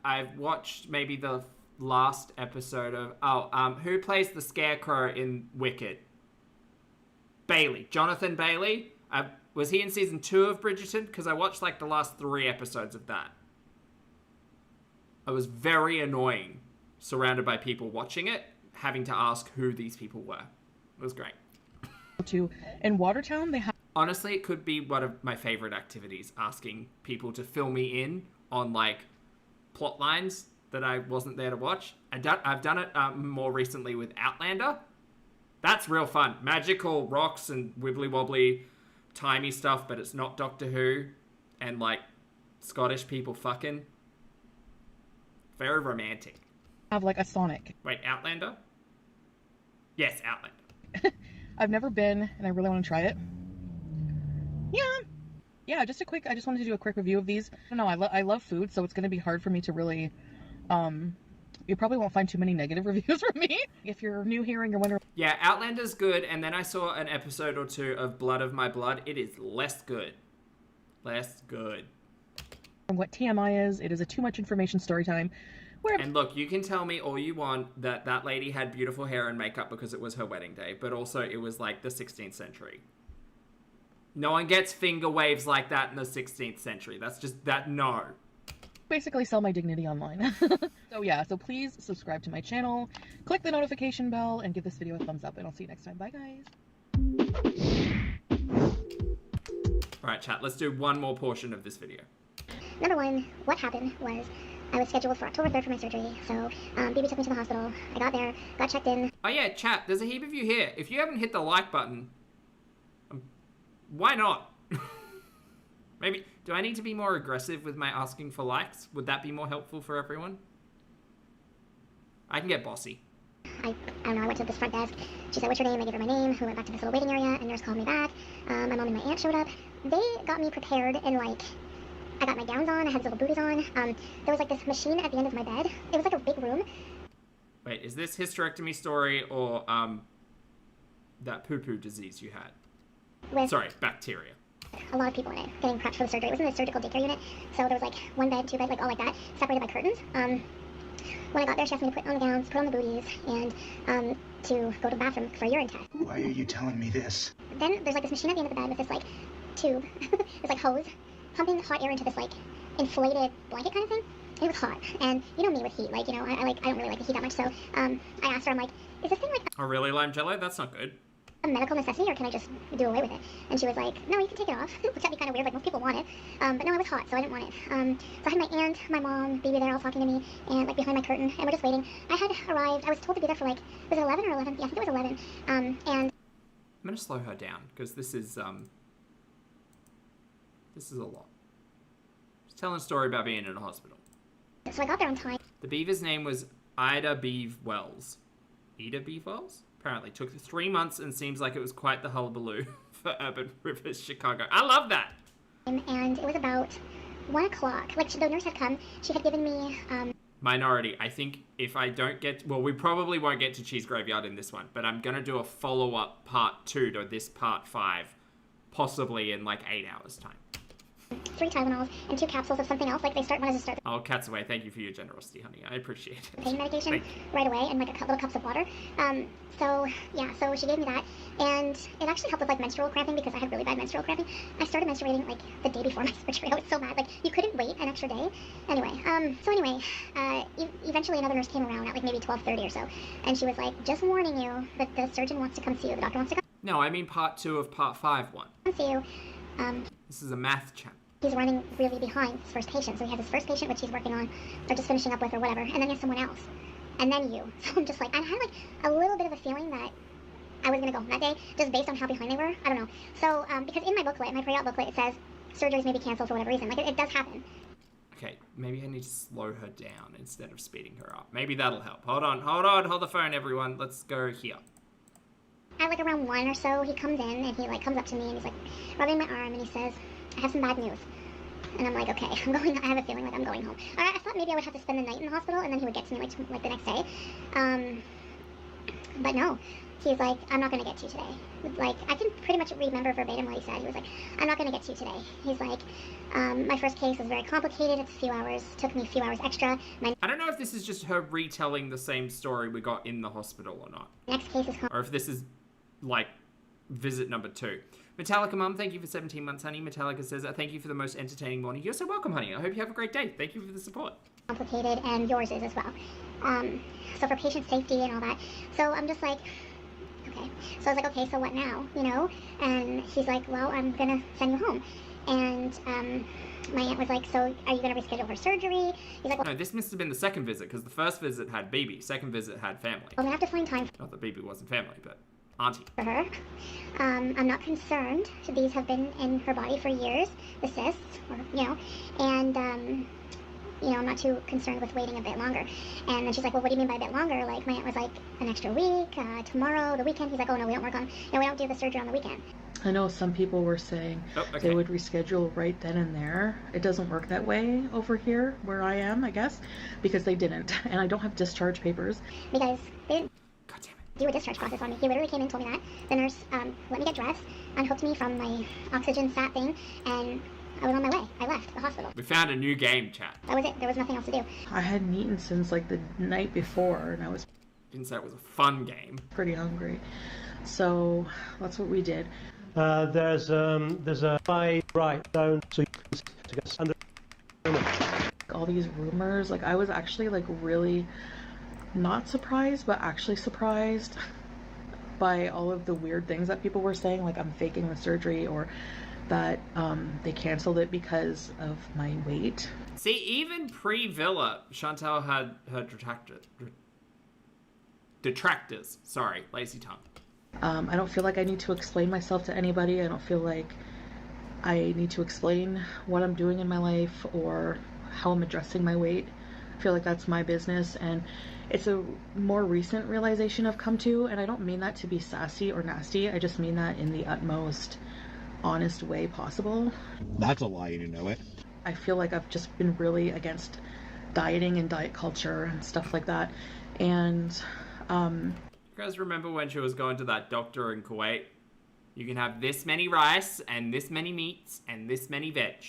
I've watched maybe the last episode of... who plays the Scarecrow in Wicked? Bailey. Jonathan Bailey? Was he in season 2 of Bridgerton? Because I watched like the last 3 episodes of that. I was very annoying, surrounded by people watching it, having to ask who these people were. It was great. In Watertown, they have... Honestly, it could be one of my favorite activities, asking people to fill me in on like plot lines that I wasn't there to watch. I've done it more recently with Outlander. That's real fun. Magical rocks and wibbly wobbly timey stuff, but it's not Doctor Who and like Scottish people fucking. Very romantic. Have like a Sonic. Wait, Outlander? Yes, Outlander. I've never been, and I really want to try it. Yeah, I just wanted to do a quick review of these. I don't know, I love food, so it's going to be hard for me to really, you probably won't find too many negative reviews from me. If you're new here and you're wondering... Yeah, Outlander's good, and then I saw an episode or 2 of Blood of My Blood. It is less good. Less good. What TMI is, it is a too much information story time. And look, you can tell me all you want that lady had beautiful hair and makeup because it was her wedding day, but also it was like the 16th century. No one gets finger waves like that in the 16th century. That's just that. No. Basically sell my dignity online. So please subscribe to my channel, click the notification bell, and give this video a thumbs up, and I'll see you next time. Bye, guys. Alright, chat, let's do one more portion of this video. Number 1, what happened was I was scheduled for October 3rd for my surgery, so BIBI took me to the hospital. I got there, got checked in. Oh yeah, chat, there's a heap of you here. If you haven't hit the like button, why not? Maybe, do I need to be more aggressive with my asking for likes? Would that be more helpful for everyone? I can get bossy. I don't know, I went to this front desk. She said, what's your name? I gave her my name. We went back to this little waiting area. A nurse called me back. My mom and my aunt showed up. They got me prepared in like, I got my gowns on. I had little booties on. There was like this machine at the end of my bed. It was like a big room. Wait, is this hysterectomy story or that poo-poo disease you had? Sorry, bacteria. A lot of people in it getting prepped for the surgery. It was in the surgical daycare unit, so there was like 1 bed, 2 beds, like all like that, separated by curtains. When I got there, she asked me to put on the gowns, put on the booties, and to go to the bathroom for a urine test. Why are you telling me this? Then there's like this machine at the end of the bed with this like tube, this like hose, pumping hot air into this like inflated blanket kind of thing. And it was hot, and you know me with heat, like, you know, I don't really like the heat that much, so I asked her, I'm like, is this thing like oh really, Lime Jello? That's not good. A medical necessity, or can I just do away with it? And she was like, no, you can take it off, which that'd be kind of weird, like most people want it, but no, it was hot, so I didn't want it. So I had my aunt, my mom, BIBI there all talking to me, and like behind my curtain, and we're just waiting. I had arrived, I was told to be there for like, was it 11 or 11? Yeah, I think it was 11, and... I'm gonna slow her down, because this is a lot. She's telling a story about being in a hospital. So I got there on time. The beaver's name was Ida Beeve Wells. Ida Beeve Wells? Apparently took 3 months and seems like it was quite the hullabaloo for Urban Rivers, Chicago. I love that. And it was about 1 o'clock. Like, the nurse had come. She had given me, Minority. I think if I don't get... Well, we probably won't get to Cheese Graveyard in this one, but I'm going to do a follow-up part 2 to this part 5, possibly in like 8 hours' time. 3 Tylenols and 2 capsules of something else. Like, wanted to start Oh, cat's away. Thank you for your generosity, honey. I appreciate it. pain medication right away, and like little cups of water. So she gave me that, and it actually helped with like menstrual cramping because I had really bad menstrual cramping. I started menstruating like the day before my surgery. I was so mad. Like, you couldn't wait an extra day. Anyway, eventually another nurse came around at like maybe 12:30 or so, and she was like, "Just warning you that the surgeon wants to come see you. The doctor wants to come No, I mean part 2 of part 5 one. see you." This is a math chat. He's running really behind his first patient. So he has his first patient, which he's working on, or just finishing up with, or whatever, and then he has someone else. And then you. So I'm just like, I had like a little bit of a feeling that I was going to go home that day, just based on how behind they were. I don't know. So, because in my booklet, my pre-op booklet, it says surgeries may be canceled for whatever reason. Like, it does happen. Okay, maybe I need to slow her down instead of speeding her up. Maybe that'll help. Hold the phone, everyone. Let's go here. At like around 1 or so, he comes in, and he like comes up to me, and he's like rubbing my arm, and he says, "I have some bad news." And I'm like, okay, I have a feeling like I'm going home. I thought maybe I would have to spend the night in the hospital, and then he would get to me like the next day. But no. He's like, "I'm not going to get to you today." Like, I can pretty much remember verbatim what he said. He was like, "I'm not going to get to you today." He's like, "My first case was very complicated. It's a few hours. Took me a few hours extra. I don't know if this is just her retelling the same story we got in the hospital or not. Next case is or if this is, like, visit number 2. Metallica Mum, thank you for 17 months, honey. Metallica says, thank you for the most entertaining morning. You're so welcome, honey. I hope you have a great day. Thank you for the support. complicated, and yours is as well. So for patient safety and all that. So I'm just like, okay. So I was like, okay, so what now? You know? And he's like, well, I'm gonna send you home. And my aunt was like, so are you gonna reschedule her surgery? He's like, well, no, this must have been the second visit, because the first visit had BIBI, second visit had family. I'm gonna have to find time Not that BIBI wasn't family, but auntie. for her. I'm not concerned. These have been in her body for years, the cysts, or, you know, and you know, I'm not too concerned with waiting a bit longer. And then she's like, well, what do you mean by a bit longer? Like, my aunt was like, an extra week, tomorrow, the weekend. He's like, oh, no, we don't work on, no, we don't do the surgery on the weekend. I know some people were saying they would reschedule right then and there. It doesn't work that way over here where I am, I guess, because they didn't. And I don't have discharge papers. Because they didn't do a discharge process on me. He literally came in and told me that. The nurse let me get dressed, unhooked me from my oxygen sat thing, and I was on my way. I left the hospital. We found a new game, chat. That was it. There was nothing else to do. I hadn't eaten since like the night before, and I was Didn't say it was a fun game. pretty hungry. So that's what we did. There's a right zone, so you can to get under. All these rumors, like I was actually like really not surprised, but actually surprised by all of the weird things that people were saying, like I'm faking the surgery, or that they canceled it because of my weight. See, even pre-Villa, Chantel had her detractors. Sorry, lazy tongue. I don't feel like I need to explain myself to anybody. I don't feel like I need to explain what I'm doing in my life or how I'm addressing my weight. I feel like that's my business, and it's a more recent realization I've come to, and I don't mean that to be sassy or nasty. I just mean that in the utmost honest way possible. That's a lie, you know it. I feel like I've just been really against dieting and diet culture and stuff like that. And You guys remember when she was going to that doctor in Kuwait? You can have this many rice and this many meats and this many veg.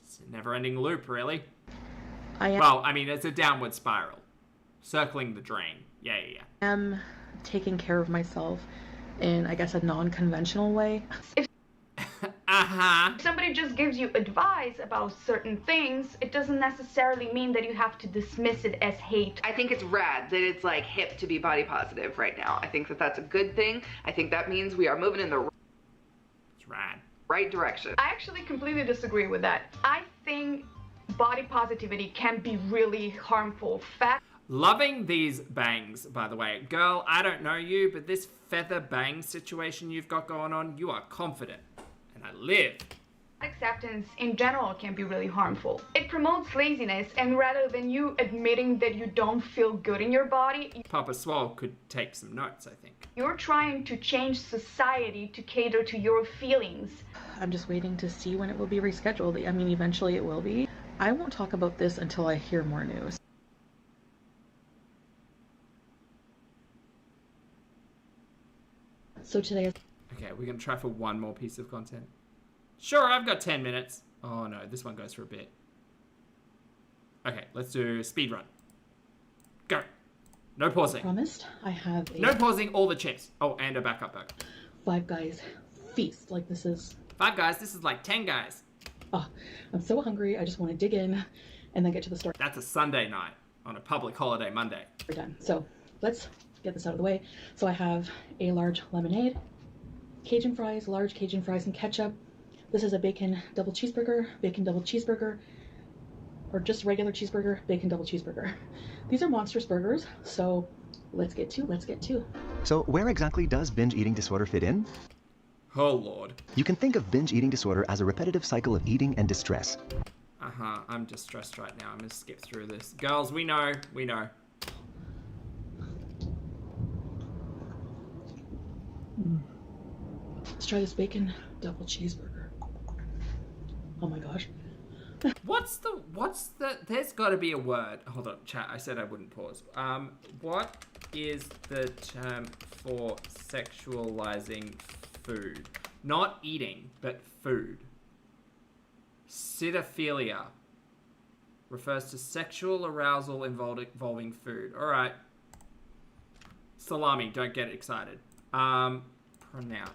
It's a never-ending loop, really. Well, I mean, it's a downward spiral. Circling the drain. Yeah. am taking care of myself in, I guess, a non-conventional way. If somebody just gives you advice about certain things, it doesn't necessarily mean that you have to dismiss it as hate. I think it's rad that it's like hip to be body positive right now. I think that that's a good thing. I think that means we are moving in the right direction. I actually completely disagree with that. I think body positivity can be really harmful. Loving these bangs, by the way. Girl, I don't know you, but this feather bang situation you've got going on, you are confident. And I live Acceptance in general can be really harmful. It promotes laziness, and rather than you admitting that you don't feel good in your body, Papa Swoll could take some notes, I think. you're trying to change society to cater to your feelings. I'm just waiting to see when it will be rescheduled. I mean, eventually it will be. I won't talk about this until I hear more news. So today is... Okay, we're gonna try for one more piece of content. Sure, I've got 10 minutes. Oh no, this one goes for a bit. Okay, let's do speed run. Go. No pausing. Promised, I have a... No pausing, all the chips. Oh, and a backup burger. Five Guys feast. Like, this is... Five Guys, this is like 10 guys. Oh, I'm so hungry. I just want to dig in and then get to the story. That's a Sunday night on a public holiday Monday. We're done. So let's get this out of the way. So I have a large lemonade, Cajun fries, large Cajun fries and ketchup. This is a bacon double cheeseburger, or just regular cheeseburger, bacon double cheeseburger. These are monstrous burgers, so let's get to. So where exactly does binge eating disorder fit in? Oh lord. You can think of binge eating disorder as a repetitive cycle of eating and distress. I'm distressed right now. I'm gonna skip through this. Girls, we know. Let's try this bacon double cheeseburger. Oh my gosh. What's the, there's gotta be a word. Hold on, chat, I said I wouldn't pause. What is the term for sexualizing food? Not eating, but food. Cinephilia refers to sexual arousal involving food. Alright. Salami, don't get excited. Pronounce.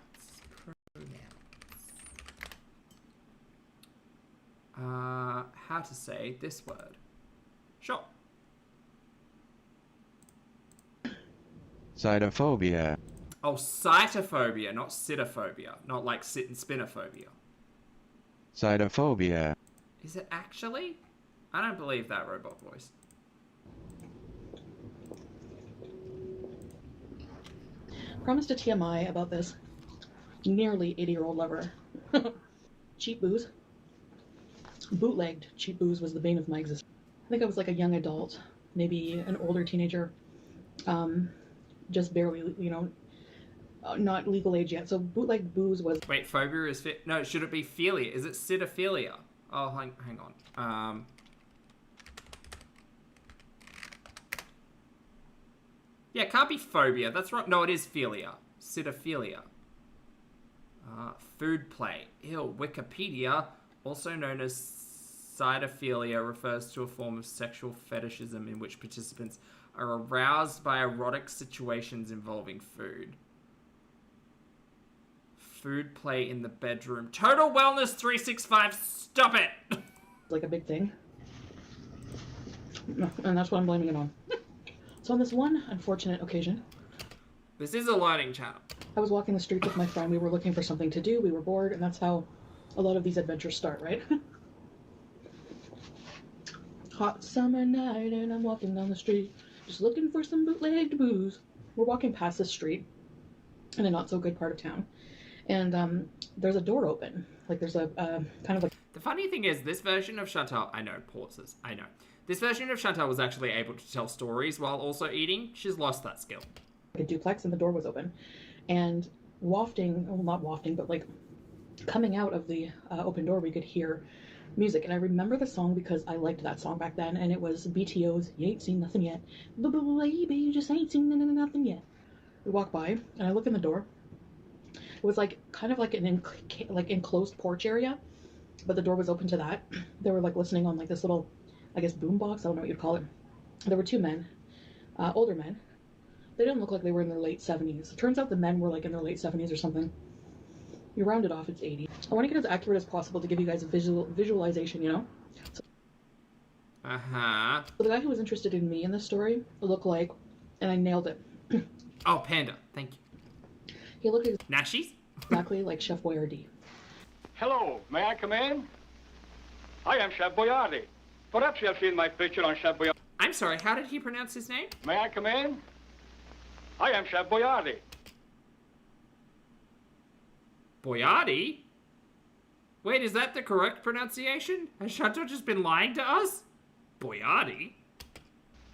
How to say this word? Sure. Cytophobia. Oh, cytophobia, not sitophobia. Not like sit and spinophobia. Cytophobia. Is it actually? I don't believe that robot voice. Promised a TMI about this nearly 80-year-old lover. Cheap booze. Bootlegged cheap booze was the bane of my existence. I think I was like a young adult, maybe an older teenager, just barely, not legal age yet. So bootlegged booze was... Wait, phobia is fit? No, should it be philia? Is it sitophilia? Oh, hang on. Yeah, it can't be phobia. That's right. No, it is philia. Sitophilia. Food play. Ew, Wikipedia, also known as cytophilia, refers to a form of sexual fetishism in which participants are aroused by erotic situations involving food. Food play in the bedroom. Total Wellness 365, stop it! Like a big thing. And that's what I'm blaming it on. So on this one unfortunate occasion... This is a learning channel. I was walking the streets with my friend. We were looking for something to do. We were bored, and that's how a lot of these adventures start, right? Hot summer night, and I'm walking down the street, just looking for some bootlegged booze. We're walking past this street in a not-so-good part of town, and there's a door open. Like, there's a kind of like... The funny thing is, this version of Chantel... I know, pauses. I know. This version of Chantel was actually able to tell stories while also eating. She's lost that skill. A duplex, and the door was open. And wafting, well, not wafting, but like coming out of the open door, we could hear music. And I remember the song because I liked that song back then, and it was BTO's You Ain't Seen Nothing Yet. Baby, you just ain't seen nothing yet. We walk by, and I look in the door. It was like kind of like an enclosed porch area, but the door was open to that. They were like listening on like this little, I guess, boom box. I don't know what you'd call it. There were two men, older men. They didn't look like they were in their late 70s. It turns out the men were like in their late 70s or something. You round it off, it's 80. I want to get as accurate as possible to give you guys a visualization, you know? So, so the guy who was interested in me in this story looked like, and I nailed it. Oh, Panda, thank you. He looked Nashies? exactly like Chef Boyardee. Hello, may I come in? I am Chef Boyardee. Perhaps you have seen my picture on Chef Boyardee. I'm sorry, how did he pronounce his name? May I come in? I am Chef Boyardee. Boyardee? Wait, is that the correct pronunciation? Has Chantel just been lying to us? Boyardi?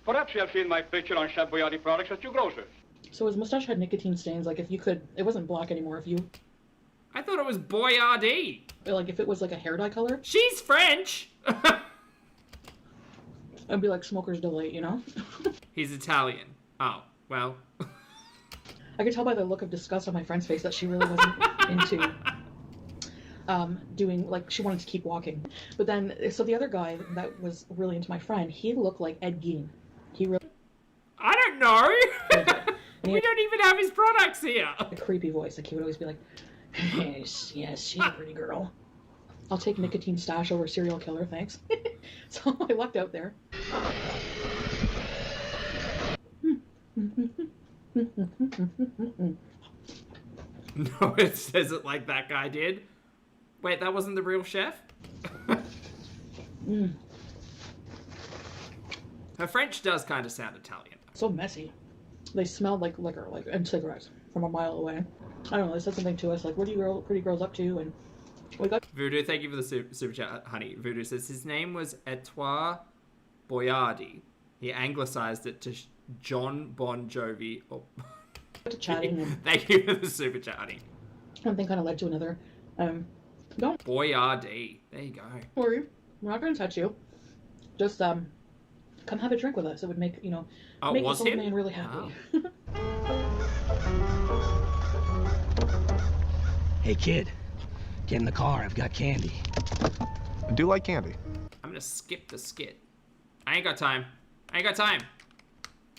Perhaps you have seen my picture on Chef Boyardee products at your grocer's. So his mustache had nicotine stains. Like if you could, it wasn't black anymore. If you, I thought it was Boyardee. Like if it was like a hair dye color. She's French. It'd be like Smoker's Delight, you know? He's Italian. Oh, well. I could tell by the look of disgust on my friend's face that she really wasn't into doing, like, she wanted to keep walking. But then, so the other guy that was really into my friend, he looked like Ed Gein. He really... I don't know! We don't even have his products here! A creepy voice, like he would always be like, yes, she's a pretty girl. I'll take nicotine stash over serial killer, thanks. So I lucked out there. No, it says it like that guy did. Wait, that wasn't the real chef? Her French does kind of sound Italian. So messy. They smelled like liquor, like, and cigarettes from a mile away. I don't know, they said something to us like, what are you pretty girls up to? And we got... Voodoo, thank you for the super chat, honey. Voodoo says his name was Etoile Boyardi. He anglicized it to John Bon Jovi. Oh. Chatting and... Thank you for the super chat, honey. One thing kind of led to another. Don't Boyardi. There you go. worry, we're not going to touch you. Just come have a drink with us. It would make, you know, make this old man really happy. Hey kid, get in the car. I've got candy. I do like candy. I'm gonna skip the skit. I ain't got time. I ain't got time.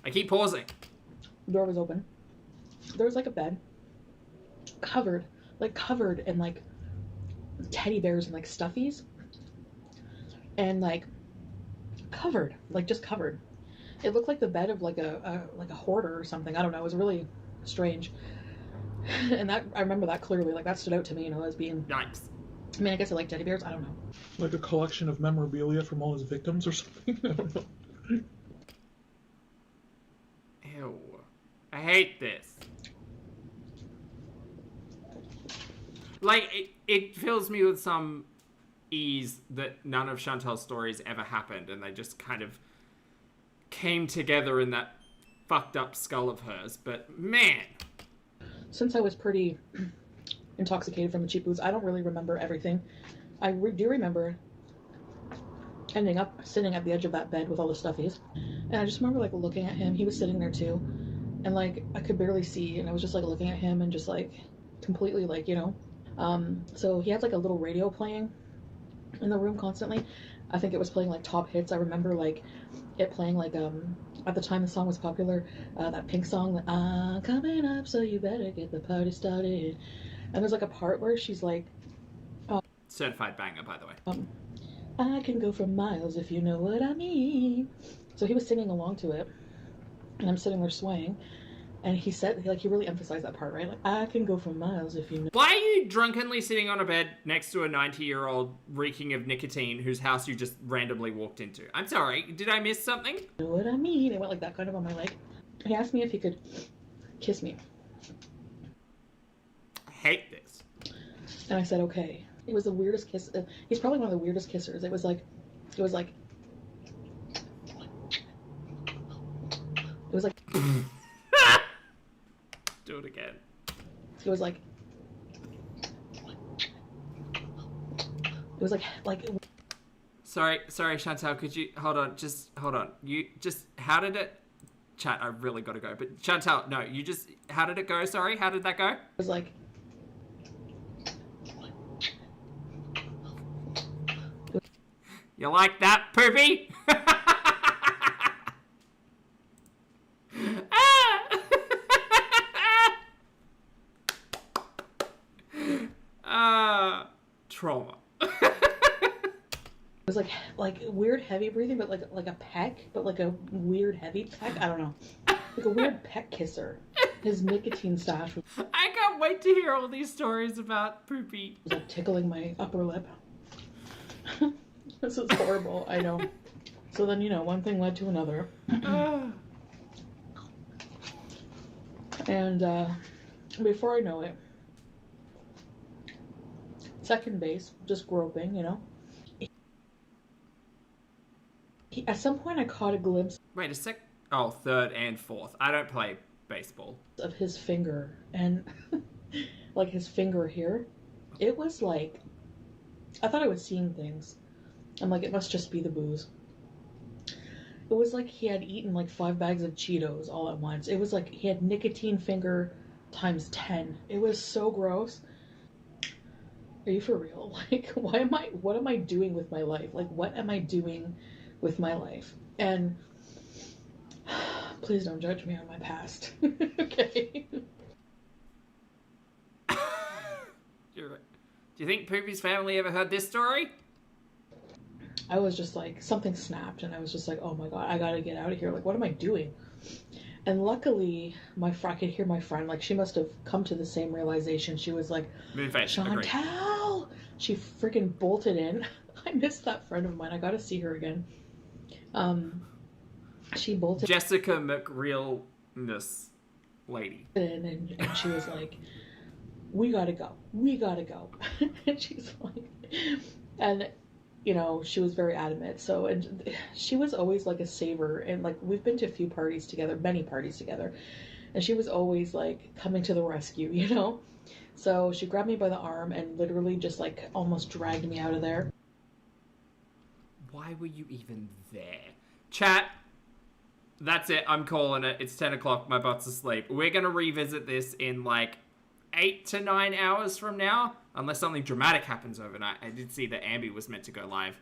I keep pausing. The door was open. There was like a bed covered in like teddy bears and like stuffies, and like covered, like just covered. It looked like the bed of like a hoarder or something. I don't know. It was really strange. And that, I remember that clearly. Like that stood out to me, you know, as being... Yikes. I mean, I guess I like teddy bears. I don't know. Like a collection of memorabilia from all his victims or something? I don't know. Ew. I hate this. Like, it fills me with some ease that none of Chantel's stories ever happened, and they just kind of came together in that fucked up skull of hers. But, man... Since I was pretty intoxicated from the cheap booze, I don't really remember everything. I do remember ending up sitting at the edge of that bed with all the stuffies. And I just remember, like, looking at him. He was sitting there, too. And, like, I could barely see. And I was just, like, looking at him and just, like, completely, like, you know. So he had, like, a little radio playing in the room constantly. I think it was playing, like, top hits. I remember, like, it playing, like, at the time the song was popular, that Pink song, I'm coming up, so you better get the party started. And there's, like, a part where she's, like... Certified banger, by the way. I can go for miles if you know what I mean. So he was singing along to it, and I'm sitting there swaying, and he said, like, he really emphasized that part, right? Like, I can go for miles if you know... Why are you drunkenly sitting on a bed next to a 90-year-old reeking of nicotine whose house you just randomly walked into? I'm sorry, did I miss something? You know what I mean? It went like that kind of on my leg. He asked me if he could kiss me. I hate this. And I said, okay. It was the weirdest kiss. He's probably one of the weirdest kissers. It was like... Do it again. It was like... Sorry, Chantel, could you... Hold on. You just... How did it... Chat, I really gotta go. But Chantel, no, you just... How did it go? Sorry, how did that go? It was like... You like that, Poopy? Trauma. It was like weird heavy breathing, but like a peck, but like a weird heavy peck. I don't know, like a weird peck kisser. His nicotine stash was... I can't wait to hear all these stories about Poopy. Was like tickling my upper lip. This is horrible. I know. So then, you know, one thing led to another. And before I know it, second base, just groping, you know. At some point, I caught a glimpse. Wait a sec. Oh, third and fourth. I don't play baseball. Of his finger, and like his finger here, it was like, I thought I was seeing things. I'm like, it must just be the booze. It was like he had eaten like 5 bags of Cheetos all at once. It was like he had nicotine finger times 10. It was so gross. Are you for real? Like, what am I doing with my life? Like, what am I doing with my life? And please don't judge me on my past. Okay. Do you think Poopy's family ever heard this story? I was just like, something snapped, and I was just like, oh my god, I gotta get out of here. Like, what am I doing? And luckily, I could hear my friend, like, she must have come to the same realization. She was like, Chantel! She freaking bolted in. I miss that friend of mine. I gotta see her again. She bolted Jessica McRealness lady. in, and she was like, we gotta go. And she's like, and you know, she was very adamant. So, and she was always like a saver, and like we've been to a few parties together, many parties together, and she was always like coming to the rescue, you know. So she grabbed me by the arm and literally just like almost dragged me out of there. Why were you even there? Chat, that's it. I'm calling it. It's 10 o'clock. My butt's asleep. We're going to revisit this in like 8 to 9 hours from now, unless something dramatic happens overnight. I did see that Ambi was meant to go live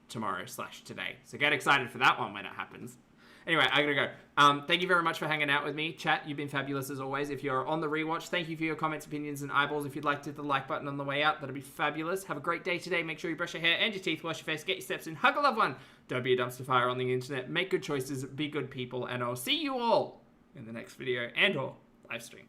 tomorrow/today. So get excited for that one when it happens. Anyway, I gotta go. Thank you very much for hanging out with me. Chat, you've been fabulous as always. If you're on the rewatch, thank you for your comments, opinions, and eyeballs. If you'd like to hit the like button on the way out, that'd be fabulous. Have a great day today. Make sure you brush your hair and your teeth, wash your face, get your steps in, hug a loved one. Don't be a dumpster fire on the internet. Make good choices, be good people, and I'll see you all in the next video and or live stream.